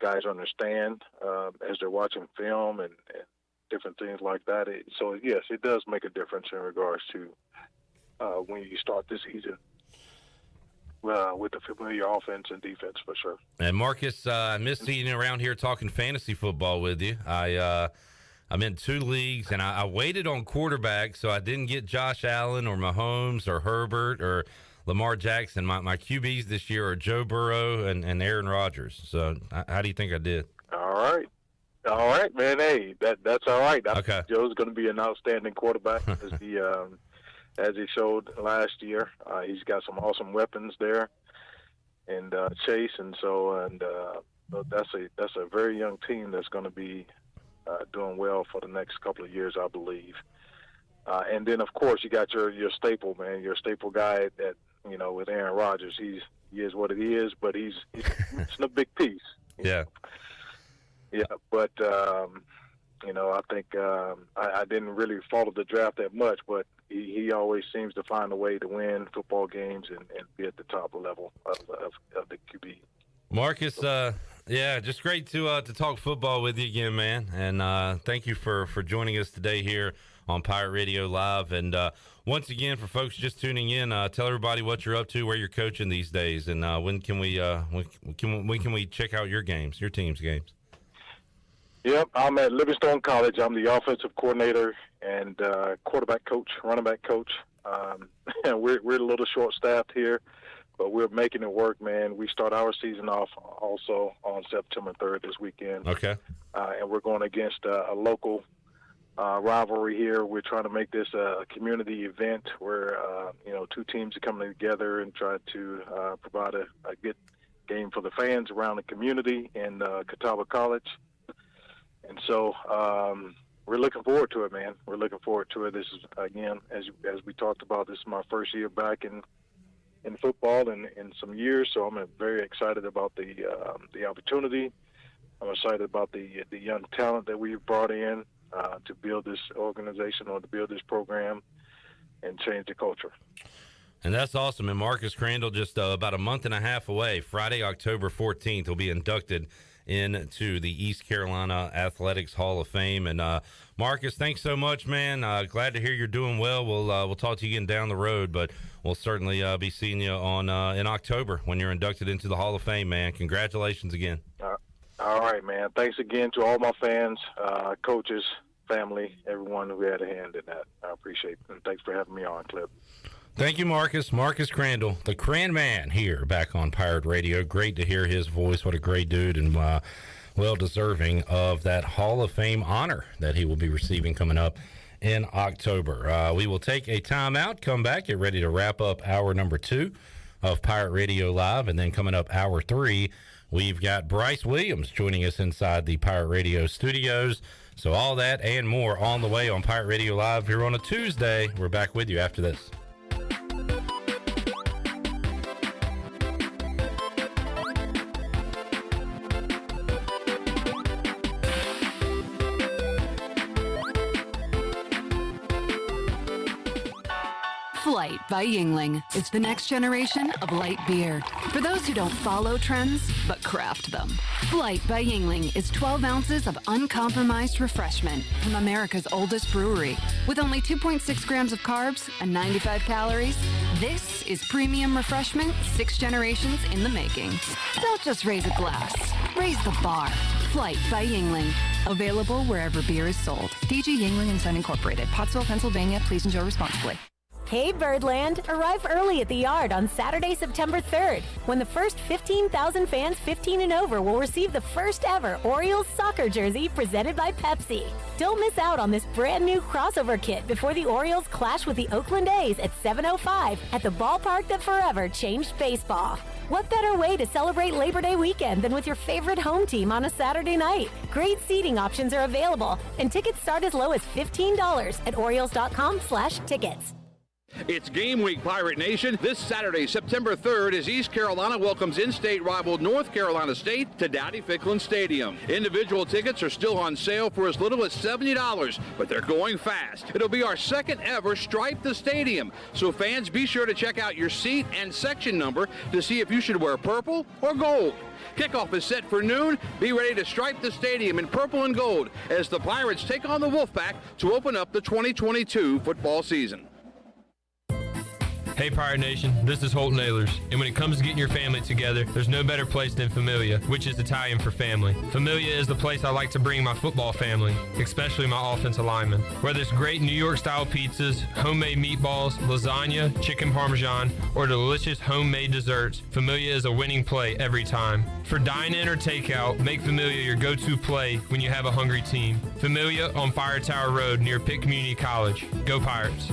guys understand as they're watching film and different things like that. So, yes, it does make a difference in regards to when you start this season with the familiar offense and defense, for sure. And Marcus, I miss seeing you around here talking fantasy football with you. I'm in 2 leagues, and I waited on quarterback, so I didn't get Josh Allen or Mahomes or Herbert or Lamar Jackson. My QBs this year are Joe Burrow and Aaron Rodgers. So how do you think I did? All right, man. Hey, that's all right. Okay. Joe's going to be an outstanding quarterback as he showed last year. He's got some awesome weapons there. Chase, and that's a very young team that's going to be doing well for the next couple of years, I believe. And then, of course, you got your staple, man, your staple guy that, with Aaron Rodgers. He is what it is, but it's a big piece. Yeah. Yeah, but, I think I didn't really follow the draft that much, but he always seems to find a way to win football games and be at the top level of the QB. Marcus, just great to talk football with you again, man. And thank you for joining us today here on Pirate Radio Live. And once again, for folks just tuning in, tell everybody what you're up to, where you're coaching these days, and when can we check out your games, your team's games? Yep, I'm at Livingstone College. I'm the offensive coordinator and quarterback coach, running back coach. And we're a little short-staffed here, but we're making it work, man. We start our season off also on September 3rd this weekend. Okay. And we're going against a local rivalry here. We're trying to make this a community event where, two teams are coming together and try to provide a good game for the fans around the community in Catawba College. And so we're looking forward to it, man. We're looking forward to it. This is, again, as we talked about, this is my first year back in football in some years, so I'm very excited about the opportunity. I'm excited about the young talent that we've brought in to build this organization or to build this program and change the culture. And that's awesome. And Marcus Crandall, just about a month and a half away, Friday, October 14th, will be inducted into the East Carolina Athletics Hall of Fame. And Marcus, thanks so much, man. Glad to hear you're doing well. We'll talk to you again down the road, but we'll certainly be seeing you on in October when you're inducted into the Hall of Fame, man. Congratulations again. All right, man. Thanks again to all my fans, coaches, family, everyone who had a hand in that. I appreciate it, and thanks for having me on, Clip. Thank you, Marcus. Marcus Crandall, the Cran Man, here back on Pirate Radio. Great to hear his voice. What a great dude, and well deserving of that Hall of Fame honor that he will be receiving coming up in October. We will take a timeout, come back, get ready to wrap up hour number 2 of Pirate Radio Live, and then coming up hour 3, we've got Bryce Williams joining us inside the Pirate Radio studios. So all that and more on the way on Pirate Radio Live here on a Tuesday. We're back with you after this. Flight by Yuengling is the next generation of light beer. For those who don't follow trends, but craft them. Flight by Yuengling is 12 ounces of uncompromised refreshment from America's oldest brewery. With only 2.6 grams of carbs and 95 calories, this is premium refreshment 6 generations in the making. Don't just raise a glass, raise the bar. Flight by Yuengling. Available wherever beer is sold. DG Yuengling & Son Incorporated, Pottsville, Pennsylvania. Please enjoy responsibly. Hey Birdland, arrive early at the Yard on Saturday, September 3rd, when the first 15,000 fans 15 and over will receive the first ever Orioles soccer jersey presented by Pepsi. Don't miss out on this brand new crossover kit before the Orioles clash with the Oakland A's at 7:05 at the ballpark that forever changed baseball. What better way to celebrate Labor Day weekend than with your favorite home team on a Saturday night? Great seating options are available, and tickets start as low as $15 at Orioles.com/tickets. It's Game Week, Pirate Nation. This Saturday, September 3rd, as East Carolina welcomes in-state rival North Carolina State to Dowdy-Ficklin Stadium. Individual tickets are still on sale for as little as $70, but they're going fast. It'll be our second ever Stripe the Stadium, so fans, be sure to check out your seat and section number to see if you should wear purple or gold. Kickoff is set for noon. Be ready to stripe the stadium in purple and gold as the Pirates take on the Wolfpack to open up the 2022 football season. Hey Pirate Nation, this is Holton Ahlers, and when it comes to getting your family together, there's no better place than Familia, which is Italian for family. Familia is the place I like to bring my football family, especially my offensive linemen. Whether it's great New York-style pizzas, homemade meatballs, lasagna, chicken parmesan, or delicious homemade desserts, Familia is a winning play every time. For dine-in or takeout, make Familia your go-to play when you have a hungry team. Familia on Fire Tower Road near Pitt Community College. Go Pirates!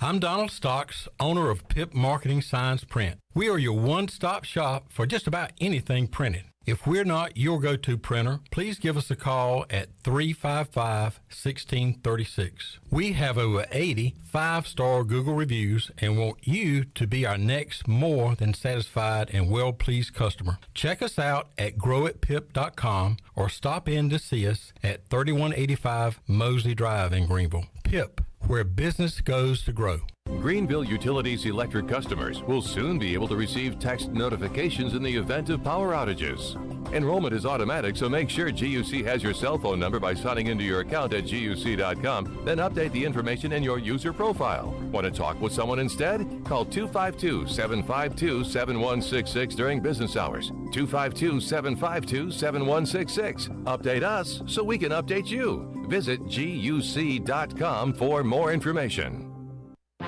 I'm Donald Stocks, owner of Pip Marketing Signs Print. We are your one-stop shop for just about anything printed. If we're not your go-to printer, please give us a call at 355-1636. We have over 80 5-star Google reviews and want you to be our next more than satisfied and well-pleased customer. Check us out at growatpip.com or stop in to see us at 3185 Mosley Drive in Greenville. Pip, where business goes to grow. Greenville Utilities electric customers will soon be able to receive text notifications in the event of power outages. Enrollment is automatic, so make sure GUC has your cell phone number by signing into your account at GUC.com, then update the information in your user profile. Want to talk with someone instead? Call 252-752-7166 during business hours. 252-752-7166. Update us so we can update you. Visit GUC.com for more information.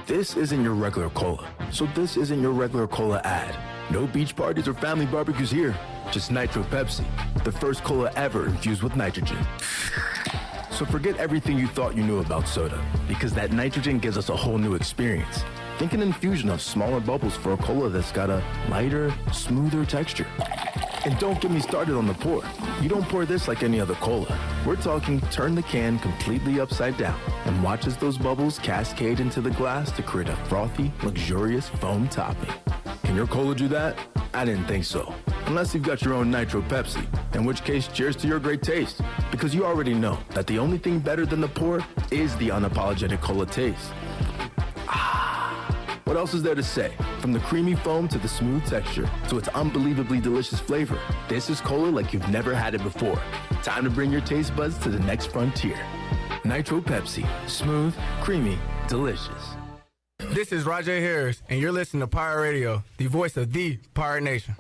This isn't your regular cola, so this isn't your regular cola ad. No beach parties or family barbecues here, just Nitro Pepsi, the first cola ever infused with nitrogen. So forget everything you thought you knew about soda, because that nitrogen gives us a whole new experience. Think an infusion of smaller bubbles for a cola that's got a lighter, smoother texture. And don't get me started on the pour. You don't pour this like any other cola. We're talking turn the can completely upside down and watch as those bubbles cascade into the glass to create a frothy, luxurious foam topping. Can your cola do that? I didn't think so. Unless you've got your own Nitro Pepsi, in which case cheers to your great taste. Because you already know that the only thing better than the pour is the unapologetic cola taste. What else is there to say? From the creamy foam to the smooth texture to its unbelievably delicious flavor, this is cola like you've never had it before. Time to bring your taste buds to the next frontier. Nitro Pepsi. Smooth, creamy, delicious. This is Rajay Harris, and you're listening to Pirate Radio, the voice of the Pirate Nation.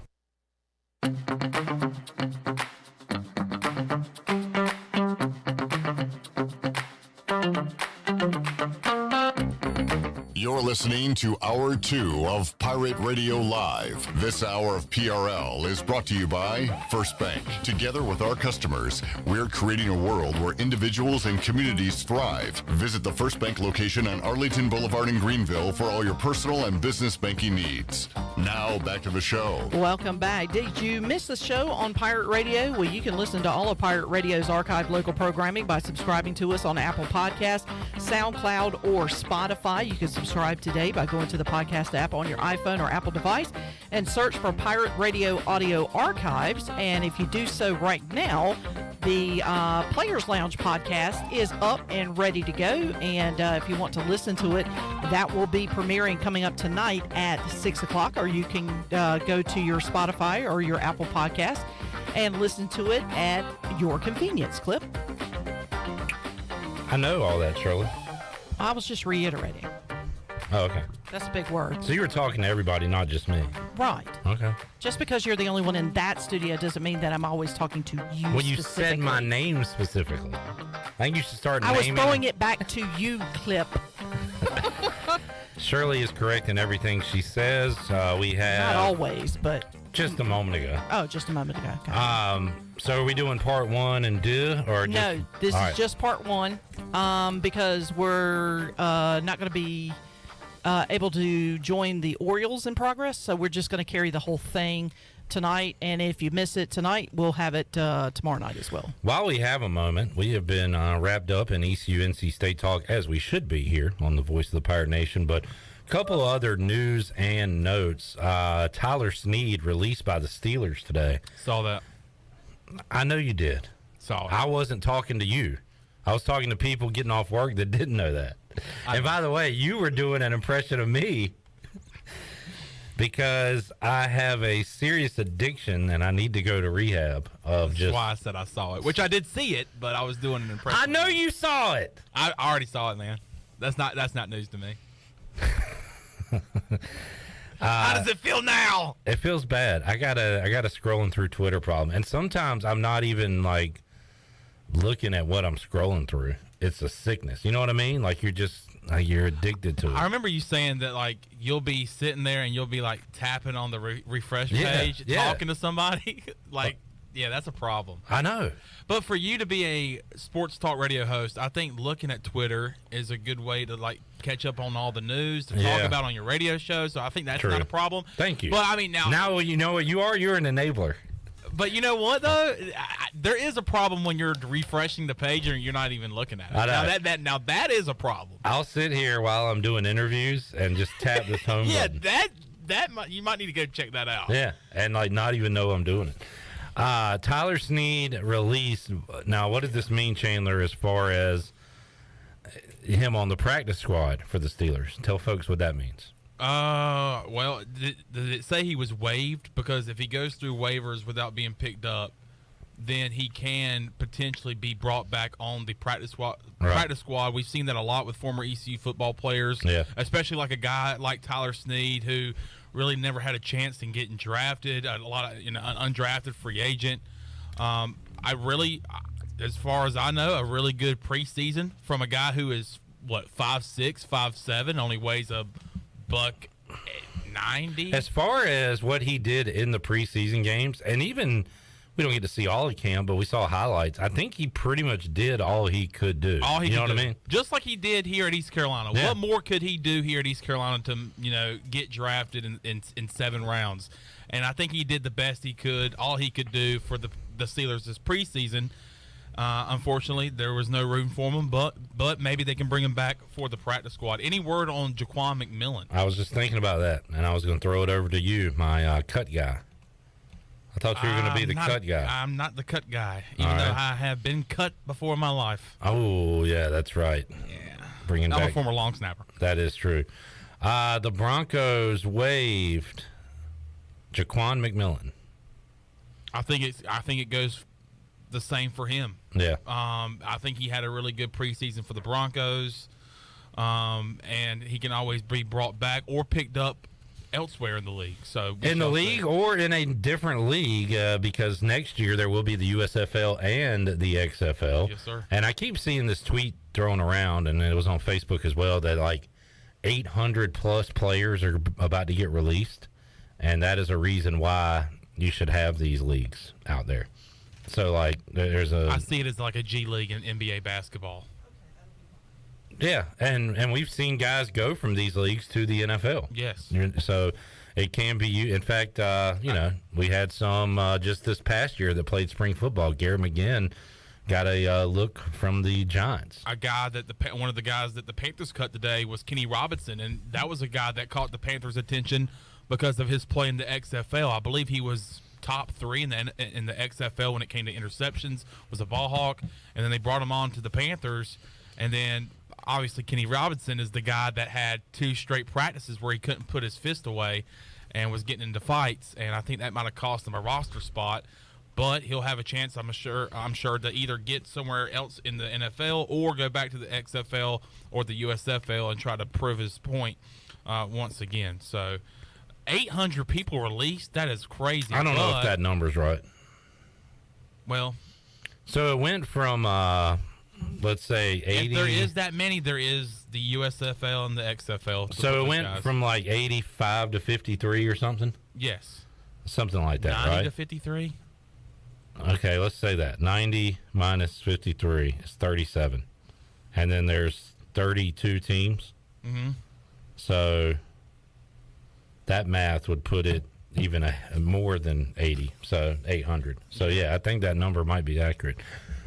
You're listening to Hour 2 of Pirate Radio Live. This hour of PRL is brought to you by First Bank. Together with our customers, we're creating a world where individuals and communities thrive. Visit the First Bank location on Arlington Boulevard in Greenville for all your personal and business banking needs. Now, back to the show. Welcome back. Did you miss the show on Pirate Radio? Well, you can listen to all of Pirate Radio's archived local programming by subscribing to us on Apple Podcasts, SoundCloud, or Spotify. You can subscribe today by going to the podcast app on your iPhone or Apple device and search for Pirate Radio Audio Archives. And if you do so right now, the Players Lounge podcast is up and ready to go. And if you want to listen to it, that will be premiering coming up tonight at 6 o'clock, or you can go to your Spotify or your Apple podcast and listen to it at your convenience. Clip. I know all that, Shirley. I was just reiterating. Oh, okay. That's a big word. So you were talking to everybody, not just me. Right. Okay. Just because you're the only one in that studio doesn't mean that I'm always talking to you. Well, you said my name specifically. I think you should start naming. I was throwing it back to you, Clip. Shirley is correct in everything she says. We have... Not always, but... Just a moment ago. Oh, just a moment ago. Okay. So are we doing part one and or just... No, this is just part one because we're not going to be... able to join the Orioles in progress, so we're just going to carry the whole thing tonight, and if you miss it tonight, we'll have it tomorrow night as well. While we have a moment, we have been wrapped up in ECU NC State talk, as we should be here on the Voice of the Pirate Nation, but a couple other news and notes. Tyler Snead released by the Steelers today. Saw that. I know you did. Saw it. I wasn't talking to you. I was talking to people getting off work that didn't know that. And by the way, you were doing an impression of me because I have a serious addiction and I need to go to rehab. That's why I said I saw it, which I did see it, but I was doing an impression. I know you saw it. I already saw it, man. That's not news to me. How does it feel now? It feels bad. I got a scrolling through Twitter problem, and sometimes I'm not even like looking at what I'm scrolling through. It's a sickness. You know what I mean? Like you're addicted to it. I remember you saying that like you'll be sitting there and you'll be like tapping on the refresh page, talking to somebody. Like Yeah, that's a problem. I know. But for you to be a sports talk radio host, I think looking at Twitter is a good way to catch up on all the news to talk about on your radio show. So I think that's not a problem. Thank you. But I mean, now you know what you are. You're an enabler. But you know what though? There is a problem when you're refreshing the page and you're not even looking at it. Now that is a problem. I'll sit here while I'm doing interviews and just tap this home button. You might need to go check that out. Yeah, and not even know I'm doing it. Tyler Snead released. Now, what does this mean, Chandler, as far as him on the practice squad for the Steelers? Tell folks what that means. Well, did it say he was waived? Because if he goes through waivers without being picked up, then he can potentially be brought back on the practice squad. Right. Practice squad. We've seen that a lot with former ECU football players, especially like a guy like Tyler Snead who really never had a chance in getting drafted. A lot of an undrafted free agent. As far as I know, a really good preseason from a guy who is 5'6", 5'7", only weighs $190. As far as what he did in the preseason games, and even we don't get to see all of camp, but we saw highlights. I think he pretty much did all he could do. All he you could know what do. I mean? Just like he did here at East Carolina. Yeah. What more could he do here at East Carolina to get drafted in 7 rounds? And I think he did the best he could, all he could do for the Steelers this preseason. Unfortunately, there was no room for him, but maybe they can bring him back for the practice squad. Any word on Jaquan McMillan? I was just thinking about that, and I was going to throw it over to you, my cut guy. I thought you were going to be the cut guy. I'm not the cut guy, even though I have been cut before in my life. Oh, yeah, that's right. Yeah. I'm a former long snapper. That is true. The Broncos waived Jaquan McMillan. I think it goes the same for him. Yeah. I think he had a really good preseason for the Broncos, and he can always be brought back or picked up elsewhere in the league. So in the league or in a different league, because next year there will be the USFL and the XFL. Yes, sir. And I keep seeing this tweet thrown around, and it was on Facebook as well, that 800 plus players are about to get released, and that is a reason why you should have these leagues out there. So I see it as like a G League in NBA basketball. Yeah, and we've seen guys go from these leagues to the NFL. Yes. So it can be you. In fact, we had some just this past year that played spring football. Garrett McGinn got a look from the Giants. One of the guys that the Panthers cut today was Kenny Robinson, and that was a guy that caught the Panthers' attention because of his play in the XFL. I believe he was top 3 in the XFL when it came to interceptions, was a ball hawk, and then they brought him on to the Panthers, and then obviously Kenny Robinson is the guy that had 2 straight practices where he couldn't put his fist away and was getting into fights, and I think that might have cost him a roster spot, but he'll have a chance, I'm sure, to either get somewhere else in the NFL or go back to the XFL or the USFL and try to prove his point once again. So 800 people released, that is crazy. I don't know if that number's right. Well, so it went from let's say 80. If there is that many, there is the USFL and the XFL. So it went from 85 to 53 or something? Yes. Something like that, 90 right? to 53? Okay, let's say that. 90 minus 53 is 37. And then there's 32 teams. Mm-hmm. So that math would put it even more than 80, so 800. So, yeah, I think that number might be accurate.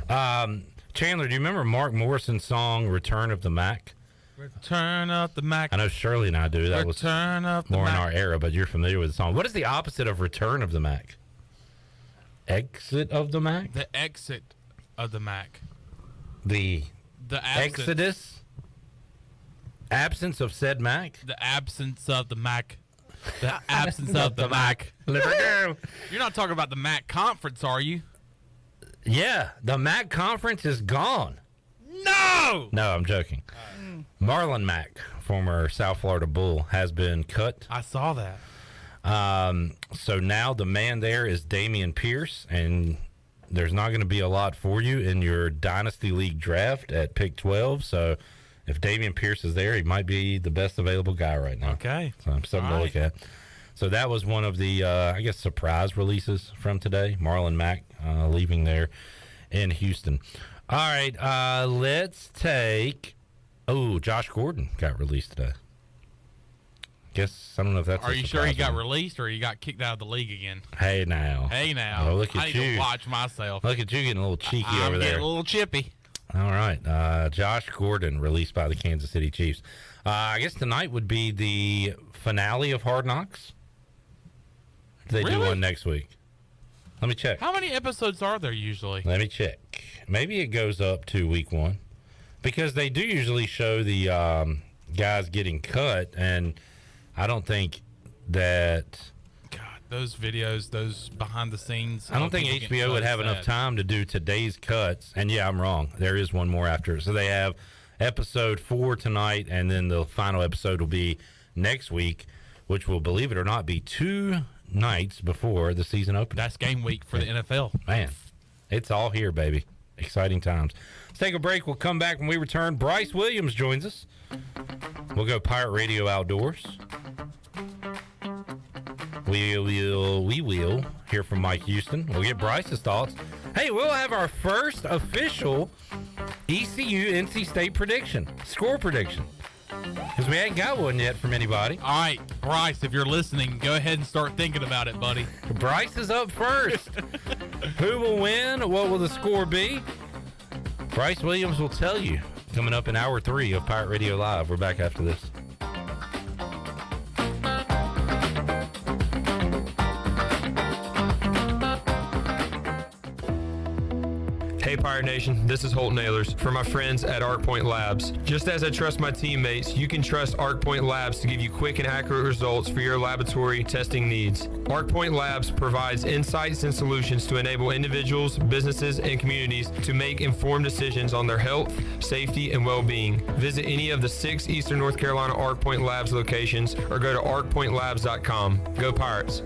Chandler, do you remember Mark Morrison's song, Return of the Mac? Return of the Mac. I know Shirley and I do. That Return of the more Mac. in our era, but you're familiar with the song. What is the opposite of Return of the Mac? Exit of the Mac? The exit of the Mac. The absence. Exodus? Absence of said Mac? The absence of the Mac. The absence of the Mac. You're not talking about the Mac conference, are you? Yeah, the Mac conference is gone. No! No, I'm joking. Marlon Mack, former South Florida Bull, has been cut. I saw that. So now the man there is Damian Pierce, and there's not going to be a lot for you in your Dynasty League draft at pick 12. So if Damian Pierce is there, he might be the best available guy right now. Okay. So something to look at. So that was one of the, I guess, surprise releases from today. Marlon Mack leaving there in Houston. All right, let's take... Oh, Josh Gordon got released today. Guess, I don't know if that's... Are you sure he got released or he got kicked out of the league again? Hey, now. Oh, look at I need to watch myself. Look at you getting a little cheeky over there. I'm getting a little chippy. All right. Josh Gordon released by the Kansas City Chiefs. I guess tonight would be the finale of Hard Knocks. They do one next week. Let me check. How many episodes are there usually? Let me check. Maybe it goes up to week 1. Because they do usually show the guys getting cut, and I don't think that... God, those videos, those behind the scenes... I don't think HBO would have enough time to do today's cuts. And yeah, I'm wrong. There is one more after. So they have episode 4 tonight, and then the final episode will be next week, which will, believe it or not, be 2 nights before the season opens. That's game week for the NFL. Man, it's all here, baby. Exciting times. Let's take a break. We'll come back when we return. Bryce Williams joins us. We'll go Pirate Radio Outdoors. We will hear from Mike Houston. We'll get Bryce's thoughts. Hey, we'll have our first official ECU NC State prediction, score prediction. Because we ain't got one yet from anybody. All right, Bryce, if you're listening, go ahead and start thinking about it, buddy. Bryce is up first. Who will win? What will the score be? Bryce Williams will tell you. Coming up in hour 3 of Pirate Radio Live. We're back after this. Hey Pirate Nation, this is Holt Nailers for my friends at ArcPoint Labs. Just as I trust my teammates, you can trust ArcPoint Labs to give you quick and accurate results for your laboratory testing needs. ArcPoint Labs provides insights and solutions to enable individuals, businesses, and communities to make informed decisions on their health, safety, and well-being. Visit any of the 6 Eastern North Carolina ArcPoint Labs locations or go to arcpointlabs.com. Go Pirates!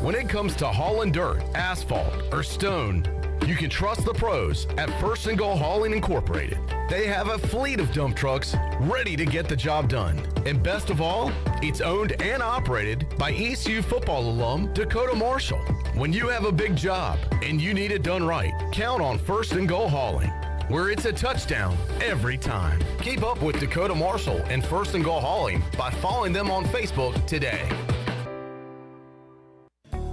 When it comes to hauling dirt, asphalt, or stone, you can trust the pros at First and Goal Hauling Incorporated. They have a fleet of dump trucks ready to get the job done. And best of all, it's owned and operated by ECU football alum Dakota Marshall. When you have a big job and you need it done right, count on First and Goal Hauling, where it's a touchdown every time. Keep up with Dakota Marshall and First and Goal Hauling by following them on Facebook today.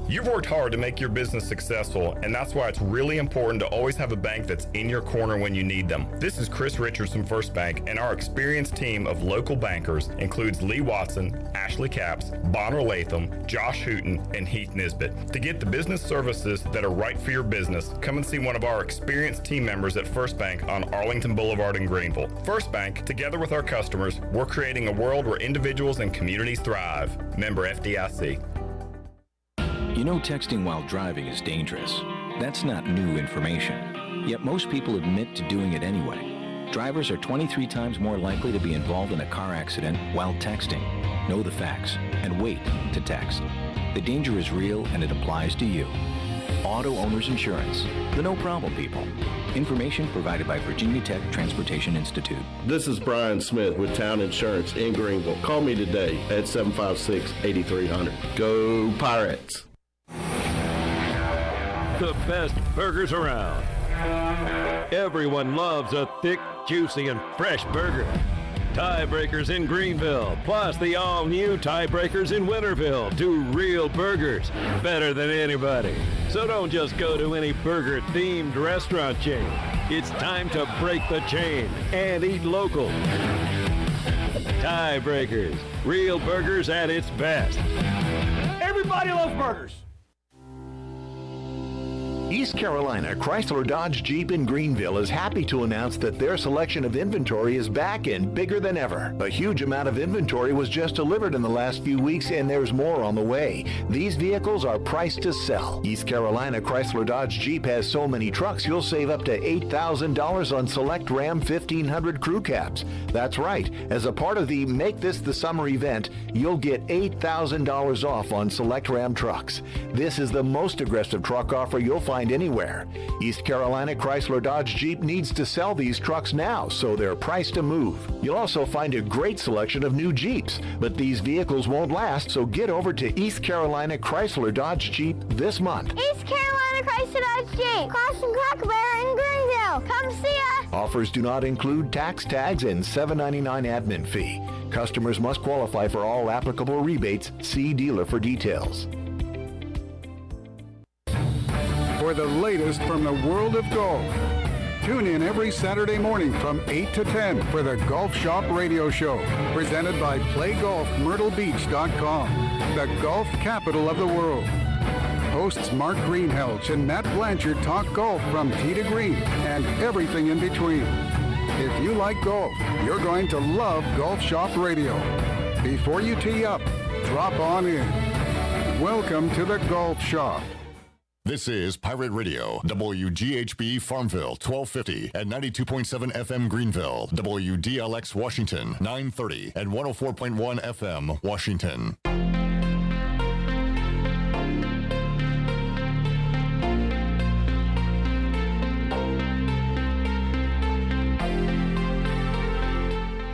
You've worked hard to make your business successful, and that's why it's really important to always have a bank that's in your corner when you need them. This is Chris Richards from First Bank, and our experienced team of local bankers includes Lee Watson, Ashley Capps, Bonner Latham, Josh Hooten, and Heath Nisbet. To get the business services that are right for your business, come and see one of our experienced team members at First Bank on Arlington Boulevard in Greenville. First Bank, together with our customers, we're creating a world where individuals and communities thrive. Member FDIC. You know, texting while driving is dangerous. That's not new information. Yet most people admit to doing it anyway. Drivers are 23 times more likely to be involved in a car accident while texting. Know the facts and wait to text. The danger is real and it applies to you. Auto Owners Insurance, the no problem people. Information provided by Virginia Tech Transportation Institute. This is Brian Smith with Town Insurance in Greenville. Call me today at 756-8300. Go Pirates! The best burgers around. Everyone loves a thick, juicy, and fresh burger. Tiebreakers in Greenville, plus the all-new Tiebreakers in Winterville. Do real burgers better than anybody. So don't just go to any burger-themed restaurant chain. It's time to break the chain and eat local. Tiebreakers, real burgers at its best. Everybody loves burgers. East Carolina Chrysler Dodge Jeep in Greenville is happy to announce that their selection of inventory is back and bigger than ever. A huge amount of inventory was just delivered in the last few weeks and there's more on the way. These vehicles are priced to sell. East Carolina Chrysler Dodge Jeep has so many trucks you'll save up to $8,000 on select Ram 1500 crew cabs. That's right. As a part of the Make This the Summer event, you'll get $8,000 off on select Ram trucks. This is the most aggressive truck offer you'll find find anywhere. East Carolina Chrysler Dodge Jeep needs to sell these trucks now, so they're priced to move. You'll also find a great selection of new Jeeps, but these vehicles won't last, so get over to East Carolina Chrysler Dodge Jeep this month. East Carolina Chrysler Dodge Jeep, Cross and Cracker Barrel in Greenville. Come see us. Offers do not include tax tags and $7.99 admin fee. Customers must qualify for all applicable rebates. See dealer for details. For the latest from the world of golf, tune in every Saturday morning from 8 to 10 for the Golf Shop Radio Show, presented by PlayGolfMyrtleBeach.com, the golf capital of the world. Hosts Mark Greenhelch and Matt Blanchard talk golf from tee to green and everything in between. If you like golf, you're going to love Golf Shop Radio. Before you tee up, drop on in. Welcome to the Golf Shop. This is Pirate Radio, WGHB Farmville, 1250 and 92.7 FM Greenville, WDLX Washington, 930 and 104.1 FM Washington.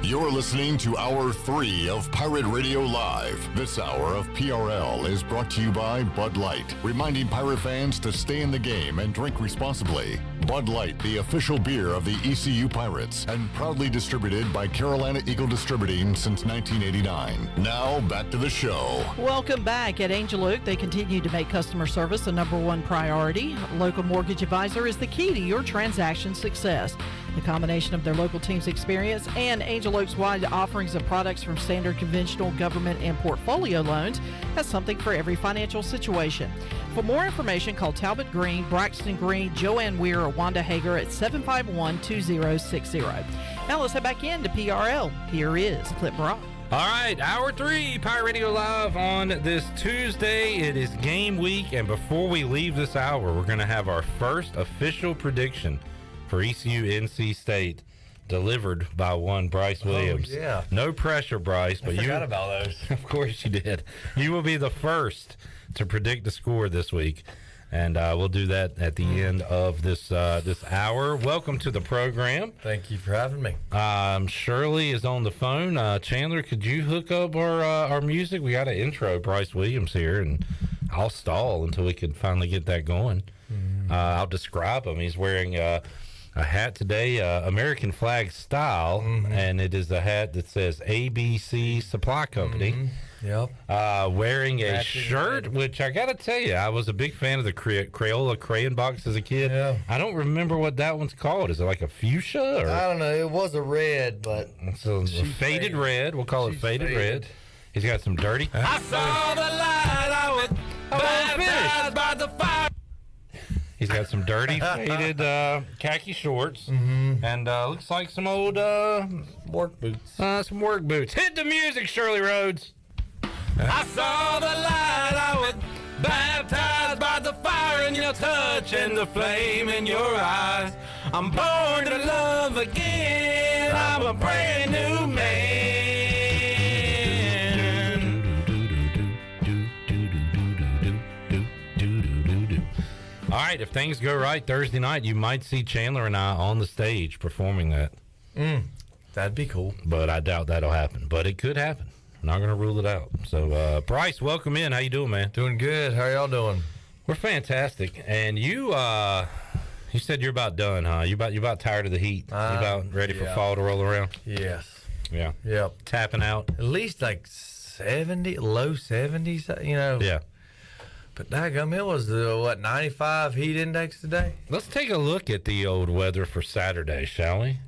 You're listening to Hour 3 of Pirate Radio Live. This hour of PRL is brought to you by Bud Light, reminding Pirate fans to stay in the game and drink responsibly. Bud Light, the official beer of the ECU Pirates, and proudly distributed by Carolina Eagle Distributing since 1989. Now, back to the show. Welcome back. At Angel Oak, they continue to make customer service the #1 priority. A local mortgage advisor is the key to your transaction success. The combination of their local team's experience and Angel Oak's wide offerings of products from standard, conventional, government, and portfolio loans has something for every financial situation. For more information, call Talbot Green, Braxton Green, Joanne Weir, or Wanda Hager at 751-2060. Now let's head back into PRL. Here is Clip Brock. All right, Hour 3, Pirate Radio Live on this Tuesday. It is game week, and before we leave this hour, we're going to have our first official prediction for ECU NC State, delivered by one Bryce Williams. Oh, yeah. No pressure, Bryce. But I forgot about those. Of course you did. You will be the first to predict the score this week, and we'll do that at the end of this hour. Welcome to the program. Thank you for having me. Shirley is on the phone. Chandler, could you hook up our music? We got to intro Bryce Williams here, and I'll stall until we can finally get that going. I'll describe him. He's wearing a hat today, American flag style, and it is a hat that says ABC Supply Company. Yep. Wearing a shirt, which I gotta tell you, I was a big fan of the Crayola crayon box as a kid. Yeah. I don't remember what that one's called. Is it like a fuchsia? Or? I don't know. It was a red, but it's a faded red. We'll call it faded red. He's got some dirty. I saw the light. I was baptized by the fire. He's got some dirty, faded khaki shorts, and looks like some old work boots. Some work boots. Hit the music, Shirley Rhodes. I saw the light. I was baptized by the fire in your touch and the flame in your eyes. I'm born to love again. I'm a brand new man. All right, if things go right Thursday night, you might see Chandler and I on the stage performing that. That'd be cool. But I doubt that'll happen. But it could happen. I'm not going to rule it out. So, Bryce, welcome in. How you doing, man? Doing good. How y'all doing? We're fantastic. And you said you're about done, huh? You about tired of the heat? You about ready for fall to roll around? Yes. Yeah. Yep. Tapping out? At least like 70, low 70s, you know. Yeah. But daggum, it was the, 95 heat index today? Let's take a look at the old weather for Saturday, shall we?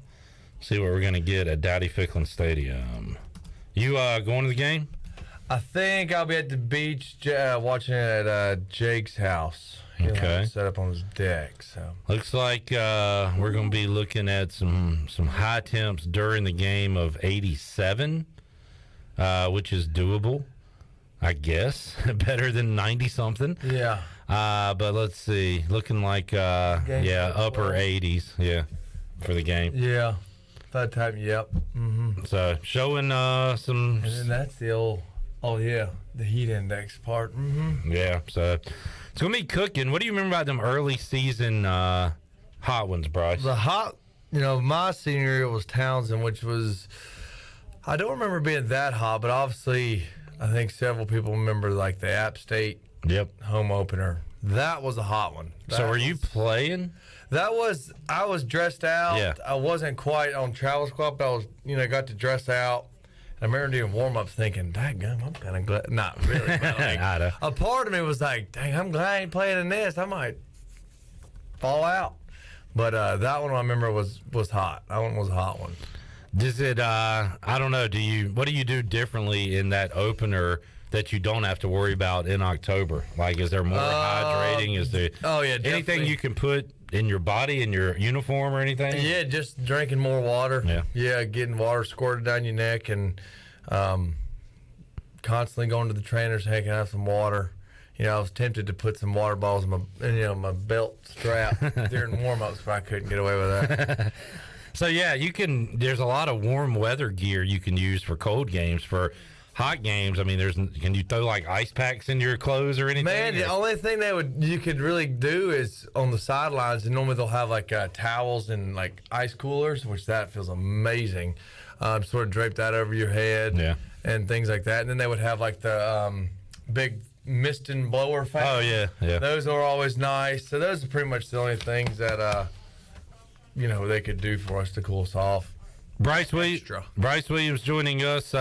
See what we're going to get at Dowdy Ficklin Stadium. You going to the game? I think I'll be at the beach watching it at Jake's house. He'll have it set up on his deck. So looks like we're going to be looking at some high temps during the game of 87, which is doable, I guess. Better than 90-something. Yeah. But let's see. Looking like, upper 80s, for the game. Yeah. That time, yep. So showing some... And then that's the old Oh, yeah, the heat index part. Mm-hmm. Yeah, so it's going to be cooking. What do you remember about them early season hot ones, Bryce? The hot, my senior year was Townsend, which was, I don't remember being that hot, but obviously I think several people remember like the App State home opener. That was a hot one. So were you playing? I was dressed out. Yeah. I wasn't quite on travel squad, but I was, got to dress out. I remember doing warm-ups thinking, dadgum, I'm kind of glad. Not really. But like, a part of me was like, dang, I'm glad I ain't playing in this. I might fall out. But that one I remember was hot. That one was a hot one. Does it, I don't know, what do you do differently in that opener that you don't have to worry about in October? Like, is there more hydrating? Is there anything you can put in your body, in your uniform or anything? Yeah, just drinking more water. Yeah, getting water squirted down your neck and constantly going to the trainers, hey, can I have some water? I was tempted to put some water bottles in my belt strap during warm-ups, but I couldn't get away with that. So, yeah, there's a lot of warm weather gear you can use for cold games. For hot games, I mean, can you throw like ice packs in your clothes or anything? Man, the only thing you could really do is on the sidelines, and normally they'll have like towels and like ice coolers, which that feels amazing. Sort of drape that over your head and things like that. And then they would have like the big mist and blower fans. Oh, yeah. Those are always nice. So those are pretty much the only things that, they could do for us to cool us off. Bryce Williams joining us.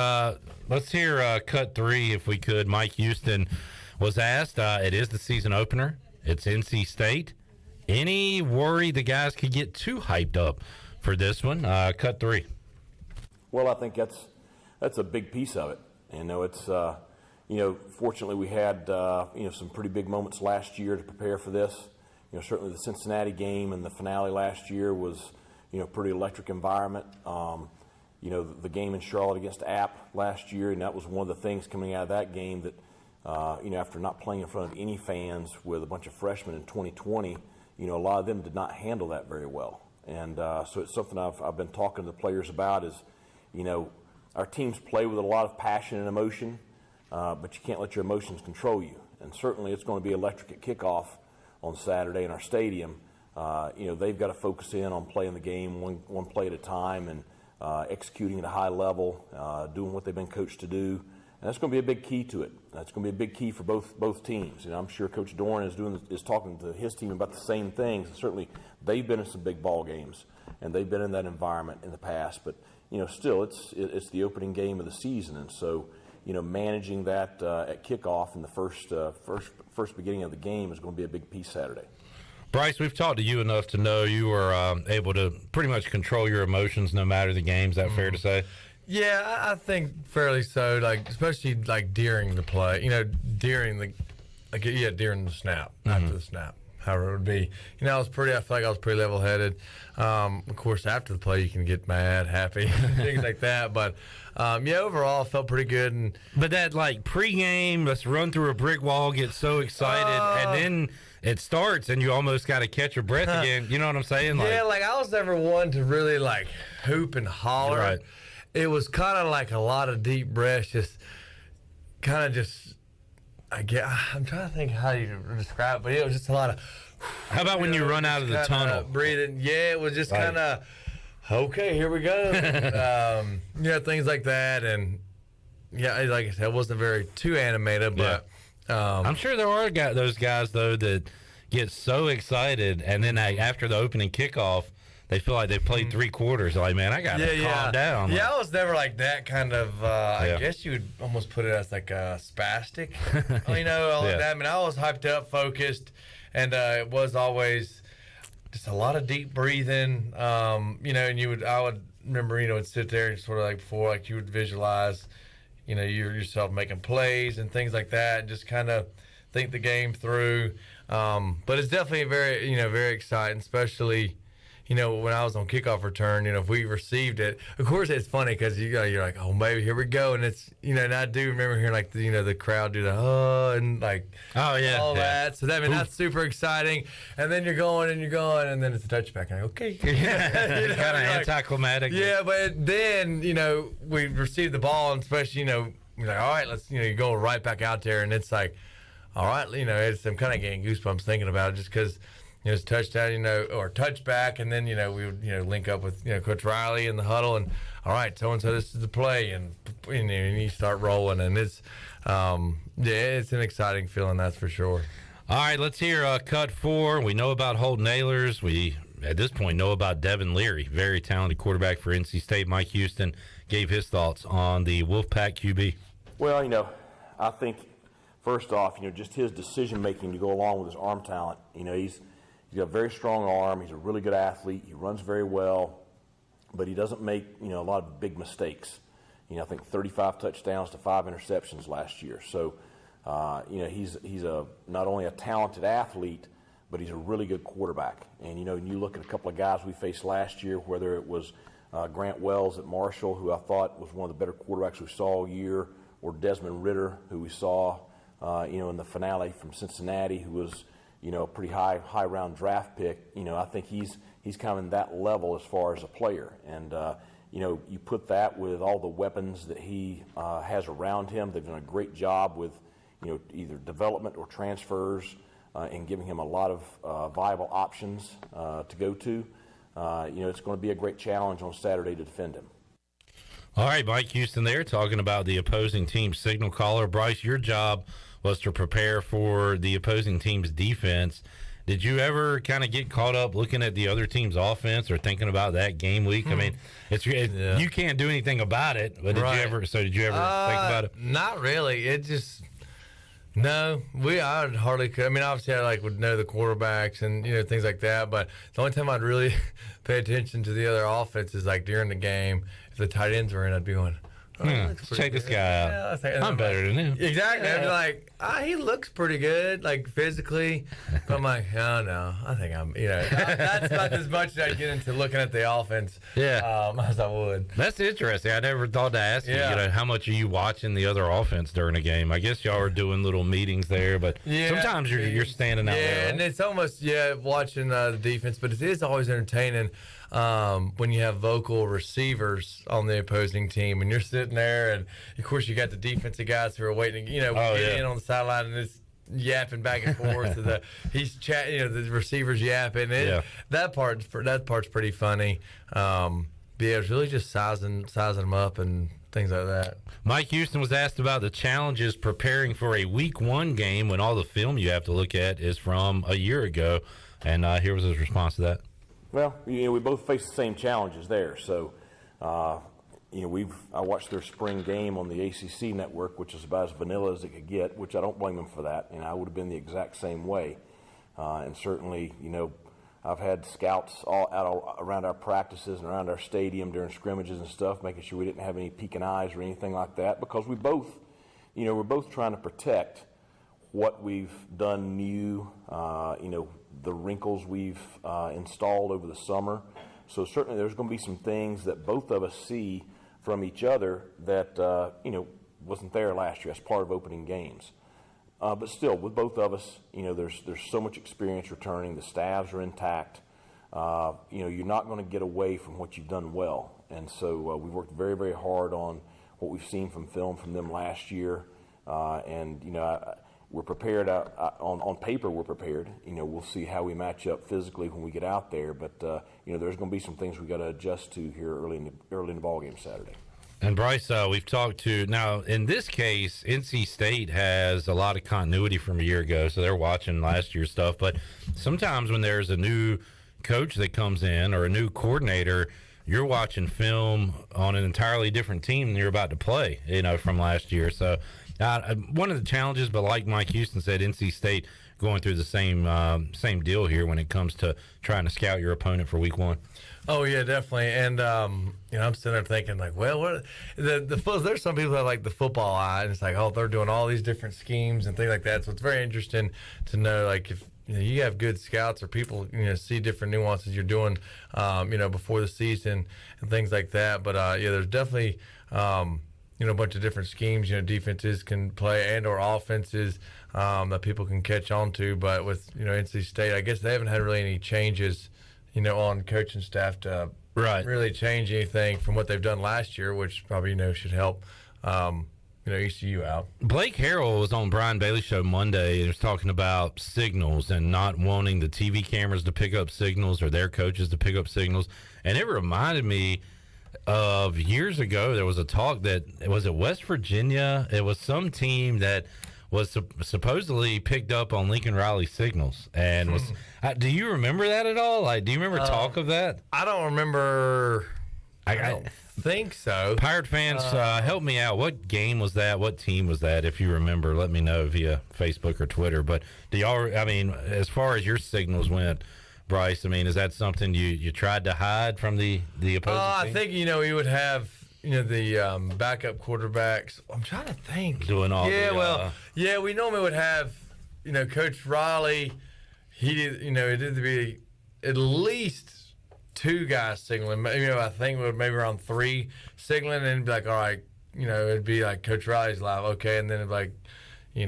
Let's hear cut 3 if we could. Mike Houston was asked. It is the season opener. It's NC State. Any worry the guys could get too hyped up for this one? Cut 3. Well, I think that's a big piece of it. It's fortunately we had some pretty big moments last year to prepare for this. Certainly the Cincinnati game and the finale last year was pretty electric environment. The game in Charlotte against App last year, and that was one of the things coming out of that game that, after not playing in front of any fans with a bunch of freshmen in 2020, a lot of them did not handle that very well. And so it's something I've been talking to the players about is, our teams play with a lot of passion and emotion, but you can't let your emotions control you. And certainly it's going to be electric at kickoff on Saturday in our stadium. They've got to focus in on playing the game one play at a time and executing at a high level, doing what they've been coached to do. And that's going to be a big key to it. That's going to be a big key for both teams. I'm sure Coach Doran is talking to his team about the same things. And certainly they've been in some big ball games, and they've been in that environment in the past. But, still it's the opening game of the season. And so, managing that at kickoff in the first beginning of the game is going to be a big piece Saturday. Bryce, we've talked to you enough to know you were able to pretty much control your emotions no matter the game. Is that fair to say? Yeah, I think fairly so. Like, especially like during the play, during the snap, after the snap, however it would be. I feel like I was pretty level-headed. Of course, after the play, you can get mad, happy, things like that. But overall, I felt pretty good. But that like pregame, let's run through a brick wall, get so excited, and then it starts, and you almost got to catch your breath again. You know what I'm saying? I was never one to really like hoop and holler. Right. It was kind of like a lot of deep breaths, I'm trying to think how you describe it, but it was just a lot of. How about when you run out of the tunnel? Breathing. Yeah, it was just kind of, okay, here we go. Things like that. And, like I said, it wasn't very too animated, but. I'm sure there are those guys, though, that get so excited, and then after the opening kickoff, they feel like they've played 3 quarters. Like, man, I got to calm down. Yeah, I was never like that kind of, I guess you would almost put it as like a spastic, all of that. I mean, I was hyped up, focused, and it was always just a lot of deep breathing, and I would remember, would sit there and sort of like before, like you would visualize, you yourself making plays and things like that, and just kind of think the game through. But it's definitely very, very exciting, especially, when I was on kickoff return, if we received it. Of course, it's funny because you're like, oh, baby, here we go. And it's, and I do remember hearing like, the crowd do the, and like, all that. So that's super exciting. And then you're going, and then it's a touchback. And I go, okay. Kind of anticlimactic. Yeah, but then, we received the ball, and especially, you're like, all right, let's, you go right back out there, and it's like, all right, I'm kind of getting goosebumps thinking about it just because, it's touchdown, or touchback, and then, we would, link up with, Coach Riley in the huddle, and all right, so-and-so, this is the play, and you start rolling, and it's, it's an exciting feeling, that's for sure. All right, let's hear cut 4. We know about Holton Ahlers. We, at this point, know about Devin Leary, very talented quarterback for NC State. Mike Houston gave his thoughts on the Wolfpack QB. Well, I think, first off, just his decision-making to go along with his arm talent. He's got a very strong arm. He's a really good athlete. He runs very well, but he doesn't make, a lot of big mistakes. I think 35 touchdowns to 5 interceptions last year. So, he's not only a talented athlete, but he's a really good quarterback. And, when you look at a couple of guys we faced last year, whether it was Grant Wells at Marshall, who I thought was one of the better quarterbacks we saw all year, or Desmond Ritter, who we saw, in the finale from Cincinnati, who was, a pretty high round draft pick. I think he's kind of in that level as far as a player. And, you put that with all the weapons that he has around him. They've done a great job with, either development or transfers, and giving him a lot of viable options to go to. It's going to be a great challenge on Saturday to defend him. All right, Mike Houston there talking about the opposing team's signal caller. Bryce, your job was to prepare for the opposing team's defense. Did you ever kind of get caught up looking at the other team's offense or thinking about that game week? I mean, you can't do anything about it, but did you ever think about it? Not really. It just... No, I would hardly. I mean, obviously, I would know the quarterbacks and things like that. But the only time I'd really pay attention to the other offense is during the game. If the tight ends were in, I'd be going, check this guy out. Yeah, I'm better than him. Exactly. Yeah. I'd be like, he looks pretty good, physically. But I'm like, oh no, I think I'm. That's not as much as I get into looking at the offense. As I would. That's interesting. I never thought to ask you. How much are you watching the other offense during a game? I guess y'all are doing little meetings there, but sometimes you're standing out there. Yeah, right? And it's almost watching the defense, but it is always entertaining. When you have vocal receivers on the opposing team and you're sitting there, and of course you got the defensive guys who are waiting, get in on the sideline and it's yapping back and forth. And he's chatting, the receivers yapping. That part's pretty funny. It's really just sizing them up and things like that. Mike Houston was asked about the challenges preparing for a Week 1 game when all the film you have to look at is from a year ago, and here was his response to that. Well, we both face the same challenges there. So, I watched their spring game on the ACC network, which is about as vanilla as it could get, which I don't blame them for that. And I would have been the exact same way. And certainly, I've had scouts all out around our practices and around our stadium during scrimmages and stuff, making sure we didn't have any peeking eyes or anything like that, because we both, we're both trying to protect what we've done new, the wrinkles we've installed over the summer. So certainly there's going to be some things that both of us see from each other that, wasn't there last year as part of opening games. But still, with both of us, there's so much experience returning. The staffs are intact. You're not going to get away from what you've done well. And so we've worked very, very hard on what we've seen from film from them last year. We're prepared on paper. We're prepared. We'll see how we match up physically when we get out there. But there's going to be some things we got to adjust to here early in the ball game Saturday. And Bryce, we've talked to now. In this case, NC State has a lot of continuity from a year ago, so they're watching last year's stuff. But sometimes when there's a new coach that comes in or a new coordinator, you're watching film on an entirely different team than you're about to play, from last year. So. One of the challenges, but like Mike Houston said, NC State going through the same deal here when it comes to trying to scout your opponent for Week 1. Oh yeah, definitely. And I'm sitting there thinking what there's some people that like the football eye, and it's they're doing all these different schemes and things like that. So it's very interesting to know if you have good scouts or people see different nuances you're doing before the season and things like that. But there's definitely a bunch of different schemes, defenses can play and or offenses that people can catch on to. But with, NC State, I guess they haven't had really any changes, on coaching staff to really change anything from what they've done last year, which probably, should help, ECU out. Blake Harrell was on Brian Bailey's show Monday and was talking about signals and not wanting the TV cameras to pick up signals or their coaches to pick up signals. And it reminded me of years ago, there was a talk that, was it West Virginia? It was some team that was supposedly picked up on Lincoln Riley signals. And was, do you remember that at all? Like, do you remember talk of that? I don't remember. I don't think so. Pirate fans, help me out. What game was that? What team was that? If you remember, let me know via Facebook or Twitter. But do y'all, I mean, as far as your signals went, Bryce, I mean, is that something you tried to hide from the opposing team? I think, we would have, the backup quarterbacks. I'm trying to think. Doing all we normally would have, Coach Riley, he did, it did to be at least 2 guys signaling. I think maybe around 3 signaling, and it'd be like, all right, it'd be like Coach Riley's live, okay, and then it'd be like, the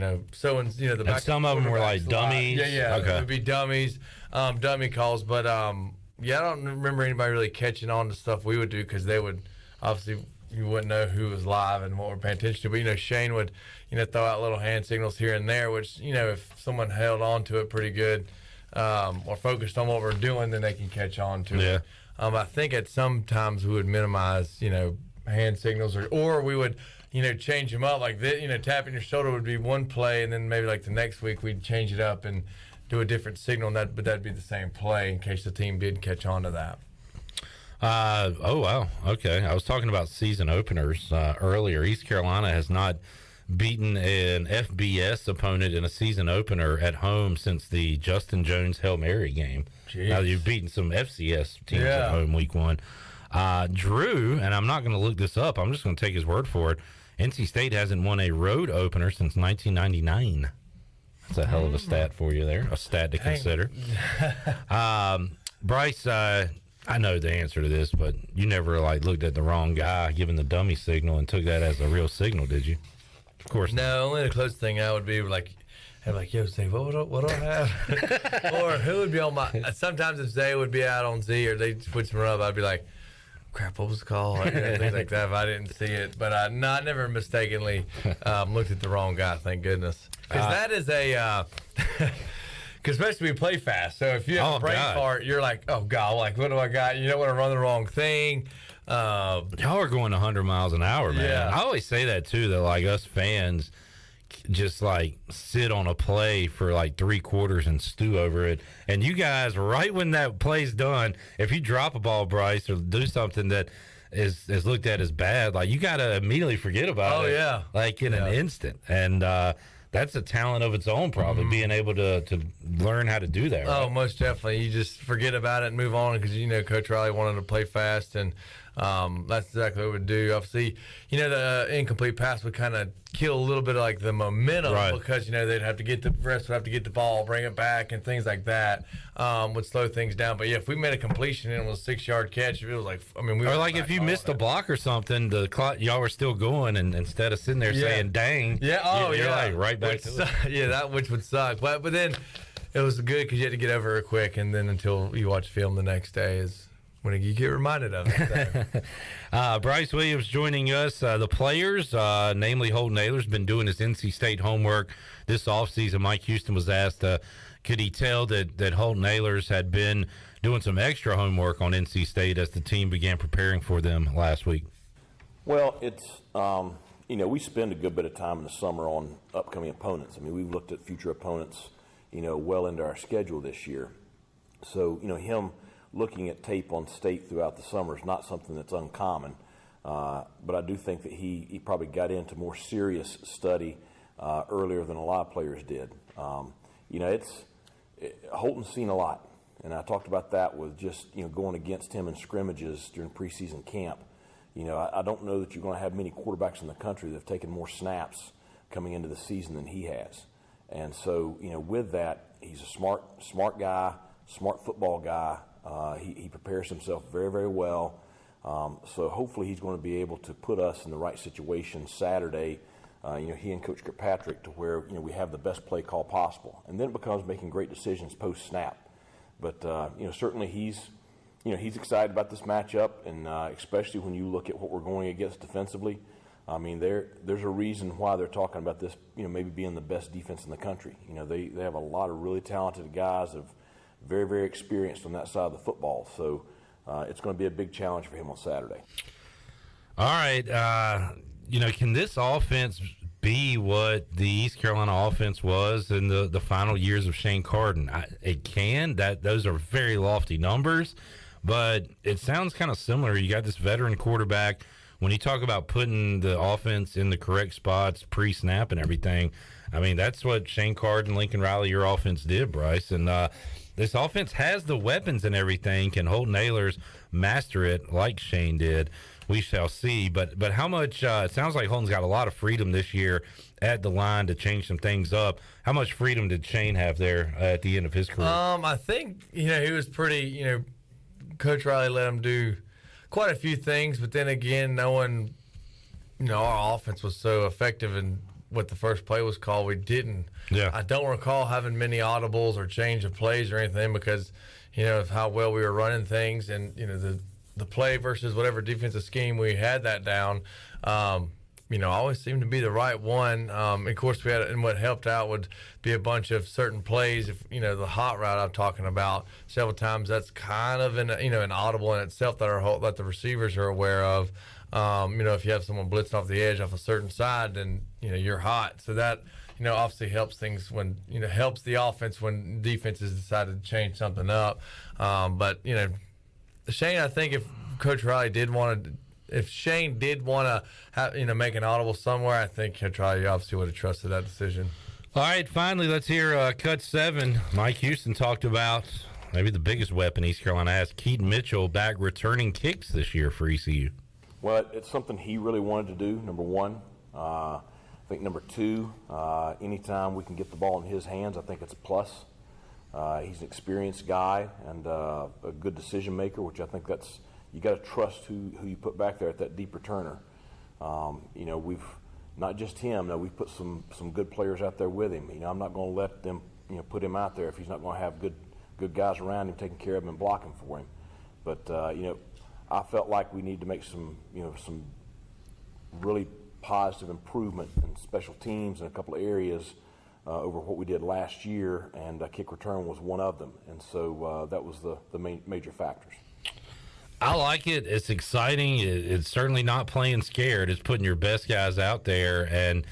back. And some of them were like dummies. Yeah, okay. It would be dummies, dummy calls, but I don't remember anybody really catching on to stuff we would do, because they would obviously, you wouldn't know who was live and what we're paying attention to. But Shane would throw out little hand signals here and there, which if someone held on to it pretty good. Or focused on what we're doing, then they can catch on to it. I think at some times we would minimize, hand signals, or we would, change them up like this. Tapping your shoulder would be one play, and then maybe like the next week we'd change it up and do a different signal. But that'd be the same play in case the team did catch on to that. Oh wow, okay. I was talking about season openers earlier. East Carolina has not beaten an FBS opponent in a season opener at home since the Justin Jones Hail Mary game. Jeez. Now you've beaten some FCS teams at home week 1. Drew, and I'm not going to look this up, I'm just going to take his word for it, NC State hasn't won a road opener since 1999. That's a hell of a stat for you there, a stat to consider. Bryce, I know the answer to this, but you never looked at the wrong guy giving the dummy signal and took that as a real signal, did you? Of course. No, only the closest thing I would be yo, Zay, what do I have? Or who would be on my? Sometimes if Zay would be out on Z or they switch me up, I'd be like, crap, what was the call? Things like that if I didn't see it. But I never mistakenly looked at the wrong guy, thank goodness. Because that is a. Because especially we play fast, so if you have a brain fart, you're like, oh God, what do I got? You don't want to run the wrong thing. Y'all are going 100 miles an hour, man. Yeah. I always say that too, that us fans just sit on a play for 3 quarters and stew over it. And you guys, right when that play's done, if you drop a ball, Bryce, or do something that is looked at as bad, you got to immediately forget about it. Oh, yeah. In an instant. And that's a talent of its own, probably, being able to learn how to do that. Right? Oh, most definitely. You just forget about it and move on because, Coach Riley wanted to play fast, and that's exactly what we would do. Obviously, the incomplete pass would kind of kill a little bit of the momentum because, they'd have to get the refs would have to get the ball, bring it back, and things like that would slow things down. But, yeah, if we made a completion and it was a 6-yard catch, it was we or if you missed a block or something, y'all were still going, and instead of sitting there saying, dang, you're right back to it. Yeah, that which would suck. But then it was good because you had to get over it quick, and then until you watch film the next day is when you get reminded of it. So. Bryce Williams joining us. The players, namely Holton Ahlers, been doing his NC State homework this offseason. Mike Houston was asked, could he tell that Holton Ahlers had been doing some extra homework on NC State as the team began preparing for them last week? Well, it's, we spend a good bit of time in the summer on upcoming opponents. We've looked at future opponents, well into our schedule this year. So, him looking at tape on State throughout the summer is not something that's uncommon. But I do think that he probably got into more serious study earlier than a lot of players did. Holton's seen a lot, and I talked about that with just going against him in scrimmages during preseason camp. I don't know that you're going to have many quarterbacks in the country that have taken more snaps coming into the season than he has. And so, with that, he's a smart guy, smart football guy. He prepares himself very, very well. So hopefully he's going to be able to put us in the right situation Saturday, he and Coach Kirkpatrick, to where, we have the best play call possible. And then it becomes making great decisions post-snap. But, certainly he's excited about this matchup, and especially when you look at what we're going against defensively. I mean, there's a reason why they're talking about this, maybe being the best defense in the country. They have a lot of really talented guys, of very, very experienced on that side of the football. So it's going to be a big challenge for him on Saturday. All right. Can this offense be what the East Carolina offense was in the final years of Shane Carden? It can. Those are very lofty numbers, but it sounds kind of similar. You got this veteran quarterback. When you talk about putting the offense in the correct spots, pre-snap and everything, I mean, that's what Shane Carden, Lincoln Riley, your offense did, Bryce. And this offense has the weapons and everything. Can Holton Ahlers master it like Shane did? We shall see. But how much it sounds like Holton's got a lot of freedom this year at the line to change some things up. How much freedom did Shane have there at the end of his career? I think, he was pretty, Coach Riley let him do quite a few things, but then again, knowing, our offense was so effective in what the first play was called, we didn't. Yeah. I don't recall having many audibles or change of plays or anything because, of how well we were running things and, the play versus whatever defensive scheme we had that down, always seemed to be the right one. Of course, we had, and what helped out would be a bunch of certain plays. If the hot route I'm talking about several times, that's kind of an audible in itself that the receivers are aware of. If you have someone blitzing off the edge off a certain side, then you're hot. So that obviously helps things when helps the offense when defenses decided to change something up. But Shane, I think if Coach Riley did want to. If Shane did want to make an audible somewhere, I think Coach Riley obviously would have trusted that decision. All right, finally, let's hear Cut 7. Mike Houston talked about maybe the biggest weapon East Carolina has, Keaton Mitchell, back returning kicks this year for ECU. Well, it's something he really wanted to do, number one. I think number two, anytime we can get the ball in his hands, I think it's a plus. He's an experienced guy and a good decision maker, which I think that's – you got to trust who you put back there at that deep returner. We've not just him. No, we've put some good players out there with him. I'm not going to let them put him out there if he's not going to have good guys around him taking care of him and blocking for him. But I felt like we need to make some really positive improvement in special teams in a couple of areas over what we did last year, and kick return was one of them. And so that was the major factors. I like it. It's exciting. It's certainly not playing scared. It's putting your best guys out there, and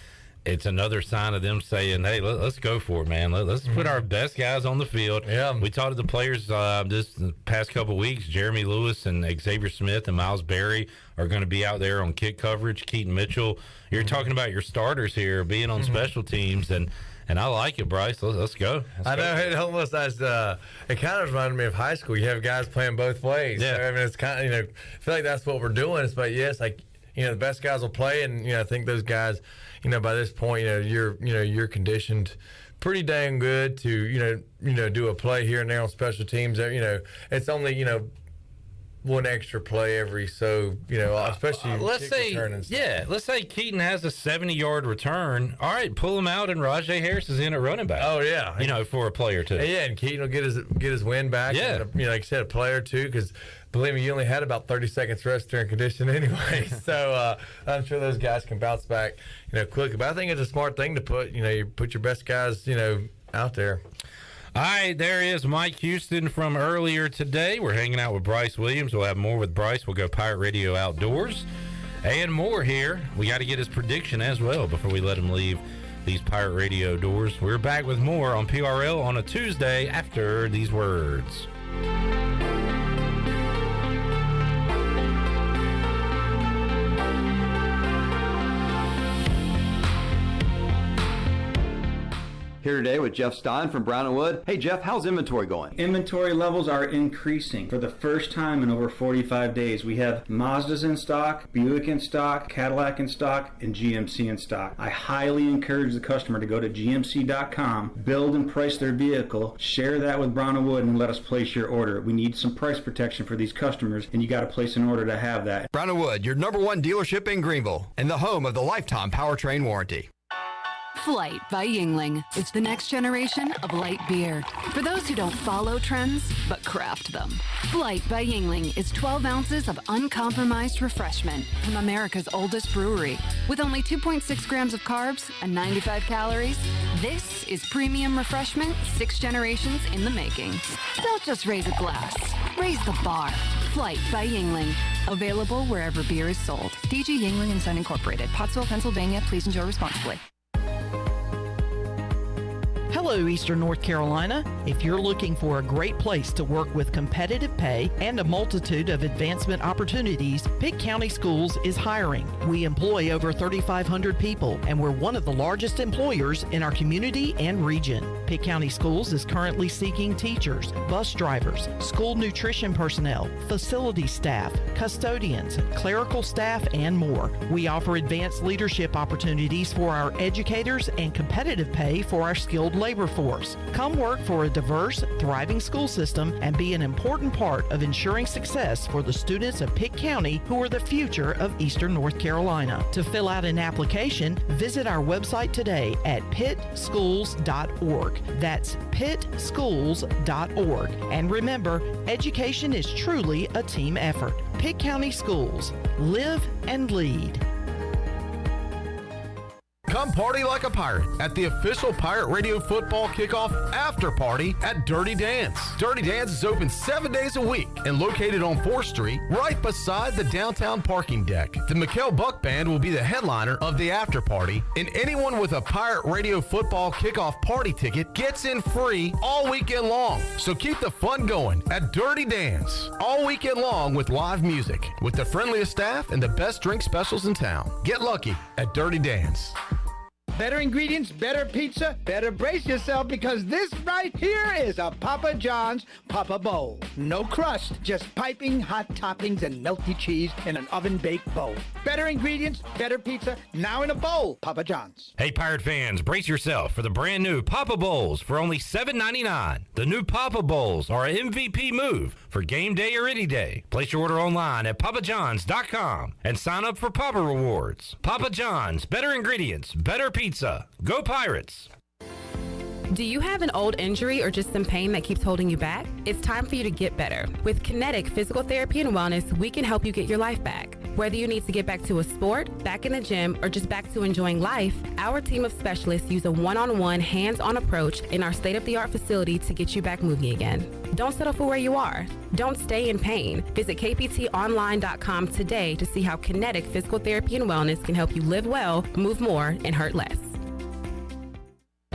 it's another sign of them saying, hey, let's go for it, man. Let's put our best guys on the field. Yeah. We talked to the players this past couple of weeks. Jeremy Lewis and Xavier Smith and Miles Berry are going to be out there on kick coverage. Keaton Mitchell, you're talking about your starters here being on special teams, and I like it, Bryce. Let's go. I know it almost has. It kind of reminded me of high school. You have guys playing both ways. Yeah. So, I mean, it's kind of I feel like that's what we're doing. But yes, like the best guys will play, and I think those guys, by this point, you're conditioned pretty dang good to do a play here and there on special teams. It's only one extra play every especially let's say Keaton has a 70-yard return. All right, pull him out, and Rajay Harris is in at running back. Oh yeah, for a play or two. Yeah, and Keaton will get his win back. Yeah, and, like I said, a play or two, because believe me, you only had about 30 seconds rest during condition anyway. So I'm sure those guys can bounce back quick. But I think it's a smart thing to put you put your best guys out there. All right, there is Mike Houston from earlier today. We're hanging out with Bryce Williams. We'll have more with Bryce. We'll go Pirate Radio Outdoors and more here. We got to get his prediction as well before we let him leave these Pirate Radio doors. We're back with more on PRL on a Tuesday after these words. Here today with Jeff Stein from Brown & Wood. Hey Jeff, how's inventory going? Inventory levels are increasing. For the first time in over 45 days, we have Mazdas in stock, Buick in stock, Cadillac in stock, and GMC in stock. I highly encourage the customer to go to GMC.com, build and price their vehicle, share that with Brown & Wood, and let us place your order. We need some price protection for these customers, and you got to place an order to have that. Brown & Wood, your #1 dealership in Greenville, and the home of the lifetime powertrain warranty. Flight by Yingling. It's the next generation of light beer. For those who don't follow trends, but craft them. Flight by Yingling is 12 ounces of uncompromised refreshment from America's oldest brewery. With only 2.6 grams of carbs and 95 calories, this is premium refreshment 6 generations in the making. Don't just raise a glass, raise the bar. Flight by Yingling. Available wherever beer is sold. DG Yingling & Son Incorporated, Pottsville, Pennsylvania. Please enjoy responsibly. Hello, Eastern North Carolina. If you're looking for a great place to work with competitive pay and a multitude of advancement opportunities, Pitt County Schools is hiring. We employ over 3,500 people, and we're one of the largest employers in our community and region. Pitt County Schools is currently seeking teachers, bus drivers, school nutrition personnel, facility staff, custodians, clerical staff, and more. We offer advanced leadership opportunities for our educators and competitive pay for our skilled labor force. Come work for a diverse, thriving school system and be an important part of ensuring success for the students of Pitt County who are the future of Eastern North Carolina. To fill out an application, visit our website today at pittschools.org. That's pittschools.org. And remember, education is truly a team effort. Pitt County Schools. Live and lead. Come party like a pirate at the official Pirate Radio Football Kickoff After Party at Dirty Dan's. Dirty Dan's is open 7 days a week and located on 4th Street, right beside the downtown parking deck. The McHale Buck Band will be the headliner of the after party, and anyone with a Pirate Radio Football Kickoff party ticket gets in free all weekend long. So keep the fun going at Dirty Dan's all weekend long with live music, with the friendliest staff and the best drink specials in town. Get lucky at Dirty Dan's. Better ingredients, better pizza, better brace yourself because this right here is a Papa John's Papa Bowl. No crust, just piping hot toppings and melty cheese in an oven-baked bowl. Better ingredients, better pizza, now in a bowl, Papa John's. Hey, Pirate fans, brace yourself for the brand new Papa Bowls for only $7.99. The new Papa Bowls are an MVP move for game day or any day. Place your order online at papajohns.com and sign up for Papa Rewards. Papa John's, better ingredients, better pizza. Go Pirates! Do you have an old injury or just some pain that keeps holding you back? It's time for you to get better. With Kinetic Physical Therapy and Wellness, we can help you get your life back. Whether you need to get back to a sport, back in the gym, or just back to enjoying life, our team of specialists use a one-on-one, hands-on approach in our state-of-the-art facility to get you back moving again. Don't settle for where you are. Don't stay in pain. Visit kptonline.com today to see how Kinetic Physical Therapy and Wellness can help you live well, move more, and hurt less.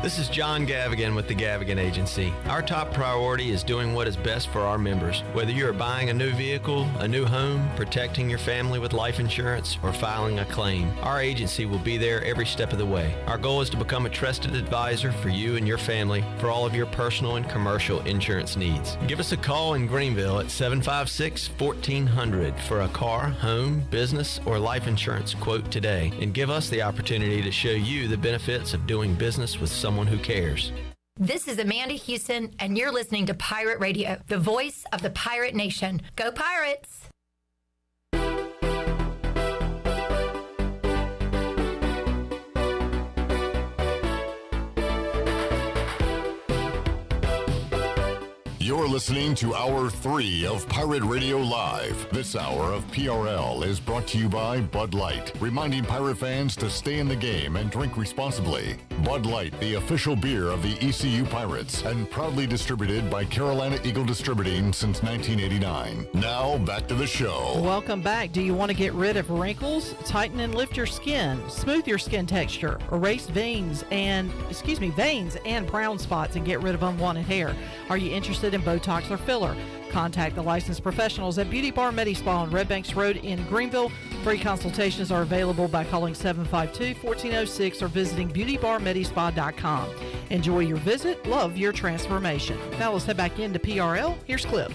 This is John Gavigan with the Gavigan Agency. Our top priority is doing what is best for our members. Whether you are buying a new vehicle, a new home, protecting your family with life insurance, or filing a claim, our agency will be there every step of the way. Our goal is to become a trusted advisor for you and your family for all of your personal and commercial insurance needs. Give us a call in Greenville at 756-1400 for a car, home, business, or life insurance quote today, and give us the opportunity to show you the benefits of doing business with someone who cares. This is Amanda Houston, and you're listening to Pirate Radio, the voice of the Pirate Nation. Go Pirates! You're listening to Hour 3 of Pirate Radio Live. This hour of PRL is brought to you by Bud Light, reminding Pirate fans to stay in the game and drink responsibly. Bud Light, the official beer of the ECU Pirates, and proudly distributed by Carolina Eagle Distributing since 1989. Now, back to the show. Welcome back. Do you want to get rid of wrinkles, tighten and lift your skin, smooth your skin texture, erase veins and brown spots and get rid of unwanted hair? Are you interested in Botox or filler? Contact the licensed professionals at Beauty Bar Medispa on Red Banks Road in Greenville. Free consultations are available by calling 752-1406 or visiting beautybarmedispa.com. Enjoy your visit. Love your transformation. Now let's head back into PRL. Here's Clip.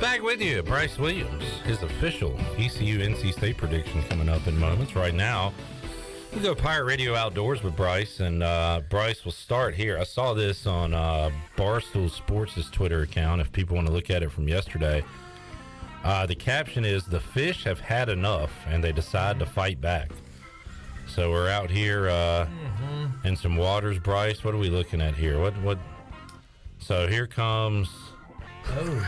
Back with you, Bryce Williams. His official ECU NC State prediction coming up in moments. Right now, we go Pirate Radio Outdoors with Bryce, and Bryce will start here. I saw this on Barstool Sports' Twitter account, if people want to look at it from yesterday. The caption is, "The fish have had enough, and they decide to fight back." So we're out here in some waters, Bryce. What are we looking at here? What? So here comes. Oh.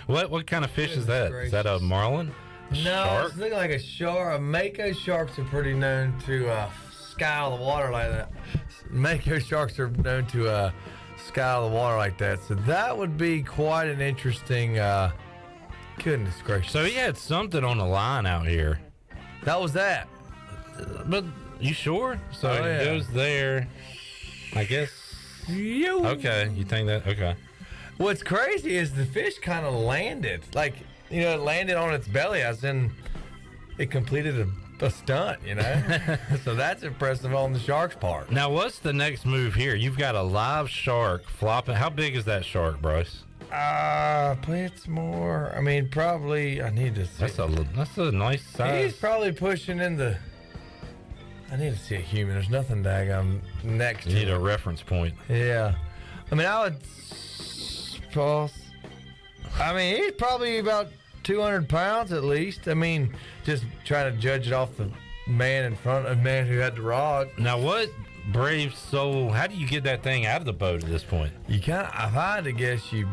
What kind of fish is that? Gracious. Is that a marlin? No, Shark? it's looking like a shark. Mako sharks are pretty known to scour the water like that. Mako sharks are known to scour the water like that. So that would be quite an interesting. Goodness gracious! So he had something on the line out here. That was that. But you sure? So it goes there. I guess. Okay, you think that? Okay. What's crazy is the fish kind of landed. Like, it landed on its belly, as in it completed a stunt, So that's impressive on the shark's part. Now, what's the next move here? You've got a live shark flopping. How big is that shark, Bryce? It's more. I mean, probably. I need to see. That's a nice size. He's probably pushing in the. I need to see a human. There's nothing daggone next to You need it. a reference point. Yeah. I mean, I would. He's probably about 200 pounds at least. I mean, just trying to judge it off the man in front of man who had the rod. Now, what brave soul? How do you get that thing out of the boat at this point? You kind of. I had to guess you.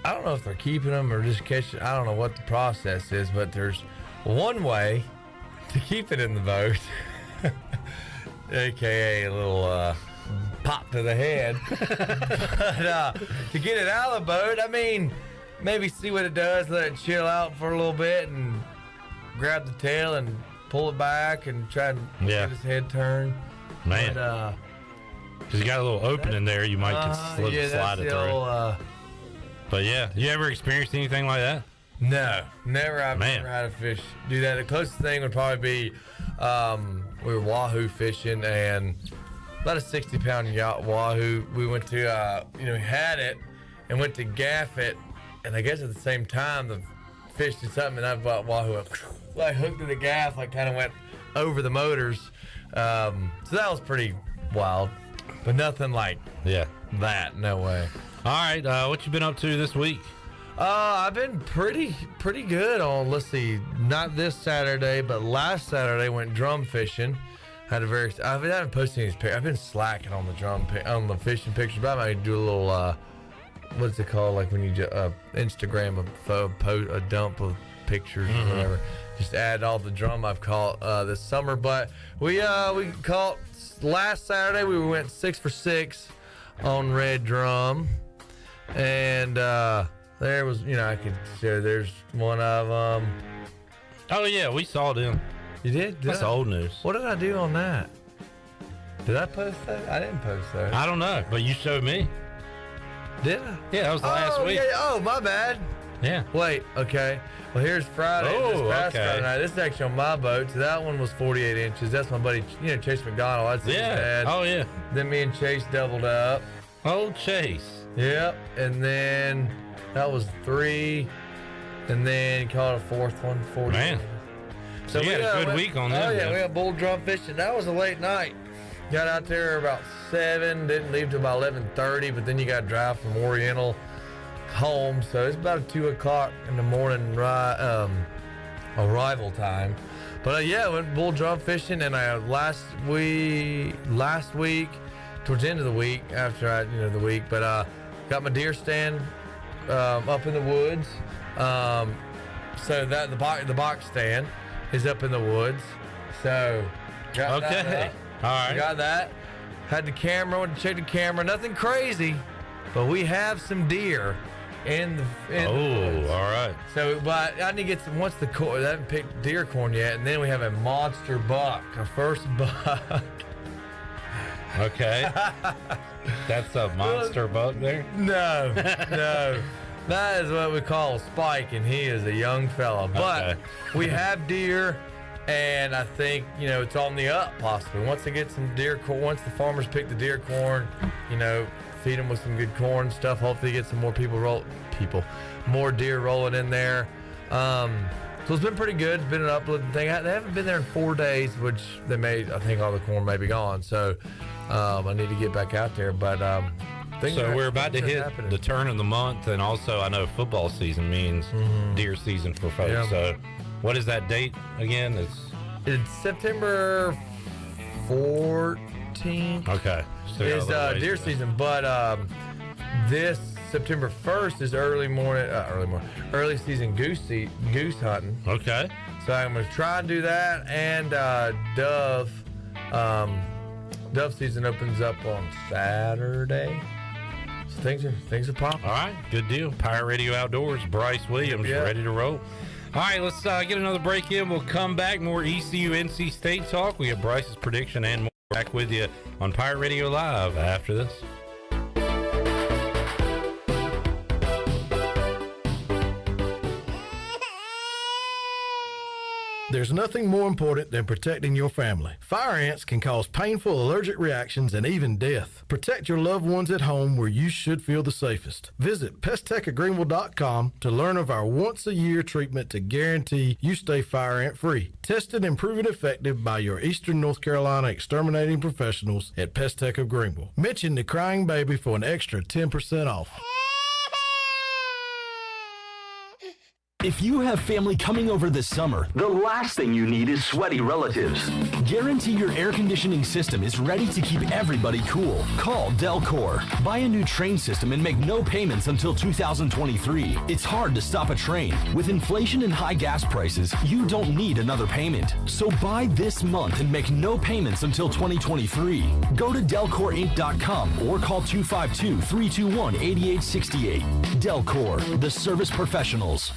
I don't know if they're keeping them or just catching. I don't know what the process is, but there's one way to keep it in the boat, aka a little pop to the head. But to get it out of the boat, I mean, maybe see what it does, let it chill out for a little bit, and grab the tail and pull it back and try and get his head turned. Man, but, because you got a little opening there, you might could slide it through. But yeah, you ever experienced anything like that? No, never. I've never had a fish do that. The closest thing would probably be we were wahoo fishing, and about a 60-pound wahoo. We went to, we had it and went to gaff it, and I guess at the same time the fish did something, and I bought wahoo. I hooked to the gaff, like kind of went over the motors. So that was pretty wild, but nothing like that. No way. All right, what you been up to this week? I've been pretty good on. Let's see, not this Saturday, but last Saturday went drum fishing. I haven't posted any pictures. I've been slacking on the fishing pictures, but I might do a little what's it called? Like when you Instagram a dump of pictures or whatever. Just add all the drum I've caught this summer. But we caught last Saturday. We went 6 for 6 on red drum, and there was I could show. There's one of them. Oh yeah, we saw them. You did? That's old news. What did I do on that? Did I post that? I didn't post that. I don't know, but you showed me. Did I? Yeah, that was last week. Yeah. Oh, my bad. Yeah. Wait, okay. Well, here's Friday. This past Friday night. This is actually on my boat. So that one was 48 inches. That's my buddy, Chase McDonald. That's his dad. Oh, yeah. Then me and Chase doubled up. Oh, Chase. Yep. And then that was 3. And then caught a fourth one, 40. Man. So we had a good week on that. Oh, yeah. We had bull drum fishing. That was a late night. Got out there about 7. Didn't leave till about 11:30. But then you got to drive from Oriental home. So it's about 2 o'clock in the morning arrival time. But went bull drum fishing. And last week, towards the end of the week, after the week, but got my deer stand up in the woods. So that the box stand is up in the woods. So got that up. All right. Got that. Had the camera. Went to check the camera. Nothing crazy, but we have some deer in the woods. All right. So, but I need to get some. Once the corn, I haven't picked deer corn yet, and then we have a monster buck, our first buck. Okay. That's a monster buck there? No. That is what we call a spike, and he is a young fella. But we have deer, and I think, it's on the up possibly. Once they get some deer corn, once the farmers pick the deer corn, feed them with some good corn stuff. Hopefully get some more more deer rolling in there. So it's been pretty good. It's been an uplifting thing. They haven't been there in 4 days, which I think all the corn may be gone. So I need to get back out there. But so we're about to hit the turn of the month, and also I know football season means deer season for folks. Yeah. So what is that date again? It's It's September 14th. Okay. Is deer season, but this September 1st is early season goose hunting. Okay. So I'm gonna try and do that, and dove season opens up on Saturday. So things are popping. All right, good deal. Pirate Radio Outdoors, Bryce Williams, ready to roll. All right, let's get another break in. We'll come back. More ECU NC State talk. We have Bryce's prediction and more. Back with you on Pirate Radio Live after this. There's nothing more important than protecting your family. Fire ants can cause painful allergic reactions and even death. Protect your loved ones at home where you should feel the safest. Visit pesttechofgreenville.com to learn of our once-a-year treatment to guarantee you stay fire ant free. Tested and proven effective by your Eastern North Carolina exterminating professionals at Pest Tech of Greenville. Mention the crying baby for an extra 10% off. If you have family coming over this summer, the last thing you need is sweaty relatives. Guarantee your air conditioning system is ready to keep everybody cool. Call Delcor. Buy a new train system and make no payments until 2023. It's hard to stop a train. With inflation and high gas prices, you don't need another payment. So buy this month and make no payments until 2023. Go to DelcorInc.com or call 252-321-8868. Delcor, the service professionals.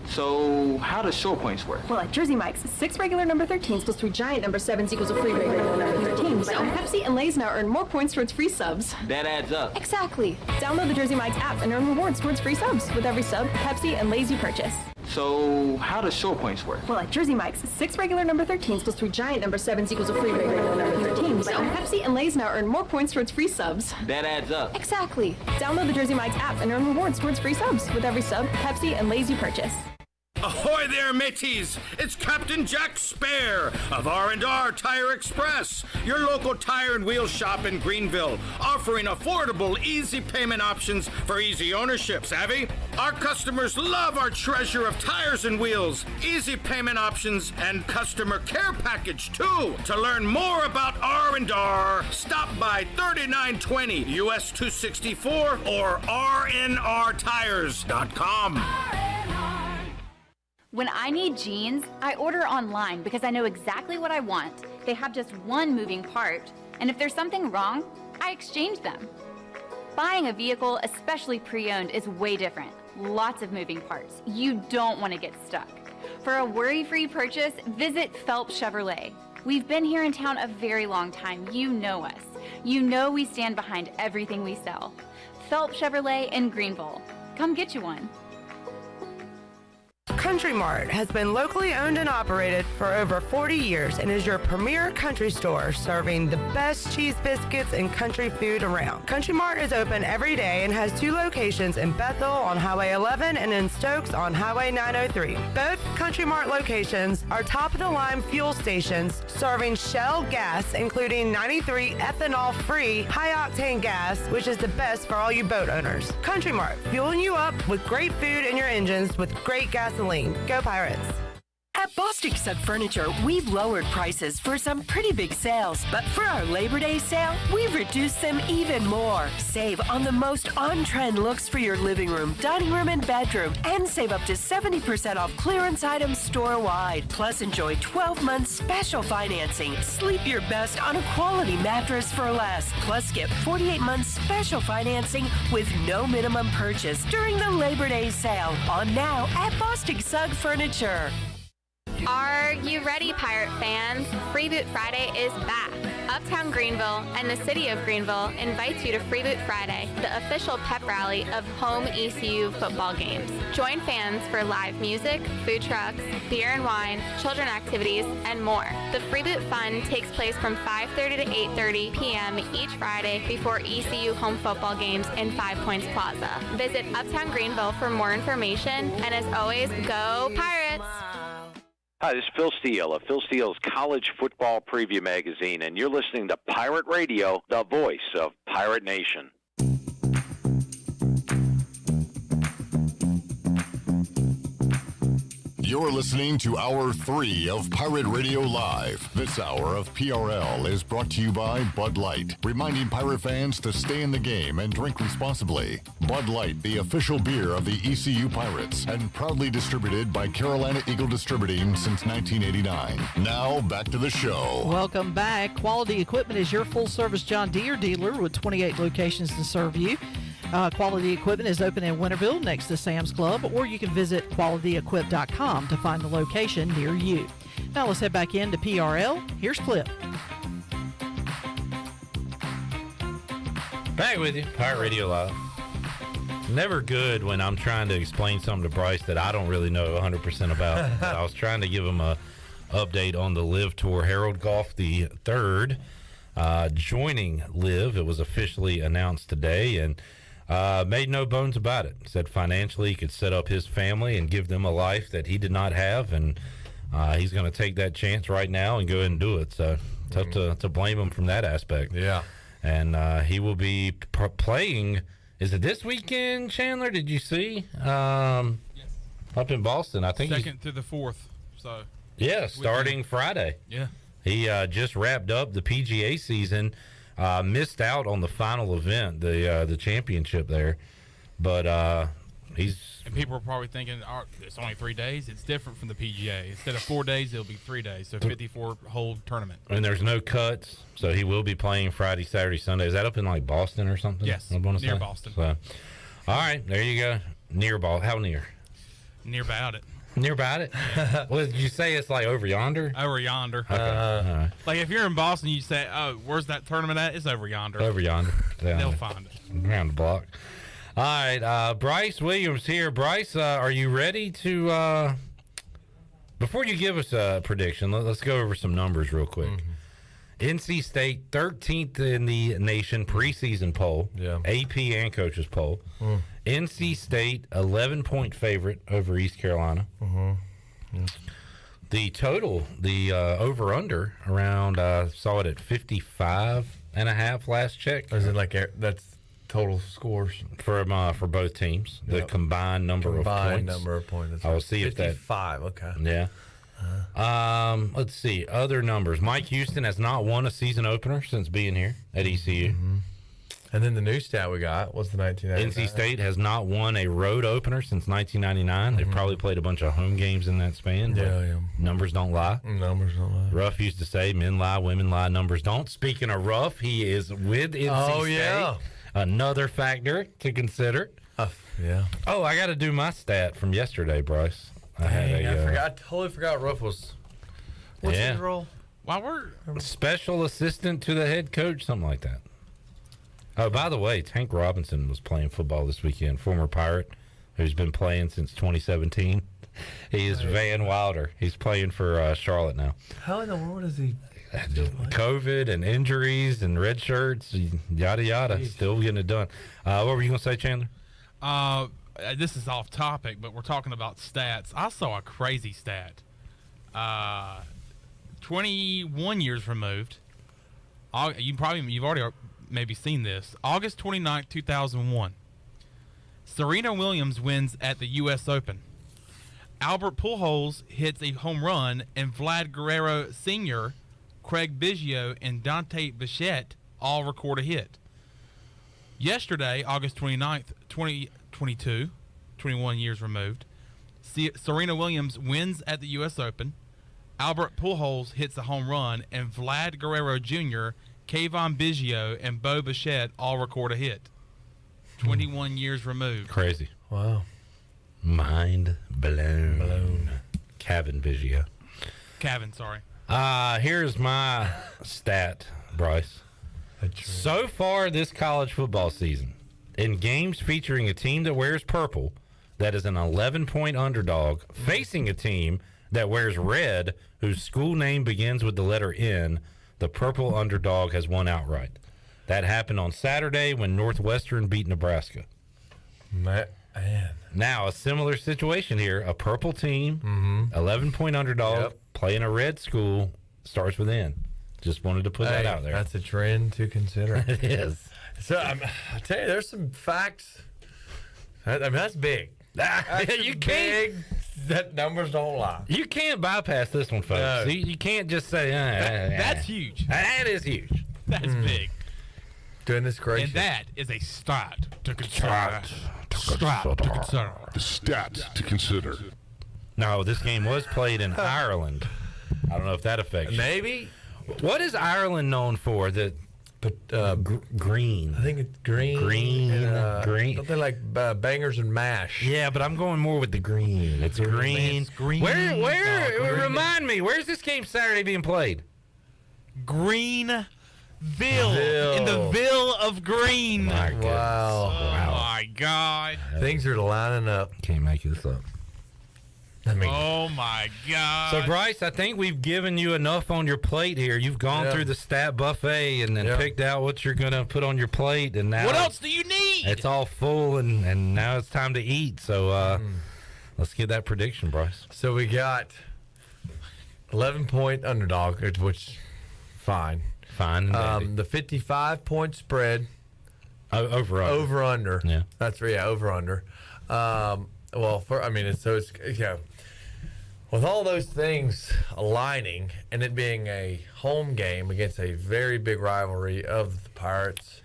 So, how does short points work? Well, at Jersey Mike's, 6 regular number 13s plus 3 giant number 7s equals a free regular number 13. So, Pepsi and Lay's now earn more points towards free subs. That adds up. Exactly. Download the Jersey Mike's app and earn rewards towards free subs with every sub, Pepsi, and Lay's you purchase. So, how does short points work? Well, at Jersey Mike's, 6 regular number 13s plus 3 giant number 7s equals a free regular number 13. So, Pepsi and Lay's now earn more points towards free subs. That adds up. Exactly. Download the Jersey Mike's app and earn rewards towards free subs with every sub, Pepsi, and Lay's you purchase. Ahoy there, mateys! It's Captain Jack Spare of R&R Tire Express, your local tire and wheel shop in Greenville, offering affordable, easy payment options for easy ownership, savvy? Our customers love our treasure of tires and wheels, easy payment options, and customer care package, too. To learn more about R&R, stop by 3920 US 264 or rnrtires.com. When I need jeans, I order online because I know exactly what I want. They have just one moving part, and if there's something wrong, I exchange them. Buying a vehicle, especially pre-owned, is way different. Lots of moving parts. You don't want to get stuck. For a worry-free purchase, visit Phelps Chevrolet. We've been here in town a very long time. You know us. You know we stand behind everything we sell. Phelps Chevrolet in Greenville. Come get you one. Country Mart has been locally owned and operated for over 40 years and is your premier country store serving the best cheese biscuits and country food around. Country Mart is open every day and has 2 locations in Bethel on Highway 11 and in Stokes on Highway 903. Both Country Mart locations are top-of-the-line fuel stations serving Shell gas, including 93 ethanol-free high-octane gas, which is the best for all you boat owners. Country Mart, fueling you up with great food in your engines with great gasoline. Go Pirates! At Bostic Sugg Furniture, we've lowered prices for some pretty big sales, but for our Labor Day sale, we've reduced them even more. Save on the most on-trend looks for your living room, dining room, and bedroom, and save up to 70% off clearance items store-wide. Plus, enjoy 12 months special financing. Sleep your best on a quality mattress for less. Plus, get 48 months special financing with no minimum purchase during the Labor Day sale. On now at Bostic Sugg Furniture. Are you ready, Pirate fans? Free Boot Friday is back. Uptown Greenville and the City of Greenville invites you to Free Boot Friday, the official pep rally of home ECU football games. Join fans for live music, food trucks, beer and wine, children activities, and more. The Free Boot Fun takes place from 5:30 to 8:30 p.m. each Friday before ECU home football games in 5 Points Plaza. Visit Uptown Greenville for more information, and as always, go Pirates! Hi, this is Phil Steele of Phil Steele's College Football Preview Magazine, and you're listening to Pirate Radio, the voice of Pirate Nation. You're listening to Hour 3 of Pirate Radio Live. This hour of PRL is brought to you by Bud Light, reminding Pirate fans to stay in the game and drink responsibly. Bud Light, the official beer of the ECU Pirates, and proudly distributed by Carolina Eagle Distributing since 1989. Now, back to the show. Welcome back. Quality Equipment is your full-service John Deere dealer with 28 locations to serve you. Quality Equipment is open in Winterville next to Sam's Club, or you can visit qualityequip.com to find the location near you. Now let's head back into PRL. Here's Clip. Back with you, Pirate Radio Live. Never good when I'm trying to explain something to Bryce that I don't really know 100% about. I was trying to give him a update on the Live Tour. Harold Goff the third joining Live. It was officially announced today, and made no bones about it. Said financially he could set up his family and give them a life that he did not have, and he's going to take that chance right now and go ahead and do it. So tough to blame him from that aspect. Yeah. And he will be playing. Is it this weekend, Chandler? Did you see? Yes. Up in Boston, I think. 2nd through the 4th. So. Yeah, starting Friday. Yeah. He just wrapped up the PGA season. Missed out on the final event, the championship there, but And people are probably thinking, oh, it's only 3 days. It's different from the PGA. Instead of 4 days, it'll be 3 days. So 54-hole tournament. And there's no cuts, so he will be playing Friday, Saturday, Sunday. Is that up in like Boston or something? Yes, near Boston. So, all right, there you go. Near Boston. How near? Near about it. Near about it? Well, did you say it's like over yonder? Over yonder. Okay. All right. Like if you're in Boston, you say, oh, where's that tournament at? It's over yonder. Over yonder. Yeah. They'll find it. Around the block. All right, Bryce Williams here. Bryce, are you ready to, before you give us a prediction, let's go over some numbers real quick. Mm-hmm. NC State, 13th in the nation preseason poll, AP and coaches poll. NC State, 11-point favorite over East Carolina. The total, the over-under around, saw it at 55.5 last check. Is it like that's total scores for both teams? The combined number of points. I will see if that 55. Okay. Yeah. Let's see other numbers. Mike Houston has not won a season opener since being here at ECU. And then the new stat we got was the 1999. NC State has not won a road opener since 1999. They've probably played a bunch of home games in that span. Numbers don't lie. Numbers don't lie. Ruff used to say, men lie, women lie, numbers don't. Speaking of Ruff, he is with NC State. Yeah. Another factor to consider. Oh, I got to do my stat from yesterday, Bryce. I totally forgot Ruff was. What's his role? While we're special assistant to the head coach, something like that. Oh, by the way, Tank Robinson was playing football this weekend. Former Pirate, who's been playing since 2017. He is Van Wilder. He's playing for Charlotte now. How in the world is he? COVID and injuries and red shirts, yada yada. Jeez. Still getting it done. What were you gonna say, Chandler? This is off topic, but we're talking about stats. I saw a crazy stat. 21 years removed. You've already maybe seen this. August 29th, 2001. Serena Williams wins at the U.S. Open. Albert Pujols hits a home run, and Vlad Guerrero Sr., Craig Biggio, and Dante Bichette all record a hit. Yesterday, August 29th, 2022, 21 years removed, Serena Williams wins at the U.S. Open. Albert Pujols hits a home run, and Vlad Guerrero Jr., Kayvon Biggio, and Beau Batts all record a hit. 21 years removed. Crazy. Wow. Mind blown. Kevin Biggio. Kevin, sorry. Here's my stat, Bryce. So far this college football season, in games featuring a team that wears purple, that is an 11-point underdog, facing a team that wears red, whose school name begins with the letter N, the purple underdog has won outright. That happened on Saturday when Northwestern beat Nebraska. Man. Now, a similar situation here. A purple team, 11-point underdog, playing a red school, starts with N. Just wanted to put that out there. That's a trend to consider. It is. So, I tell you, there's some facts. I mean, that's big. You can't. That numbers don't lie. You can't bypass this one, folks. No. You can't just say, That's huge. That is huge. That's big. Goodness gracious. And that is a stat to consider. Stat to consider. The stat to consider. No, this game was played in Ireland. I don't know if that affects you. Maybe. What is Ireland known for? Green. I think it's green. Green. Don't they like bangers and mash? Yeah, but I'm going more with the green. It's green. It's green. Where? Remind me. Where's this game Saturday being played? Greenville. In the Ville of Green. My goodness. Wow. Oh my God. Things are lining up. Can't make this up. Oh my God. So Bryce, I think we've given you enough on your plate here. You've gone through the stat buffet and then picked out what you're gonna put on your plate, and now what else do you need? It's all full, and now it's time to eat. So let's get that prediction, Bryce. So we got 11-point underdog, which fine. The 55-point spread. Over under. Yeah. That's over under. With all those things aligning and it being a home game against a very big rivalry of the Pirates,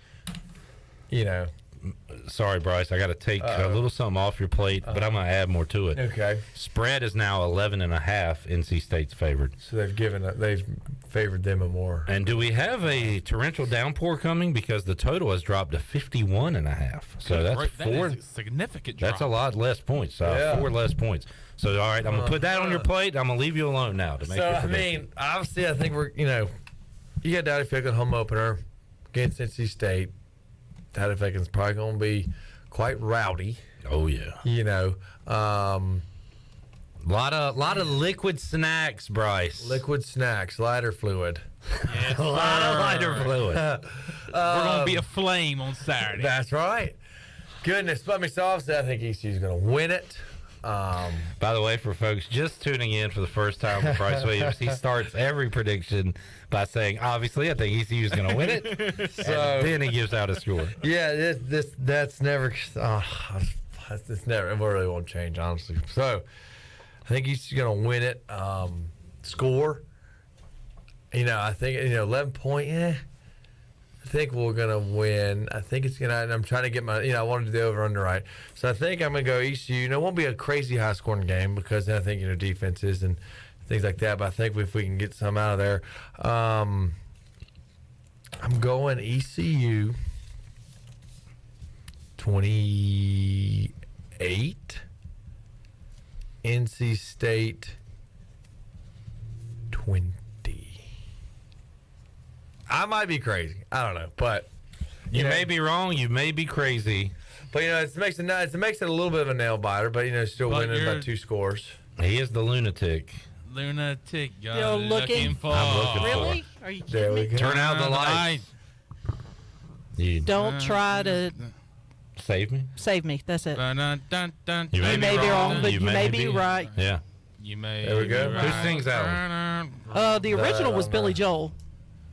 Sorry, Bryce, I got to take a little something off your plate, but I'm going to add more to it. Okay. Spread is now 11.5. NC State's favored. So they've favored them more. And do we have a torrential downpour coming? Because the total has dropped to 51.5. So that's that is a significant drop. That's a lot less points. 4 less points. So all right, I'm gonna put that on your plate. I'm gonna leave you alone now to make your prediction. Obviously, I think you got Dowdy Ficklen home opener against NC State. Dowdy Ficklen's probably gonna be quite rowdy. Oh yeah. Lot of liquid snacks, Bryce. Liquid snacks, lighter fluid. Yes, a lot of lighter fluid. We're gonna be aflame on Saturday. That's right. Goodness, so obviously I think ECU's gonna win it. By the way, for folks just tuning in for the first time with Bryce Williams, he starts every prediction by saying, obviously, I think ECU is going to win it. So then he gives out a score. Yeah, that's never. It's never. It really won't change, honestly. So I think ECU's going to win it. Score. I think 11-point. Yeah. I think we're gonna win. I think it's gonna. I'm trying to get my. I wanted to do over under right. So I think I'm gonna go ECU. It won't be a crazy high scoring game because I think defenses and things like that. But I think if we can get some out of there, I'm going ECU 28, NC State 20. I might be crazy. I don't know, but you may be wrong. You may be crazy, but it makes it a little bit of a nail biter. But still winning by 2 scores. He is the lunatic. Lunatic. You're looking for. I'm looking really? for. Are you There kidding we me? go. Turn out the lights. Don't try to save me. save me. That's it. You may be wrong, but you may be right. Yeah. You may. There we go. Who sings that one? The original was Billy Joel.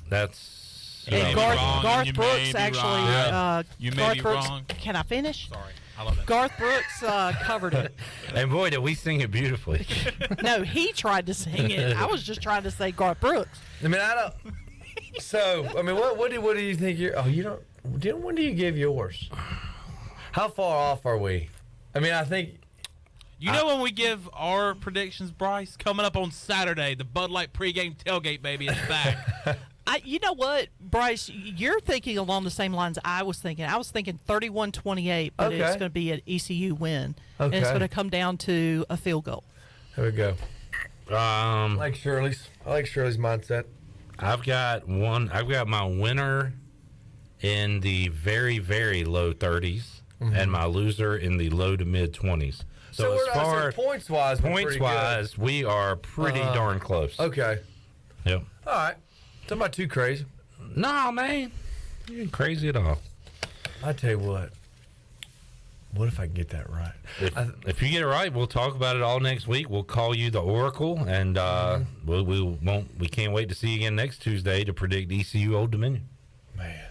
That's And Garth Brooks actually. You may Garth be Brooks. wrong. Can I finish? Sorry, I love that. Garth Brooks covered it. And boy, did we sing it beautifully. No, he tried to sing it. I was just trying to say Garth Brooks. I don't. So what do you think you're? Oh, you don't. When do you give yours? How far off are we? I think. You know when we give our predictions, Bryce? Coming up on Saturday, the Bud Light pregame tailgate, baby, is back. You know what, Bryce? You're thinking along the same lines I was thinking. I was thinking 31-28, but it's going to be an ECU win. Okay. And it's going to come down to a field goal. There we go. I like Shirley's mindset. I've got my winner in the very, very low 30s and my loser in the low to mid 20s. So as far as points wise, we are pretty darn close. Okay. Yep. All right. It's not too crazy. No, man. You ain't crazy at all. I tell you what. What if I can get that right? If you get it right, we'll talk about it all next week. We'll call you the Oracle, and we can't wait to see you again next Tuesday to predict ECU Old Dominion. Man.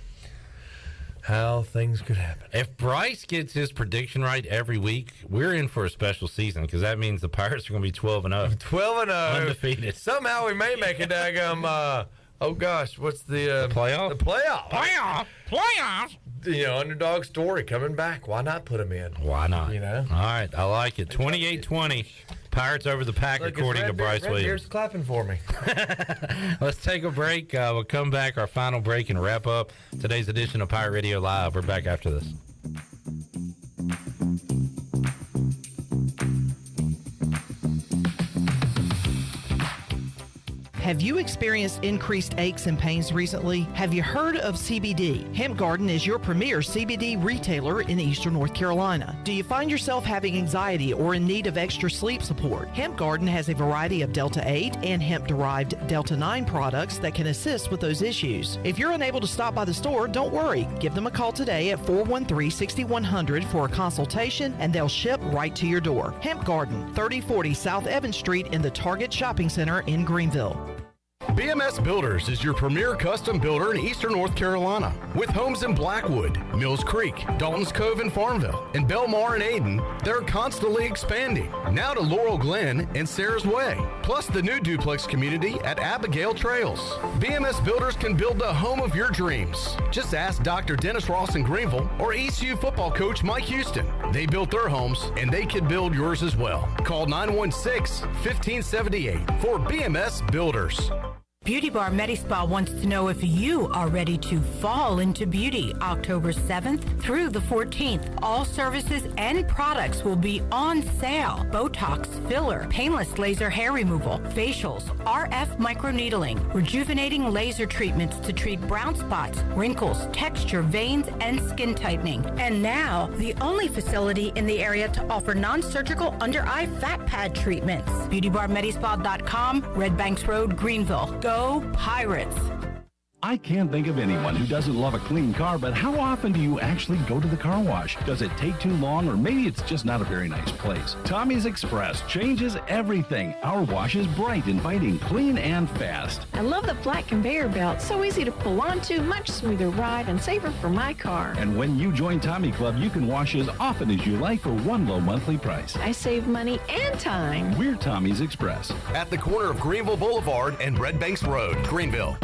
how things could happen. If Bryce gets his prediction right every week, we're in for a special season because that means the Pirates are going to be 12-0. 12-0. Undefeated. Somehow we may make a daggum, oh gosh, what's the playoff? The playoff. Playoffs. You know, underdog story coming back. Why not put them in? Why not? You know? All right, I like it. 28-20. Pirates over the Pack, according to Bryce Williams. Redbeard's clapping for me. Let's take a break. We'll come back, our final break, and wrap up today's edition of Pirate Radio Live. We're back after this. Have you experienced increased aches and pains recently? Have you heard of CBD? Hemp Garden is your premier CBD retailer in Eastern North Carolina. Do you find yourself having anxiety or in need of extra sleep support? Hemp Garden has a variety of Delta 8 and hemp-derived Delta 9 products that can assist with those issues. If you're unable to stop by the store, don't worry. Give them a call today at 413-6100 for a consultation, and they'll ship right to your door. Hemp Garden, 3040 South Evans Street in the Target Shopping Center in Greenville. BMS Builders is your premier custom builder in Eastern North Carolina. With homes in Blackwood, Mills Creek, Dalton's Cove and Farmville, and Belmar and Ayden, they're constantly expanding. Now to Laurel Glen and Sarah's Way, plus the new duplex community at Abigail Trails. BMS Builders can build the home of your dreams. Just ask Dr. Dennis Ross in Greenville or ECU football coach Mike Houston. They built their homes, and they can build yours as well. Call 916-1578 for BMS Builders. Beauty Bar Medispa wants to know if you are ready to fall into beauty. October 7th through the 14th, all services and products will be on sale. Botox, filler, painless laser hair removal, facials, RF microneedling, rejuvenating laser treatments to treat brown spots, wrinkles, texture, veins, and skin tightening. And now, the only facility in the area to offer non-surgical under-eye fat pad treatments. BeautyBarMedispa.com, Red Banks Road, Greenville. Go Pirates! I can't think of anyone who doesn't love a clean car, but how often do you actually go to the car wash? Does it take too long, or maybe it's just not a very nice place? Tommy's Express changes everything. Our wash is bright, inviting, clean, and fast. I love the flat conveyor belt. So easy to pull onto, much smoother ride, and safer for my car. And when you join Tommy Club, you can wash as often as you like for one low monthly price. I save money and time. We're Tommy's Express. At the corner of Greenville Boulevard and Red Banks Road, Greenville.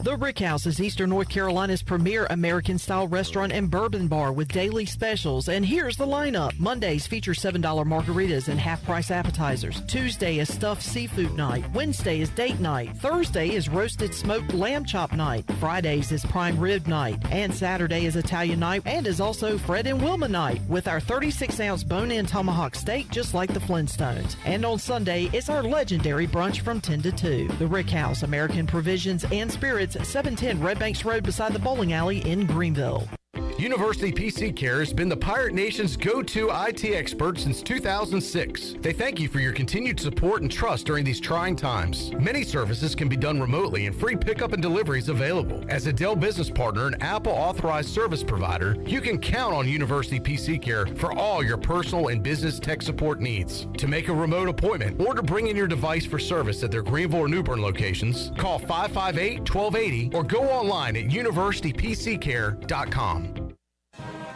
The Rick House is Eastern North Carolina's premier American-style restaurant and bourbon bar with daily specials. And here's the lineup. Mondays feature $7 margaritas and half-price appetizers. Tuesday is stuffed seafood night. Wednesday is date night. Thursday is roasted smoked lamb chop night. Fridays is prime rib night. And Saturday is Italian night and is also Fred and Wilma night with our 36-ounce bone-in tomahawk steak just like the Flintstones. And on Sunday, it's our legendary brunch from 10 to 2. The Rick House, American Provisions and Spirits, 710 Red Banks Road beside the bowling alley in Greenville. University PC Care has been the Pirate Nation's go-to IT expert since 2006. They thank you for your continued support and trust during these trying times. Many services can be done remotely and free pickup and delivery is available. As a Dell business partner and Apple authorized service provider, you can count on University PC Care for all your personal and business tech support needs. To make a remote appointment or to bring in your device for service at their Greenville or New Bern locations, call 558-1280 or go online at universitypccare.com.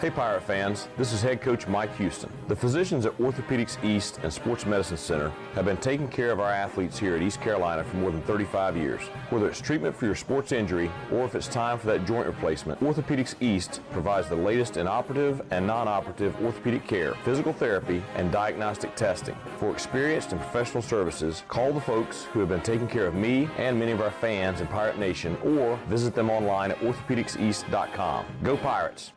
Hey Pirate fans, this is head coach Mike Houston. The physicians at Orthopedics East and Sports Medicine Center have been taking care of our athletes here at East Carolina for more than 35 years. Whether it's treatment for your sports injury or if it's time for that joint replacement, Orthopedics East provides the latest in operative and non-operative orthopedic care, physical therapy, and diagnostic testing. For experienced and professional services, call the folks who have been taking care of me and many of our fans in Pirate Nation or visit them online at orthopedicseast.com. Go Pirates!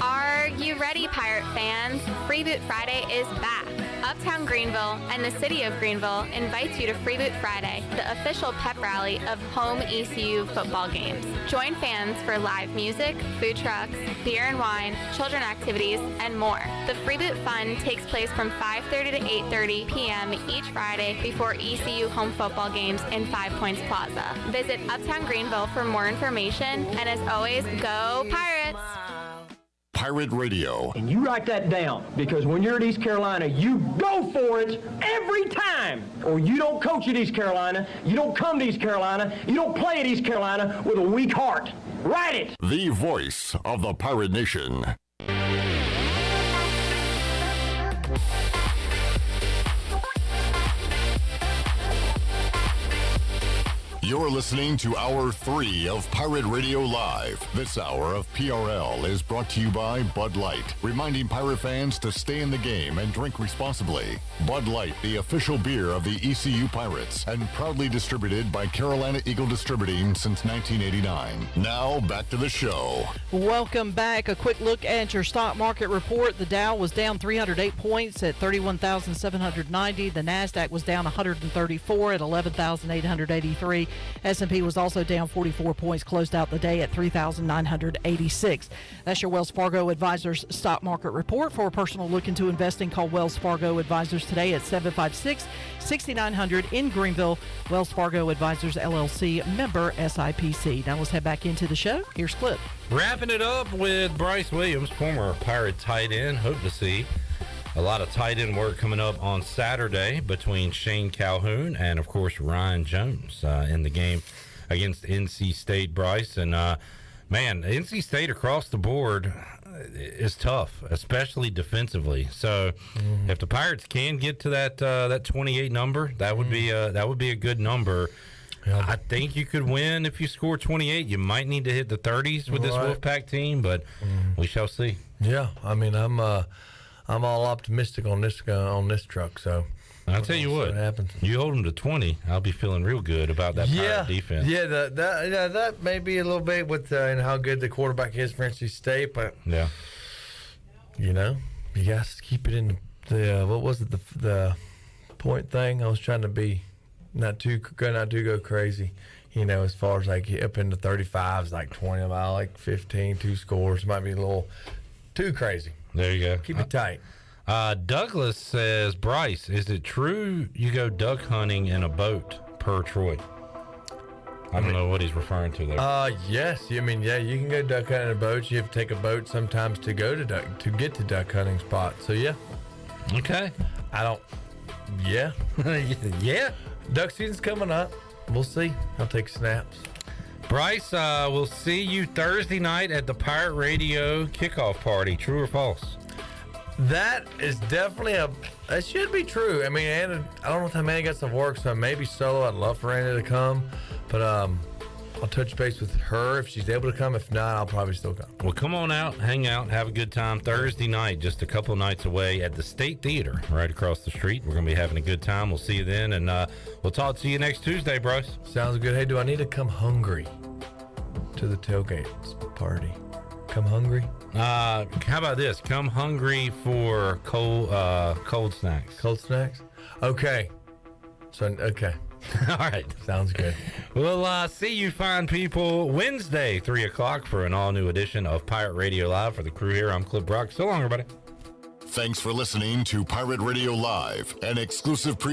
Are you ready, Pirate fans? Free Boot Friday is back. Uptown Greenville and the City of Greenville invites you to Free Boot Friday, the official pep rally of home ECU football games. Join fans for live music, food trucks, beer and wine, children activities, and more. The Free Boot Fun takes place from 5:30 to 8:30 p.m. each Friday before ECU home football games in 5 Points Plaza. Visit Uptown Greenville for more information, and as always, go Pirates! Pirate Radio. And you write that down, because when you're at East Carolina, you go for it every time. Or you don't coach at East Carolina, you don't come to East Carolina, you don't play at East Carolina with a weak heart. Write it! The voice of the Pirate Nation. You're listening to Hour 3 of Pirate Radio Live. This hour of PRL is brought to you by Bud Light, reminding Pirate fans to stay in the game and drink responsibly. Bud Light, the official beer of the ECU Pirates, and proudly distributed by Carolina Eagle Distributing since 1989. Now, back to the show. Welcome back. A quick look at your stock market report. The Dow was down 308 points at 31,790. The NASDAQ was down 134 at 11,883. S&P was also down 44 points, closed out the day at 3,986. That's your Wells Fargo Advisors stock market report. For a personal look into investing, call Wells Fargo Advisors today at 756-6900 in Greenville. Wells Fargo Advisors, LLC, member SIPC. Now let's head back into the show. Here's Clip. Wrapping it up with Bryce Williams, former Pirate tight end. Hope to see a lot of tight end work coming up on Saturday between Shane Calhoun and, of course, Ryan Jones in the game against NC State, Bryce. And, man, NC State across the board is tough, especially defensively. So if the Pirates can get to that 28 number, that would be a good number. Yeah. I think you could win if you score 28. You might need to hit the 30s with this Wolfpack team, but we shall see. Yeah, I mean, I'm all optimistic on this truck. So I'll tell you what happens. You hold them to 20, I'll be feeling real good about that Pirate defense. Yeah, that may be a little bit with how good the quarterback is for NC State, but you got to keep it in the what was it, the point thing? I was trying to be not too go crazy. As far as like up into 35s, like 20 mile, like 15, 2 scores might be a little too crazy. There you go. Keep it tight. Douglas says, Bryce, is it true you go duck hunting in a boat per Troy? I don't know what he's referring to there. Yes. You can go duck hunting in a boat. You have to take a boat sometimes to go to get to duck hunting spots. So yeah. Okay. Yeah. Yeah. Duck season's coming up. We'll see. I'll take snaps. Bryce, we'll see you Thursday night at the Pirate Radio kickoff party. True or false? That is definitely that should be true. I mean, Anna, I don't know if that man got some work, so maybe solo. I'd love for Anna to come, but I'll touch base with her if she's able to come. If not, I'll probably still come. Well, come on out, hang out, have a good time. Thursday night, just a couple nights away at the State Theater right across the street. We're going to be having a good time. We'll see you then, and we'll talk to you next Tuesday, Bryce. Sounds good. Hey, do I need to come hungry to the tailgate party? Come hungry? How about this? Come hungry for cold snacks. Cold snacks? Okay. Okay. All right. Sounds good. We'll see you fine people Wednesday, 3 o'clock for an all-new edition of Pirate Radio Live. For the crew here, I'm Clip Brock. So long, everybody. Thanks for listening to Pirate Radio Live, an exclusive